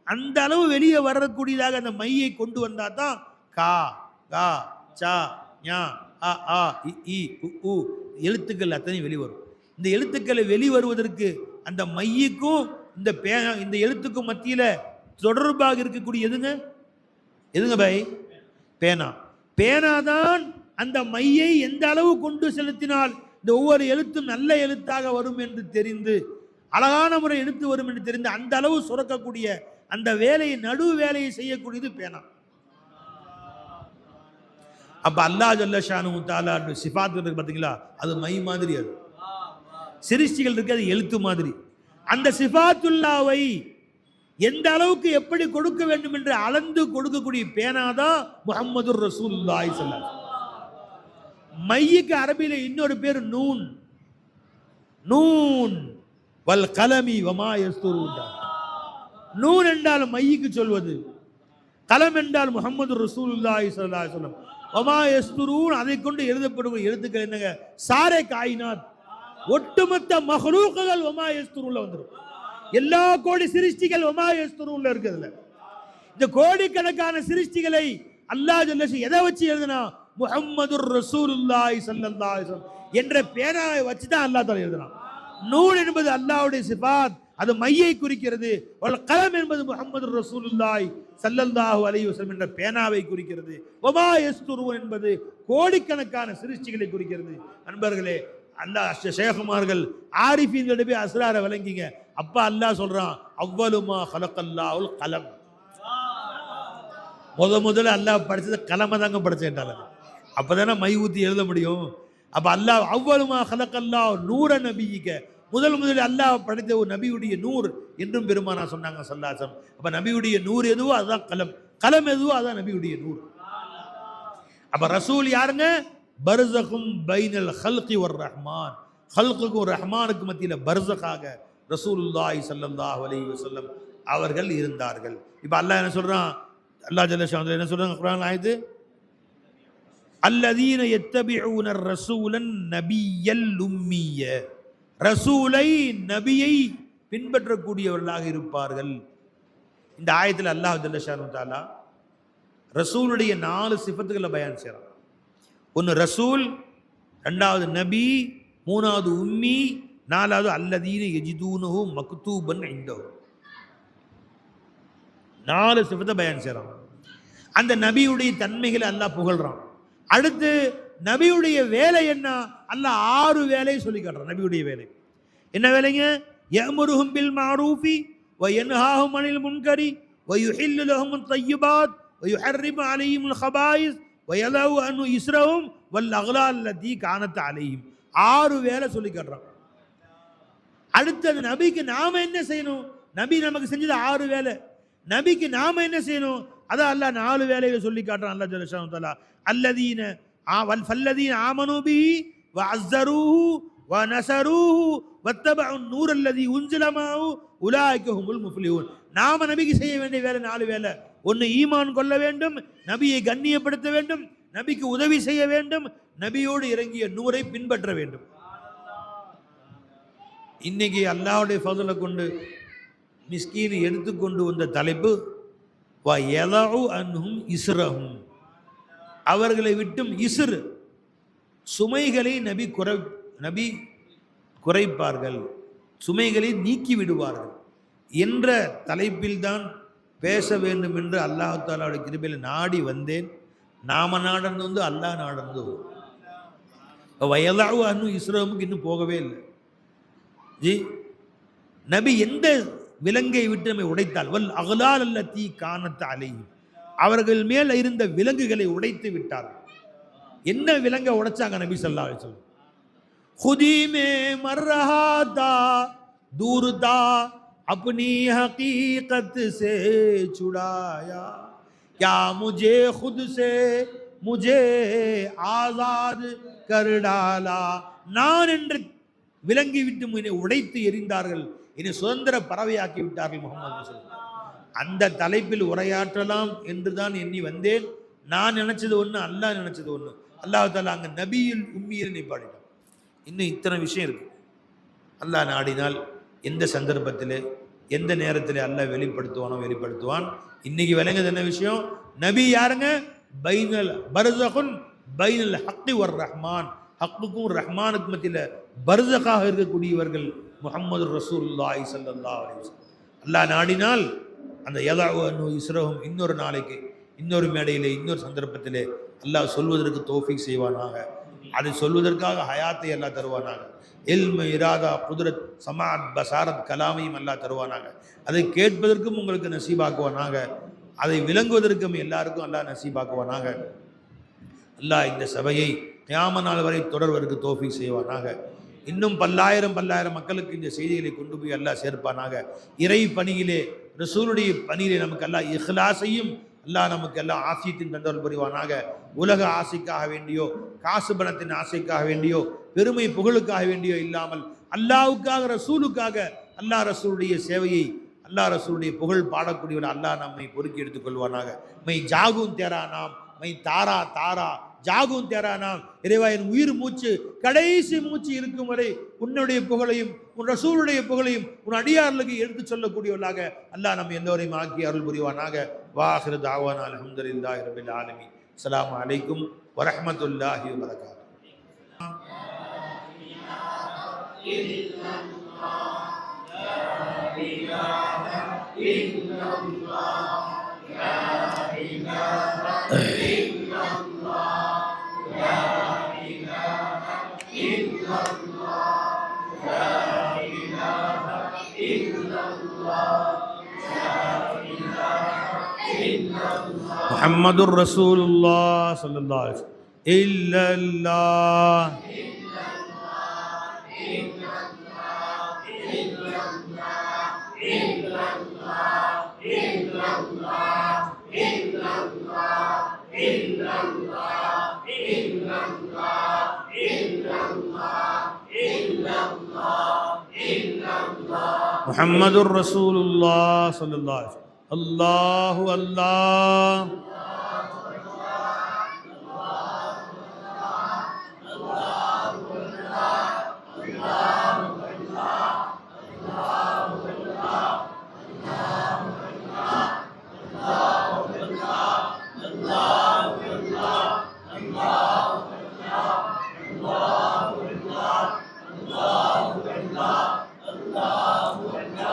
அந்த அளவு வெளியே வரக்கூடியதாக அந்த மையை கொண்டு வந்தால் தான் கா கா சா ஞா அ ஆ இ உ எழுத்துக்கள் அத்தனையும் வெளிவரும். இந்த எழுத்துக்களை வெளிவருவதற்கு அந்த மையுக்கும் இந்த எழுத்துக்கும் மத்தியில் தொடர்பாக இருக்கக்கூடிய எதுங்க பை? பேனா. பேனாதான் அந்த மையை எந்த அளவு கொண்டு செலுத்தினால் இந்த ஒவ்வொரு எழுத்தும் நல்ல எழுத்தாக வரும் என்று தெரிந்து, அழகான முறை எழுத்து வரும் என்று தெரிந்து, அந்த அளவு சுரக்கக்கூடிய அந்த வேலையை, நடு வேலையை செய்யக்கூடியது பேனா. அப்ப அல்லாஹ் ஜல்ல ஷானஹு தஆலா சிஃபாத் இருக்கு பார்த்தீங்களா, அது மை மாதிரி, அது சிருஷ்டிகள் இருக்கு, அது எழுத்து மாதிரி. அந்த சிஃபாத்துல்லாவை எந்த அளவுக்கு எப்படி கொடுக்க வேண்டும் என்று அளந்து கொடுக்கக்கூடிய பேனாதான் முஹம்மதுர் ரசூலுல்லாஹி ஸல்லல்லாஹு அலைஹி வஸல்லம். மையுக்கு அரபியில இன்னொரு பேர் நூன். நூன் வல் கலமி வமா யஸ்துரூன். நூன் என்றால் மையுக்கு சொல்வது, கலம் என்றால் முஹம்மது ரசூலுல்லாஹி ஸல்லல்லாஹு அலைஹி வஸல்லம். வமா யஸ்துரூன், அதை கொண்டு எழுதப்படும் எழுத்துக்கள் என்னங்க? சாரே காயினாத், ஒட்டுமொத்த மஹ்லூக்குகள் வமா யஸ்துரூன்ல வந்துடும். எல்லா கோடி சிருஷ்டிகள் வமா யஸ்துரூன்ல இருக்குதுல. இந்த கோடிக்கணக்கான சிருஷ்டிகளை அல்லாஹ் ஜல்ல எதை வச்சு எழுதுனா? முஹம்மதுர் ரசூலுல்லாஹி ஸல்லல்லாஹு அலைஹி வஸல்லம் என்ற பேனாவை வச்சு தான் அல்லாஹ் தஆலா எழுதுனான். நூன் என்பது அல்லாஹ்வுடைய சிஃபாத், அது மையை குறிக்கிறது. வல் கலம் என்பது முஹம்மது ரசூலுல்லாஹி ஸல்லல்லாஹு அலைஹி வஸல்லம் என்ற பேனாவை குறிக்கிறது. வமா யஸ்துரூன் என்பது கோடிக்கணக்கான சிருஷ்டிகளை குறிக்கிறது. அன்பர்களே, அல்லாஹ் ஷேகுமார்கள் ஆரிஃபீன்கிட்ட போய் அஸ்ராரை விளங்கிங்க. அப்பா அல்லாஹ் சொல்றான், அவ்வலுமா ஹலக்கல்லாஹுல் கலம். முதல்ல அல்லாஹ் படிச்சது கலமை தாங்க படிச்சேன்டாங்க. அப்பதானே மை ஊத்தி எழுத முடியும். அப்ப அல்லாஹ் அவ்வலுமா ஹலக்கல்லாஹ் நூர நபியிக்க, முதல் அல்லாஹ் படைத்த ஒரு நபியுடைய நூர் என்றும் பெருமானா சொன்னாங்க ஸல்லல்லாஹு அலைஹி வஸல்லம். அப்ப நபியுடைய நூர் எதுவோ அதுதான் கலம், கலம் எதுவோ அதுதான் நபியுடைய நூர். அப்ப ரசூல் யாருங்க? பர்ஸகும் பைனல் ஹல்கி வர் ரஹ்மான், ஹல்குக்கும் ரஹ்மானுக்கு மத்தியில் பர்ஸகாக ரசூலுல்லாஹி ஸல்லல்லாஹு அலைஹி வஸல்லம் அவர்கள் இருந்தார்கள். இப்போ அல்லாஹ் என்ன சொல்றான்? அல்லாஹ் ஜல்ல ஷானஹு என்ன சொல்றாங்க குர்ஆன் ஆயத்து? அல்லதீன யத்தபிஊன ரசூலன் நபியல் உம்மிய, ரசூலை நபியை பின்பற்றக்கூடியவர்களாக இருப்பார்கள். இந்த ஆயத்தில் அல்லாஹ் ஜல்ல ஷானஹு தஆலா ரசூலுடைய 4 சிஃபத்துகளை பயான் செய்றான். ஒன்று ரசூல், ரெண்டாவது நபி, மூணாவது உம்மி, நாலாவது அல்லதீன யஜிதூனஹு மக்தூபன் இன்தஹு. 4 சிஃபத்தை பயான் செய்றான். அந்த நபியுடைய தன்மைகளை அல்லாஹ் புகழ்றான். அடுத்து நபியுடைய வேலை என்ன? அல்லாஹ் 6 வேலையை சொல்லி காட்டுறான். நபியுடைய வேலை என்ன வேலைங்க? يأمرهم بالمعروف وينهاهم عن المنكر ويحل لهم الطيبات ويحرم عليهم الخبائث ويضع عنهم إصرهم والأغلال التي كانت عليهم. 6 வேலை சொல்லி காட்டுறான். அடுத்தது நபிக்கு நாம என்ன செய்யணும்? நபி நமக்கு செஞ்சது 6 வேலை. நபிக்கு நாம என்ன செய்யணும்? அதான் அல்லாஹ் 4 வேலையை சொல்லி காட்டுறான். அல்லாஹ் ஜல்ல ஷானு தஆலா அல்லதீன ஃபல்லதீன ஆமனூ பிஹி வஅஸ்ஸரூஹு வநஸரூஹு வத்தபஉ நூர் அல்லதீ உன்ஸில மஅஹு உலாயிக ஹுமுல் முஃப்லிஹூன். நாம நபிக்கு செய்ய வேண்டிய வேலை 4 வேலை. 1 ஈமான் கொள்ள வேண்டும், நபியை கண்ணியப்படுத்த வேண்டும், நபிக்கு உதவி செய்ய வேண்டும், நபியோடு இறங்கிய நூரை பின்பற்ற வேண்டும். இன்னைக்கு அல்லாஹ்வுடைய ஃபضலை கொண்டு மிஸ்கீன் எடுத்துக்கொண்டு வந்த தலைப்பு வயலஉ அன்ஹும் இஸ்ரஹும். அவர்களை விட்டும் இஸ்ர் சுமைகளை நபி குறைப்பார்கள், சுமைகளை நீக்கி விடுவார்கள் என்ற தலைப்பில்தான் பேச வேண்டும் என்று அல்லாஹ் தஆலாவுடைய கிருபையில் நாடி வந்தேன். நாம நாடந்து வந்து அல்லாஹ் நாடந்து வயலஉ அன்ஹும் இஸ்ரஹுமுக்கு இன்னும் போகவே இல்லை. ஜி நபி எந்த விலங்கை விட்டு நம்மை உடைத்தால் வல் அகலால் அல்லதி கானத் அலைஹிம், அவர்கள் மேல் இருந்த விலங்குகளை உடைத்து விட்டார்கள். என்ன விலங்கை உடைச்சாங்க நபி ஸல்லல்லாஹு அலைஹி வஸல்லம்? खुदी में मर रहा था दूर था अपनी हकीकत से छुड़ाया क्या मुझे खुद से मुझे आजाद कर डाला. நான் என்று விலங்கி விட்டு என்னை உடைத்து எறிந்தார்கள், என்னை சுதந்திர பறவையாக்கி விட்டார்கள் முஹம்மது. அந்த தலைப்பில் உரையாற்றலாம் என்றுதான் எண்ணி வந்தேன். நான் நினைச்சது ஒன்று, அல்லாஹ் நினைச்சது ஒன்று. அல்லாஹ் தஆலா அங்கே நபியில் உம்மியில் நிப்பாடிட்டான். இன்னும் இத்தனை விஷயம் இருக்கு. அல்லாஹ் நாடினால் எந்த சந்தர்ப்பத்தில் எந்த நேரத்தில் அல்லாஹ் வெளிப்படுத்துவான். இன்னைக்கு விளங்குது என்ன விஷயம்? நபி யாருங்க? பைனல் பர்ஸகுன் பைனல் ஹக்கி வர் ரஹ்மான், ஹக்குக்கும் ரஹ்மானுக்கு மத்தியில் பர்ஸகாக இருக்கக்கூடியவர்கள் முஹம்மது ரசூலுல்லாஹி ஸல்லல்லாஹு அலைஹி வஸல்லம். அல்லாஹ் நாடினால் அந்த யதஉ அன்ஹு இஸ்ரஹும் இன்னொரு நாளைக்கு இன்னொரு மேடையிலே இன்னொரு சந்தர்ப்பத்திலே அல்லாஹ் சொல்வதற்கு தௌஃபீக் செய்வானாக. அதை சொல்வதற்காக ஹயாத்தை அல்லாஹ் தருவானாக. இல்ம, இராதா, குதுரத், சமாத், பசாரத், கலாமையும் அல்லாஹ் தருவானாக. அதை கேட்பதற்கும் உங்களுக்கு நசீபாக்குவானாக. அதை விளங்குவதற்கும் எல்லாருக்கும் அல்லாஹ் நசீபாக்குவானாக. அல்லாஹ் இந்த சபையை கியாம நாள் வரை தொடர்வதற்கு தௌஃபீக் செய்வானாக. இன்னும் பல்லாயிரம் மக்களுக்கு இந்த செய்திகளை கொண்டு போய் அல்லாஹ் சேர்ப்பானாக. இறை பணியிலே, ரசூலுடைய பணியிலே நமக்கு அல்லாஹ் இஹ்லாஸையும் அல்லாஹ் நமக்கு எல்லாம் ஆசியத்தின் தந்தல் புரிவானாக. உலக ஆசைக்காக வேண்டியோ, காசு பணத்தின் ஆசைக்காக வேண்டியோ, பெருமை புகழுக்காக வேண்டியோ இல்லாமல் அல்லாஹ்வுக்காக, ரசூலுக்காக, அல்லாஹ் ரசூலுடைய சேவையை, அல்லாஹ் ரசூலுடைய புகழ் பாடக்கூடியவன் அல்லாஹ் நம்மை பொறுக்கி எடுத்துக்கொள்வானாக. மை ஜாகும் தேரா நாம், மை தாரா தாரா ஜாகும் தேரா நாம். இறைவா, என் உயிர் மூச்சு, கடைசி மூச்சு இருக்கும் வரை உன்னுடைய புகழையும் உன் ரசூலுடைய புகழையும் உன் அடியார்களுக்கு எடுத்து சொல்லக்கூடியவர்களாக அல்லாஹ் நம்ம எல்லோரையும் ஆக்கி அருள் புரிவானாக. வாஹிரு தாவானா அல்ஹம்துலில்லாஹி ரப்பில் ஆலமீன். அஸ்ஸலாமு அலைக்கும் வரஹ்மத்துல்லாஹி வபரகாத்துஹு. முஹம்மதுர் ரசூலுல்லாஹ் ஸல்லல்லாஹு அலைஹி வஸல்லம். இல்லல்லாஹ் முஹம்மதுர் ரசூலுல்லாஹ் ஸல்லல்லாஹு அலைஹி வஸல்லம். அல்லாஹு அல்லாஹ்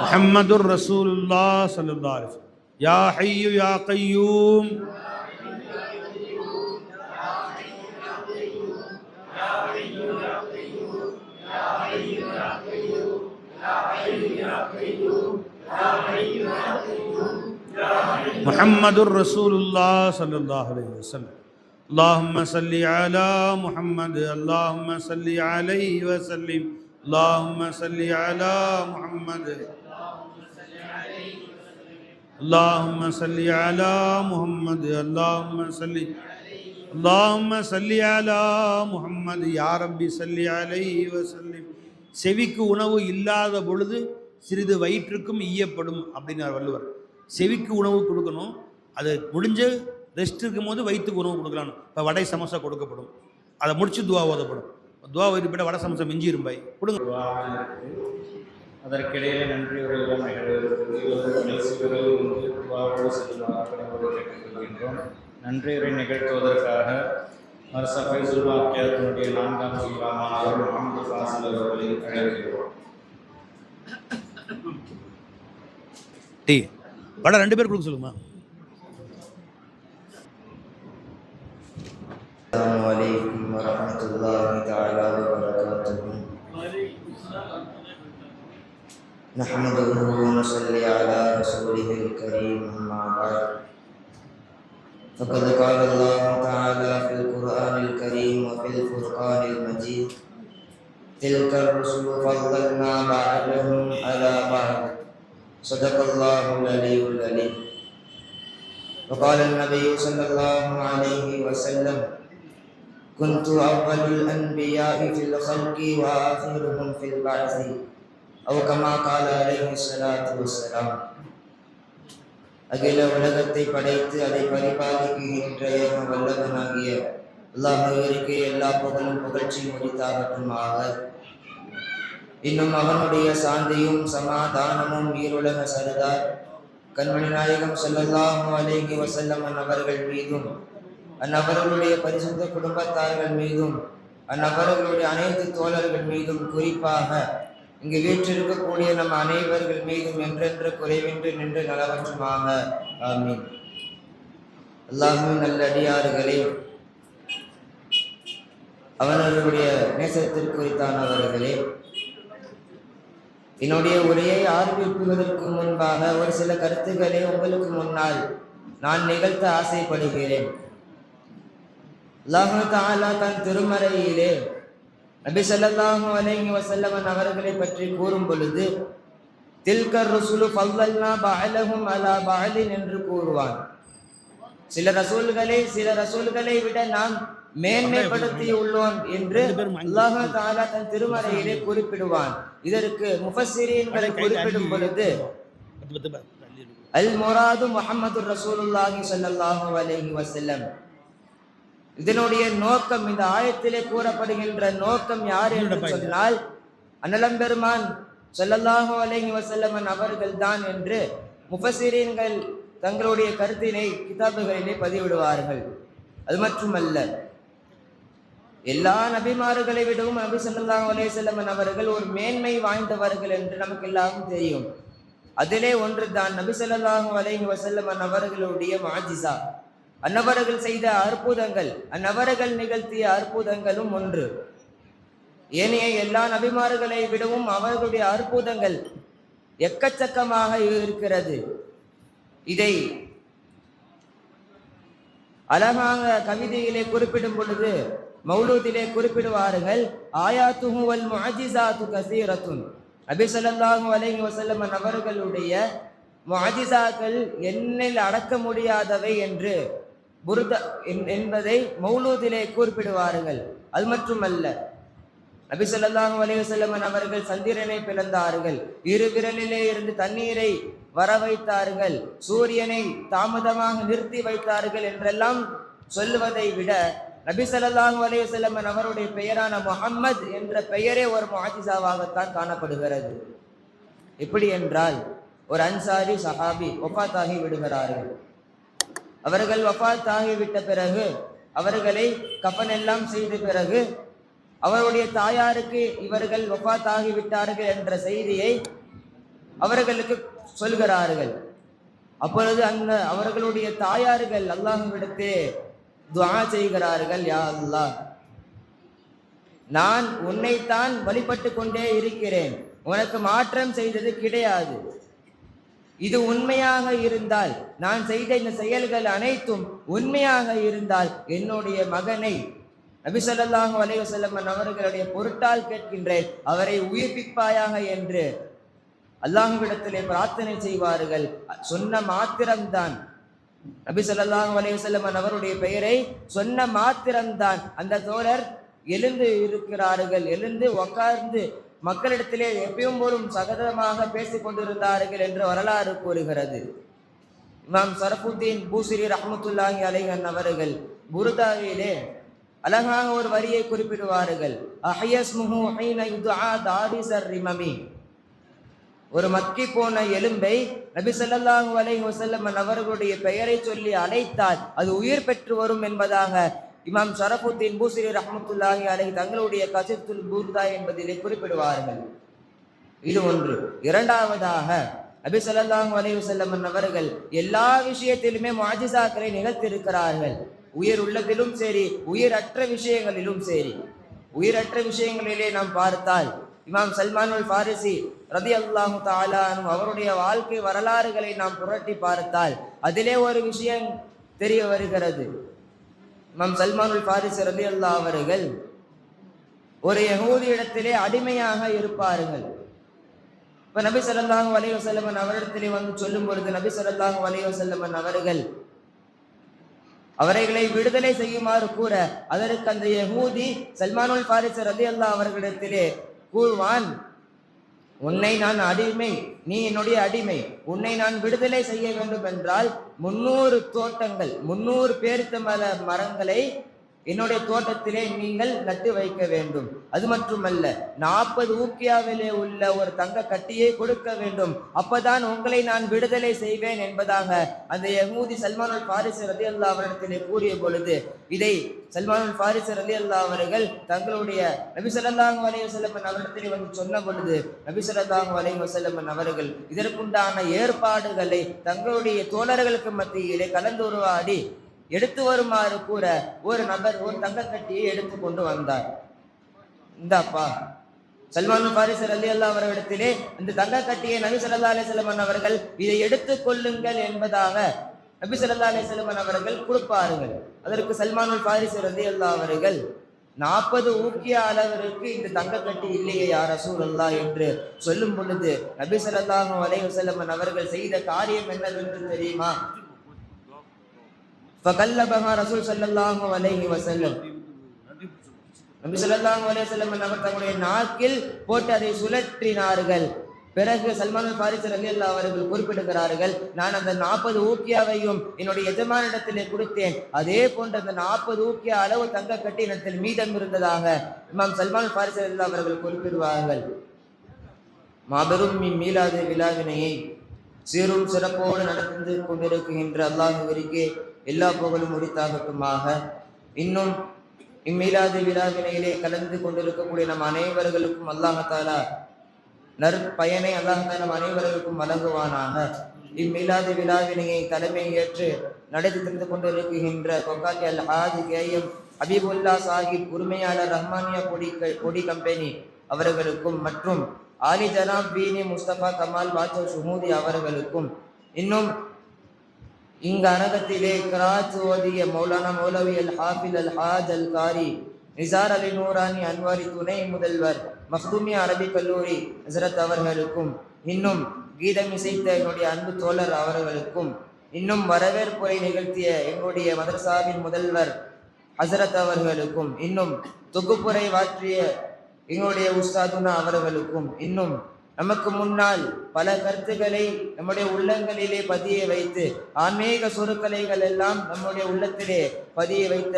முஹம்மதுர் ரசூலுல்லாஹ் ஸல்லல்லாஹு அலைஹி வஸல்லம். யா ஹய்யு யா கய்யூம் Ya முஹம்மதுர் ரசூலுல்லாஹ் ஸல்லல்லாஹு அலைஹி வஸல்லம். அல்லாஹும்ம ஸல்லி அலா முஹம்மது அல்லாஹும்ம ஸல்லி அலைஹி வஸல்லிம். அல்லாஹும்ம ஸல்லி அலா முஹம்மது அல்லாஹும்ம ஸல்லி அலா முஹம்மது அல்லாஹும்ம ஸல்லி அலா முஹம்மது யா ரப்பி ஸல்லி அலைஹி வஸல்லிம். செவிக்கு உணவு இல்லாத பொழுது சிறிது வயிற்றுக்கும் ஈயப்படும் அப்படின்னார் வள்ளுவர். செவிக்கு உணவு கொடுக்கணும், அது முடிஞ்சு ரெஸ்ட் இருக்கும் போது வயிற்றுக்கு உணவு கொடுக்கலாம். இப்போ வடை சமோசா கொடுக்கப்படும், அதை முடிச்சு துவா ஓதப்படும். துவா ஓதிப்பட்ட வடை சமோசா மிஞ்சி இருப்பாய் கொடுங்க. அதற்கிடையே நன்றி உரையெல்லாம் கேட்டுக்கொள்கின்றோம். நன்றியுரை நிகழ்த்துவதற்காக மர்சா ஃபைசுல் பாக்கியாத்தினுடைய 4ஆம் இமாமானவர் முஹம்மது ஃபாசில் அவர்களை அழைக்கிறோம். டீ வடை 2 பேர் கொடுக்க சொல்லுமா. السلام عليكم ورحمة الله تعالى وبركاته. نحمده ونصلي على رسوله الكريم أما بعد فقد قال الله تعالى في القرآن الكريم وفي الفرقان المجيد تلك الرسل فضلنا بعضهم على بعض صدق الله العلي العليم. وقال النبي صلى الله عليه وسلم كنت أول الأنبياء في الخلق وآخرهم في البعث أو كما قال عليه الصلاة والسلام. அகில உலகத்தை படைத்து அதை பரிபாலிக்கின்ற ஏக வல்லவனாகிய அல்லாஹ்விற்கு எல்லா புகழும் புகழ்ச்சியும் உரித்தாகட்டுமாக. இன்னும் அவனுடைய சாந்தியும் சமாதானமும் ஈருலக சர்தார் கண்மணி நாயகம் ஸல்லல்லாஹு அலைஹி வஸல்லம் அவர்கள் மீதும் அந்நபர்களுடைய பரிசுத்த குடும்பத்தார்கள் மீதும் அந்நபர்களுடைய அனைத்து தோழர்கள் மீதும் குறிப்பாக இங்கு வீற்றிருக்கக்கூடிய நம் அனைவர்கள் மீதும் என்றென்று குறைவின்றி நின்று நலவற்றுமாக. ஆமீன். அல்லாஹ்வின் நல்லடியார்களே, அவர்களுடைய நேசத்திற்குரித்தானவர்களே, என்னுடைய உரையை ஆரம்பிப்பதற்கு முன்பாக ஒரு சில கருத்துக்களை உங்களுக்கு முன்னால் நான் நிகழ்த்த ஆசைப்படுகிறேன். அல்லாஹ் தஆலா தன் திருமறையிலே நபி ஸல்லல்லாஹு அலைஹி வஸல்லம் அவர்களை பற்றி கூறும் பொழுது தில்கர் ருசுலு ஃபல்லல்னா பஅலஹும் அலா பஅலின் என்று கூறுவான். சில ரசூல்களை விட நாம் மேன்மைப்படுத்தி உள்ளோம் என்று அல்லாஹ் தஆலா தன் திருமறையிலே குறிப்பிடுவான். இதற்கு முஃபஸ்ஸிரீன்களை குறிப்பிடும் பொழுது அல் முராது முஹம்மதுர் ரசூலுல்லாஹி ஸல்லல்லாஹு அலைஹி வஸல்லம், இதனுடைய நோக்கம், இந்த ஆயத்திலே கூறப்படுகின்ற நோக்கம் யார் என்று சொன்னால் அன்னலம்பெருமான் ஸல்லல்லாஹு அலைஹி வஸல்லம் அவர்கள் தான் என்று முஃபஸ்ஸிரீன்கள் தங்களுடைய கருத்தினை கிதாபுகளிலே பதிவிடுவார்கள். அது மட்டுமல்ல, எல்லா நபிமார்களை விடவும் நபி ஸல்லல்லாஹு அலைஹி வஸல்லம் அவர்கள் ஒரு மேன்மை வாய்ந்தவர்கள் என்று நமக்கு எல்லாரும் தெரியும். அதிலே ஒன்று தான் நபி ஸல்லல்லாஹு அலைஹி வஸல்லம் அவர்களுடைய முஅஜிஸா, அன்னவர்கள் செய்த அற்புதங்கள், அன்னவர்கள் நிகழ்த்திய அற்புதங்களும் ஒன்று. ஏனைய எல்லா நபிமார்களை விடவும் அவர்களுடைய அற்புதங்கள் எக்கச்சக்கமாக இருக்கிறது. இதை அழகாக கவிதையிலே குறிப்பிடும் பொழுது, மௌலூதிலே குறிப்பிடுவார்கள், ஆயாத்துஹு வல் முஅஜிஸாத்து கஸீரத்துன். நபி ஸல்லல்லாஹு அலைஹி வஸல்லம் அவர்களுடைய முஅஜிஸாக்கள் எண்ணில் அடக்க முடியாதவை என்று என்பதை மௌலூதிலே குறிப்பிடுவார்கள். அது மட்டுமல்ல, நபி ஸல்லல்லாஹு அலைஹி வஸல்லம் அவர்கள் சந்திரனை பிளந்தார்கள், இரு விரலிலே இருந்து தண்ணீரை வர வைத்தார்கள், சூரியனை தாமதமாக நிறுத்தி வைத்தார்கள் என்றெல்லாம் சொல்லுவதை விட நபி ஸல்லல்லாஹு அலைஹி வஸல்லம் அவருடைய பெயரான முஹம்மது என்ற பெயரே ஒரு முஅஜிஸாவாகத்தான் காணப்படுகிறது. எப்படி என்றால், ஒரு அன்சாரி சஹாபி வஃபாத்தாகி விடுகிறார்கள். அவர்கள் வஃபாத்தாகி விட்ட பிறகு அவர்களை கஃன் எல்லாம் செய்த பிறகு அவருடைய தாயாருக்கு இவர்கள் வஃபாத்தாகி விட்டார்கள் என்ற செய்தியை அவர்களுக்கு சொல்கிறார்கள். அப்பொழுது அந்த அவர்களுடைய தாயார்கள் அல்லாஹ்விடத்தே துஆ செய்கிறார்கள், யா அல்லாஹ், நான் உன்னைத்தான் வழிபட்டு கொண்டே இருக்கிறேன், உனக்கு மாற்றம் செய்தது கிடையாது. இது உண்மையாக இருந்தால், நான் செய்த இந்த செயல்கள் அனைத்தும் உண்மையாக இருந்தால், என்னுடைய மகனை நபி ஸல்லல்லாஹு அலைஹி வஸல்லம் அவர்களுடைய பொருட்டால் கேட்கின்றேன், அவரை உயிர்ப்பிப்பாயாக என்று அல்லாஹ்விடத்திலே பிரார்த்தனை செய்வார்கள். சொன்ன மாத்திரம்தான், நபி ஸல்லல்லாஹு அலைஹி வஸல்லம் அவருடைய பெயரை சொன்ன மாத்திரம்தான் அந்த தோழர் எழுந்து இருக்கிறார்கள். எழுந்து உட்கார்ந்து மக்களிடத்திலே எப்பயும் போலும் சகஜமாக பேசிக் கொண்டிருந்தார்கள் என்று வரலாறு கூறுகிறது. இமாம் ஷரஃபுத்தீன் பூசிரி ரஹ்மத்துல்லாஹி அலைஹி அவர்கள் புர்தாவிலே அழகாக ஒரு வரியை குறிப்பிடுவார்கள். அஹ்யஸ்முஹு ஹீன யுதுஆ தாரிஸர் ரிமமி. ஒரு மக்கி போன எலும்பை நபி ஸல்லல்லாஹு அலைஹி வஸல்லம் அவர்களுடைய பெயரை சொல்லி அழைத்தால் அது உயிர் பெற்று வரும் என்பதாக இமாம் ஷரஃபுத்தீன் பூசிரி ரஹ்மத்துல்லாஹி அலைஹி தங்களுடைய கஸீதுல் புர்தா என்பதிலே குறிப்பிடுவார்கள். இது ஒன்று. இரண்டாவதாக நபி ஸல்லல்லாஹு அலைஹி வஸல்லம் அவர்கள் எல்லா விஷயத்திலுமே முஅஜிசாக்களை நிகழ்த்தியிருக்கிறார்கள். உயிர் உள்ளதிலும் சரி, உயிரற்ற விஷயங்களிலும் சரி. உயிரற்ற விஷயங்களிலே நாம் பார்த்தால் இமாம் சல்மானுல் ஃபாரிசி ரலியல்லாஹு தஆலா அன்ஹு அவருடைய வாழ்க்கை வரலாறுகளை நாம் புரட்டி பார்த்தால் அதிலே ஒரு விஷயம் தெரிய வருகிறது. இமாம் சல்மானுல் ஃபாரிசி ரலியல்லாஹு அவர்கள் ஒரு யஹூதி இடத்திலே அடிமையாக இருப்பார்கள். இப்ப நபி ஸல்லல்லாஹு அலைஹி வஸல்லம் அவரிடத்திலே வந்து சொல்லும் பொழுது நபி ஸல்லல்லாஹு அலைஹி வஸல்லம் அவர்கள் அவர்களை விடுதலை செய்யுமாறு கூற, அதற்கு அந்த யஹூதி சல்மானுல் ஃபாரிசி ரலியல்லாஹு அவர்களிடத்திலே கூறுவான், உன்னை நான் அடிமை, நீ என்னுடைய அடிமை, உன்னை நான் விடுதலை செய்ய வேண்டும் என்றால் 300 தோட்டங்கள் 300 பேரித்த மரங்களை என்னுடைய தோட்டத்திலே நீங்கள் நட்டு வைக்க வேண்டும். அது மட்டுமல்ல, 40 ஊக்கியாவிலே உள்ள ஒரு தங்க கட்டியை கொடுக்க வேண்டும். அப்பதான் உங்களை நான் விடுதலை செய்வேன் என்பதாக அந்த யஹூதி சல்மானுல் ஃபாரிசி ரலியல்லாஹு அவரிடத்திலே கூறிய பொழுது, இதை சல்மானுல் ஃபாரிசி ரலியல்லாஹு அவர்கள் தங்களுடைய நபி ஸல்லல்லாஹு அலைஹி வஸல்லம் அவரிடத்திலே வந்து சொன்ன பொழுது நபி ஸல்லல்லாஹு அலைஹி வஸல்லம் அவர்கள் இதற்குண்டான ஏற்பாடுகளை தங்களுடைய தோழர்களுக்கு மத்தியிலே கலந்துரையாடி எடுத்து வருமாறு கூற, ஒரு நபர் ஒரு தங்க கட்டியை எடுத்து கொண்டு வந்தார். இந்தாப்பா, சல்மானுல் ஃபாரிசி ரலியல்லாஹு அவர்களிடத்திலே அந்த தங்க கட்டியை நபி ஸல்லல்லாஹு அலைஹி வஸல்லம் அவர்கள் இதை எடுத்துக் கொள்ளுங்கள் என்பதாக நபி ஸல்லல்லாஹு அலைஹி வஸல்லம் அவர்கள் கொடுப்பார்கள். அதற்கு சல்மானுல் ஃபாரிசி ரலியல்லாஹு அவர்கள் 40 ஊக்கிய அளவிற்கு இந்த தங்க கட்டி இல்லையே யா ரசூலல்லாஹ் என்று சொல்லும் பொழுது நபி ஸல்லல்லாஹு அலைஹி வஸல்லம் அவர்கள் செய்த காரியம் என்னவென்று தெரியுமா? ஃபகல்லபஹா ரசூல் ஸல்லல்லாஹு அலைஹி வஸல்லம், நபி ஸல்லல்லாஹு அலைஹி வஸல்லம் அவர் தங்களுடைய நாக்கில் போட்டு அதை சுழற்றினார்கள். பிறகு சல்மானுல் ஃபாரிசி ரலியல்லாஹு அவர்கள் குறிப்பிடுகிறார்கள், நான் அந்த 40 ஊக்கியாவையும் என்னுடைய எஜமானிடத்திலே கொடுத்தேன். அதே போன்ற அந்த 40 ஊக்கிய அளவு தங்க கட்டி இடத்தில் மீதம் இருந்ததாக இமாம் சல்மானுல் ஃபாரிசி ரலியல்லாஹு அவர்கள் குறிப்பிடுவார்கள். மாபெரும் மீலாது விழாவினையை சீரும் சிறப்போடு நடந்து கொண்டிருக்கின்ற அல்லாஹ்விற்கு எல்லா புகழும் உரித்தாகட்டுமாக. இன்னும் இம்மீலாது விழாவினையிலே கலந்து கொண்டிருக்கக்கூடிய நம் அனைவர்களுக்கும் அல்லாஹ் தஆலா நற்பயனை அல்லாஹ் தஆலா நம் அனைவர்களுக்கும் வழங்குவானாக. இம்மீலாது விழாவினையை தலைமை ஏற்று நடத்தி தந்து கொண்டிருக்கின்ற கொக்காத்தி அல் ஹாஜ் கேஎம் ஹபீபுல்லா சாஹிப் உரிமையாளர் ரஹ்மானியா பொடி கம்பெனி அவர்களுக்கும் மற்றும் ஆலி ஜனாப் பீனி முஸ்தபா கமால் பாட்சா சுமூதி அவர்களுக்கும், இன்னும் இங்கு அரங்கத்திலே கிராத் ஓதிய மௌலானா மௌலவி அல் ஹாஃபில் அல் ஹாஜ் அல் காரி நிசார் அலி நூரானி அன்வாரி துணை முதல்வர் மக்தூமியா அரபி கல்லூரி ஹசரத் அவர்களுக்கும், இன்னும் கீதம் இசைத்த என்னுடைய அன்பு தோழர் அவர்களுக்கும், இன்னும் வரவேற்புரை நிகழ்த்திய எங்களுடைய மதரசாவின் முதல்வர் ஹசரத் அவர்களுக்கும், இன்னும் தொகுப்புரை வாற்றிய எங்களுடைய உஸ்தாதுனா அவர்களுக்கும், இன்னும் நமக்கு முன்னால் பல கருத்துக்களை நம்முடைய உள்ளங்களிலே பதிய வைத்து ஆன்மீக சொற்கலைகள் எல்லாம் நம்முடைய உள்ளத்திலே பதிய வைத்த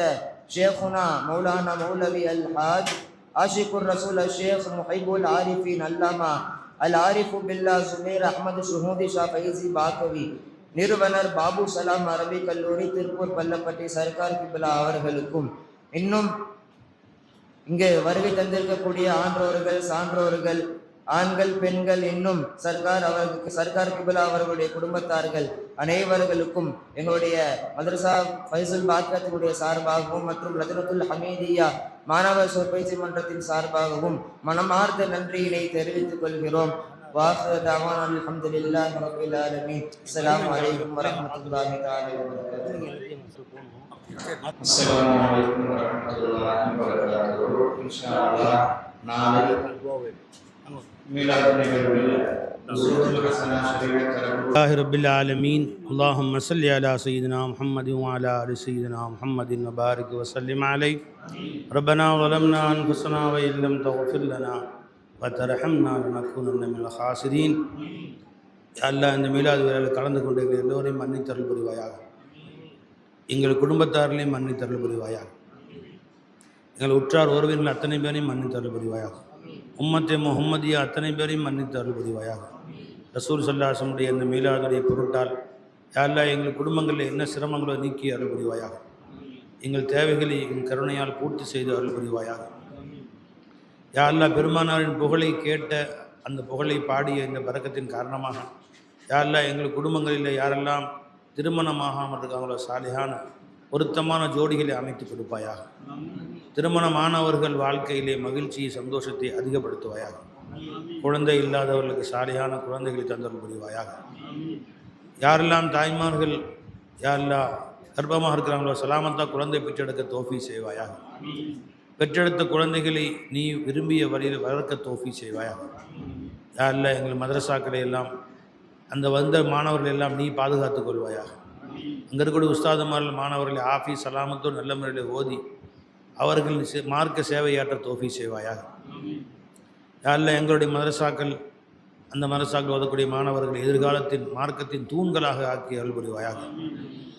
ஷேகுனா மௌலானா மௌலவி அல் ஹாஜ் ஆஷிகுர் ரசூல் ஷேக் முஹைபுல் ஆரிஃபின் அல்லாமா அல் ஆரிஃபு பில்லா சுமேர் அஹமது சுஹூதி ஷா ஃபைசி பாக்கவி நிறுவனர் பாபு சலாம் அரபி கல்லூரி திருப்பூர் பள்ளப்பட்டி சர்க்கார் கிபிலா அவர்களுக்கும், இன்னும் இங்கே வருகை தந்திருக்கக்கூடிய ஆன்றோர்கள் சான்றோர்கள் ஆண்கள் பெண்கள் இன்னும் சர்க்கார் கிபிலா அவர்களுடைய குடும்பத்தார்கள் அனைவர்களுக்கும் எங்களுடைய மதரசா ஃபைசுல் பாக்கத்தினுடைய சார்பாகவும் மற்றும் லஜ்னத்துல் ஹமீதியா மாணவர் சொற்பயிற்சி மன்றத்தின் சார்பாகவும் மனமார்ந்த நன்றியினை தெரிவித்துக் கொள்கிறோம். وآخر دعوانا الحمد لله رب العالمين. السلام عليكم ورحمة الله تعالى وبركاته. அஸ்ஸலாமு அலைக்கும் வரஹ்மத்துல்லாஹி வபரகாத்துஹு. இன்ஷாஅல்லாஹ் நாளை மீலாது நிகழ்வில் நுஸூல் ஹஸனா ஷரீஃப் தரப்பு الله رب العالمين اللهم صل على سيدنا محمد وعلى آل سيدنا محمد وبارك وسلم عليه. ربنا ظلمنا أنفسنا وإن لم تغفر لنا وترحمنا لنكونن من الخاسرين. யா அல்லாஹ் இந்த மீலாது விழாவில் கலந்து கொண்டிருக்கிற எல்லோரையும் மன்னித்தருள் புரிவாயாக. எங்கள் குடும்பத்தாரிலையும் மன்னித்தருள் புரிவாயாக. எங்கள் உற்றார் உறவினர்கள் அத்தனை பேரையும் மன்னித்தருள் புரிவாயாக. உம்மத்தே முஹம்மதியா அத்தனை பேரையும் மன்னித்தருள் புரிவாயாக. ரசூல் ஸல்லல்லாஹு அலைஹி வஸல்லம் இந்த மீலாதுடைய பொருட்டால் யா அல்லாஹ் எங்கள் குடும்பங்களில் என்ன சிரமங்களோ நீக்கி அருள் புரிவாயாக. எங்கள் தேவைகளை என் கருணையால் பூர்த்தி செய்து அருள் புரிவாயாக. யா அல்லாஹ் பெருமானாரின் புகழை கேட்ட அந்த புகழை பாடிய இந்த பரக்கத்தின் காரணமாக யா அல்லாஹ் எங்கள் குடும்பங்களில் யாரெல்லாம் திருமணமாகாமல் இருக்காங்களோ சாலிஹான பொருத்தமான ஜோடிகளை அமைத்து கொடுப்பாயாக. திருமணமானவர்கள் வாழ்க்கையிலே மகிழ்ச்சியை சந்தோஷத்தை அதிகப்படுத்துவாயாக. குழந்தை இல்லாதவர்களுக்கு சாலியான குழந்தைகளை தந்தல் புரிவாயாக. யாரெல்லாம் தாய்மார்கள் யாரெல்லாம் கர்ப்பமாக இருக்கிறாங்களோ சலாமத்தா குழந்தை பெற்றெடுக்க தோஃபி செய்வாயாக. பெற்றெடுத்த குழந்தைகளை நீ விரும்பிய வழியில் வளர்க்க தோஃபி செய்வாயாக. யாரெல்லாம் எங்கள் மதரசாக்களை எல்லாம் அந்த வந்த மாணவர்கள் எல்லாம் நீ பாதுகாத்து கொள்வாயாக. அங்கே இருக்கக்கூடிய உஸ்தாதுமார்கள் மாணவர்களை ஆஃபி சலாமத்தோ நல்ல முறையில் ஓதி அவர்கள் மார்க்க சேவையாற்ற தோஃபி செய்வாயாக. யாரெல்லாம் எங்களுடைய மதரசாக்கள் அந்த மதரசாக்கள் ஓதக்கூடிய மாணவர்கள் எதிர்காலத்தின் மார்க்கத்தின் தூண்களாக ஆக்கி அருள் புரிவாயாக.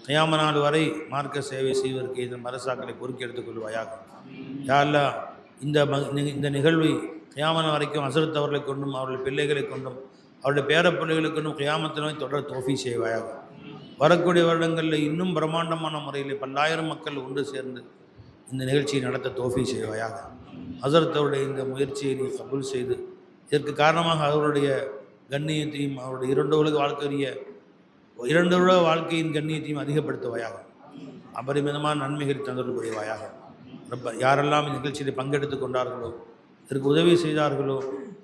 கியாம நாள் வரை மார்க்க சேவை செய்வதற்கு இந்த மதரசாக்களை பொறுக்கி எடுத்துக்கொள்வாயாக. யாரெல்லாம் இந்த நிகழ்வை கியாம நாள் வரைக்கும் ஹஸரத் அவர்களை கொண்டும் அவர்கள் பிள்ளைகளை கொண்டும் அவருடைய பேரப்பிள்ளைகளை கொண்டும் கியாமத்தினை தொடர் தோஃபி செய்வாயாக. வரக்கூடிய வருடங்களில் இன்னும் பிரம்மாண்டமான முறையில் பல்லாயிரம் மக்கள் ஒன்று சேர்ந்து இந்த நிகழ்ச்சியை நடத்த தோஃபி செய்வாயாக. ஹஸரத் அவருடைய இந்த முயற்சியை நீ கபூல் செய்து இதற்கு காரணமாக அவருடைய கண்ணியத்தையும் அவருடைய இரண்டு உலக வாழ்க்கையின் கண்ணியத்தையும் அதிகப்படுத்துவாயாக. அபரிமிதமான நன்மைகள் தந்தல் புரிவாயாக. யாரெல்லாம் இந்த நிகழ்ச்சியில் பங்கெடுத்து கொண்டார்களோ இதற்கு உதவி செய்தார்களோ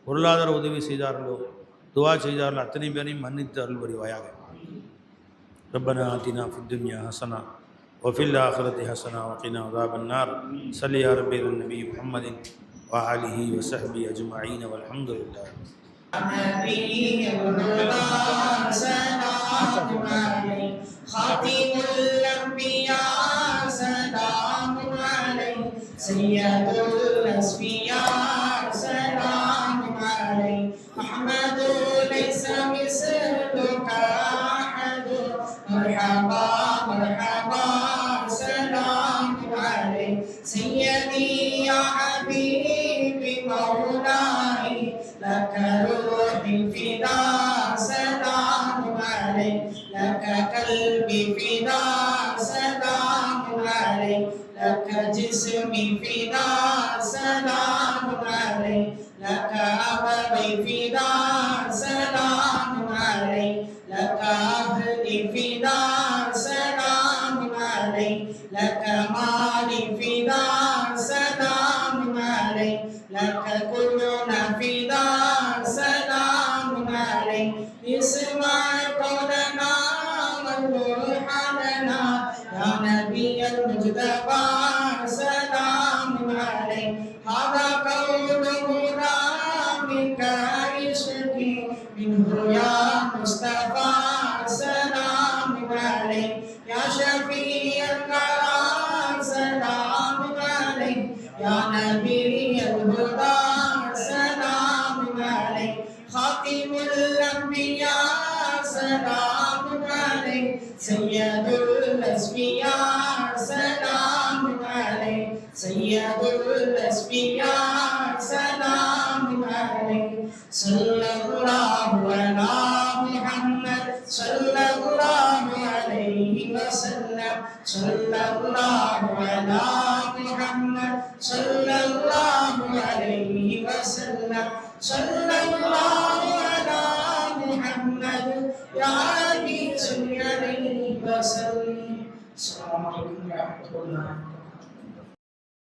பொருளாதார உதவி செய்தார்களோ துவா செய்தார்களோ அத்தனை பேரையும் மன்னித்து அருள் புரிவாயாக. ربنا آتنا في الدنيا حسنة وفي الآخرة حسنة وقنا عذاب النار. صل يا ربي على النبي محمد وآله وصحبه أجمعين والحمد لله. خاتم الأنبياء سلام عليه سيد الأصفياء سلام عليه أحمد ليس مثلك أحد مرحبا مرحبا سلام عليه سيدي يا حبيبي مولاي لك روحي فداء سلام عليه لك قلبي فداء سلام عليه لك جسمي فداء سلام عليه لك أبدي فداء سلام عليه لك أهلي فداء سلام عليه لك مالي فداء سلام عليه لك كلنا فداء سلام عليه اسمع قولنا والروح لنا يا نبي المجتبى سلام عليه هذا قوله ربك عشقي منه يا مصطفى سلام عليه يا شفيع الكرام سلام عليه يا نبي الهدى سلام عليه خاتم الأنبياء سلام عليه سيد الأصفياء سلام عليه سيد الأصفياء سلام عليه صلى الله على محمد صلى الله عليه وسلم صلى الله على محمد صلى الله عليه وسلم صلى الله على محمد يا ربي صل عليه وسلم. السلام عليكم ورحمة الله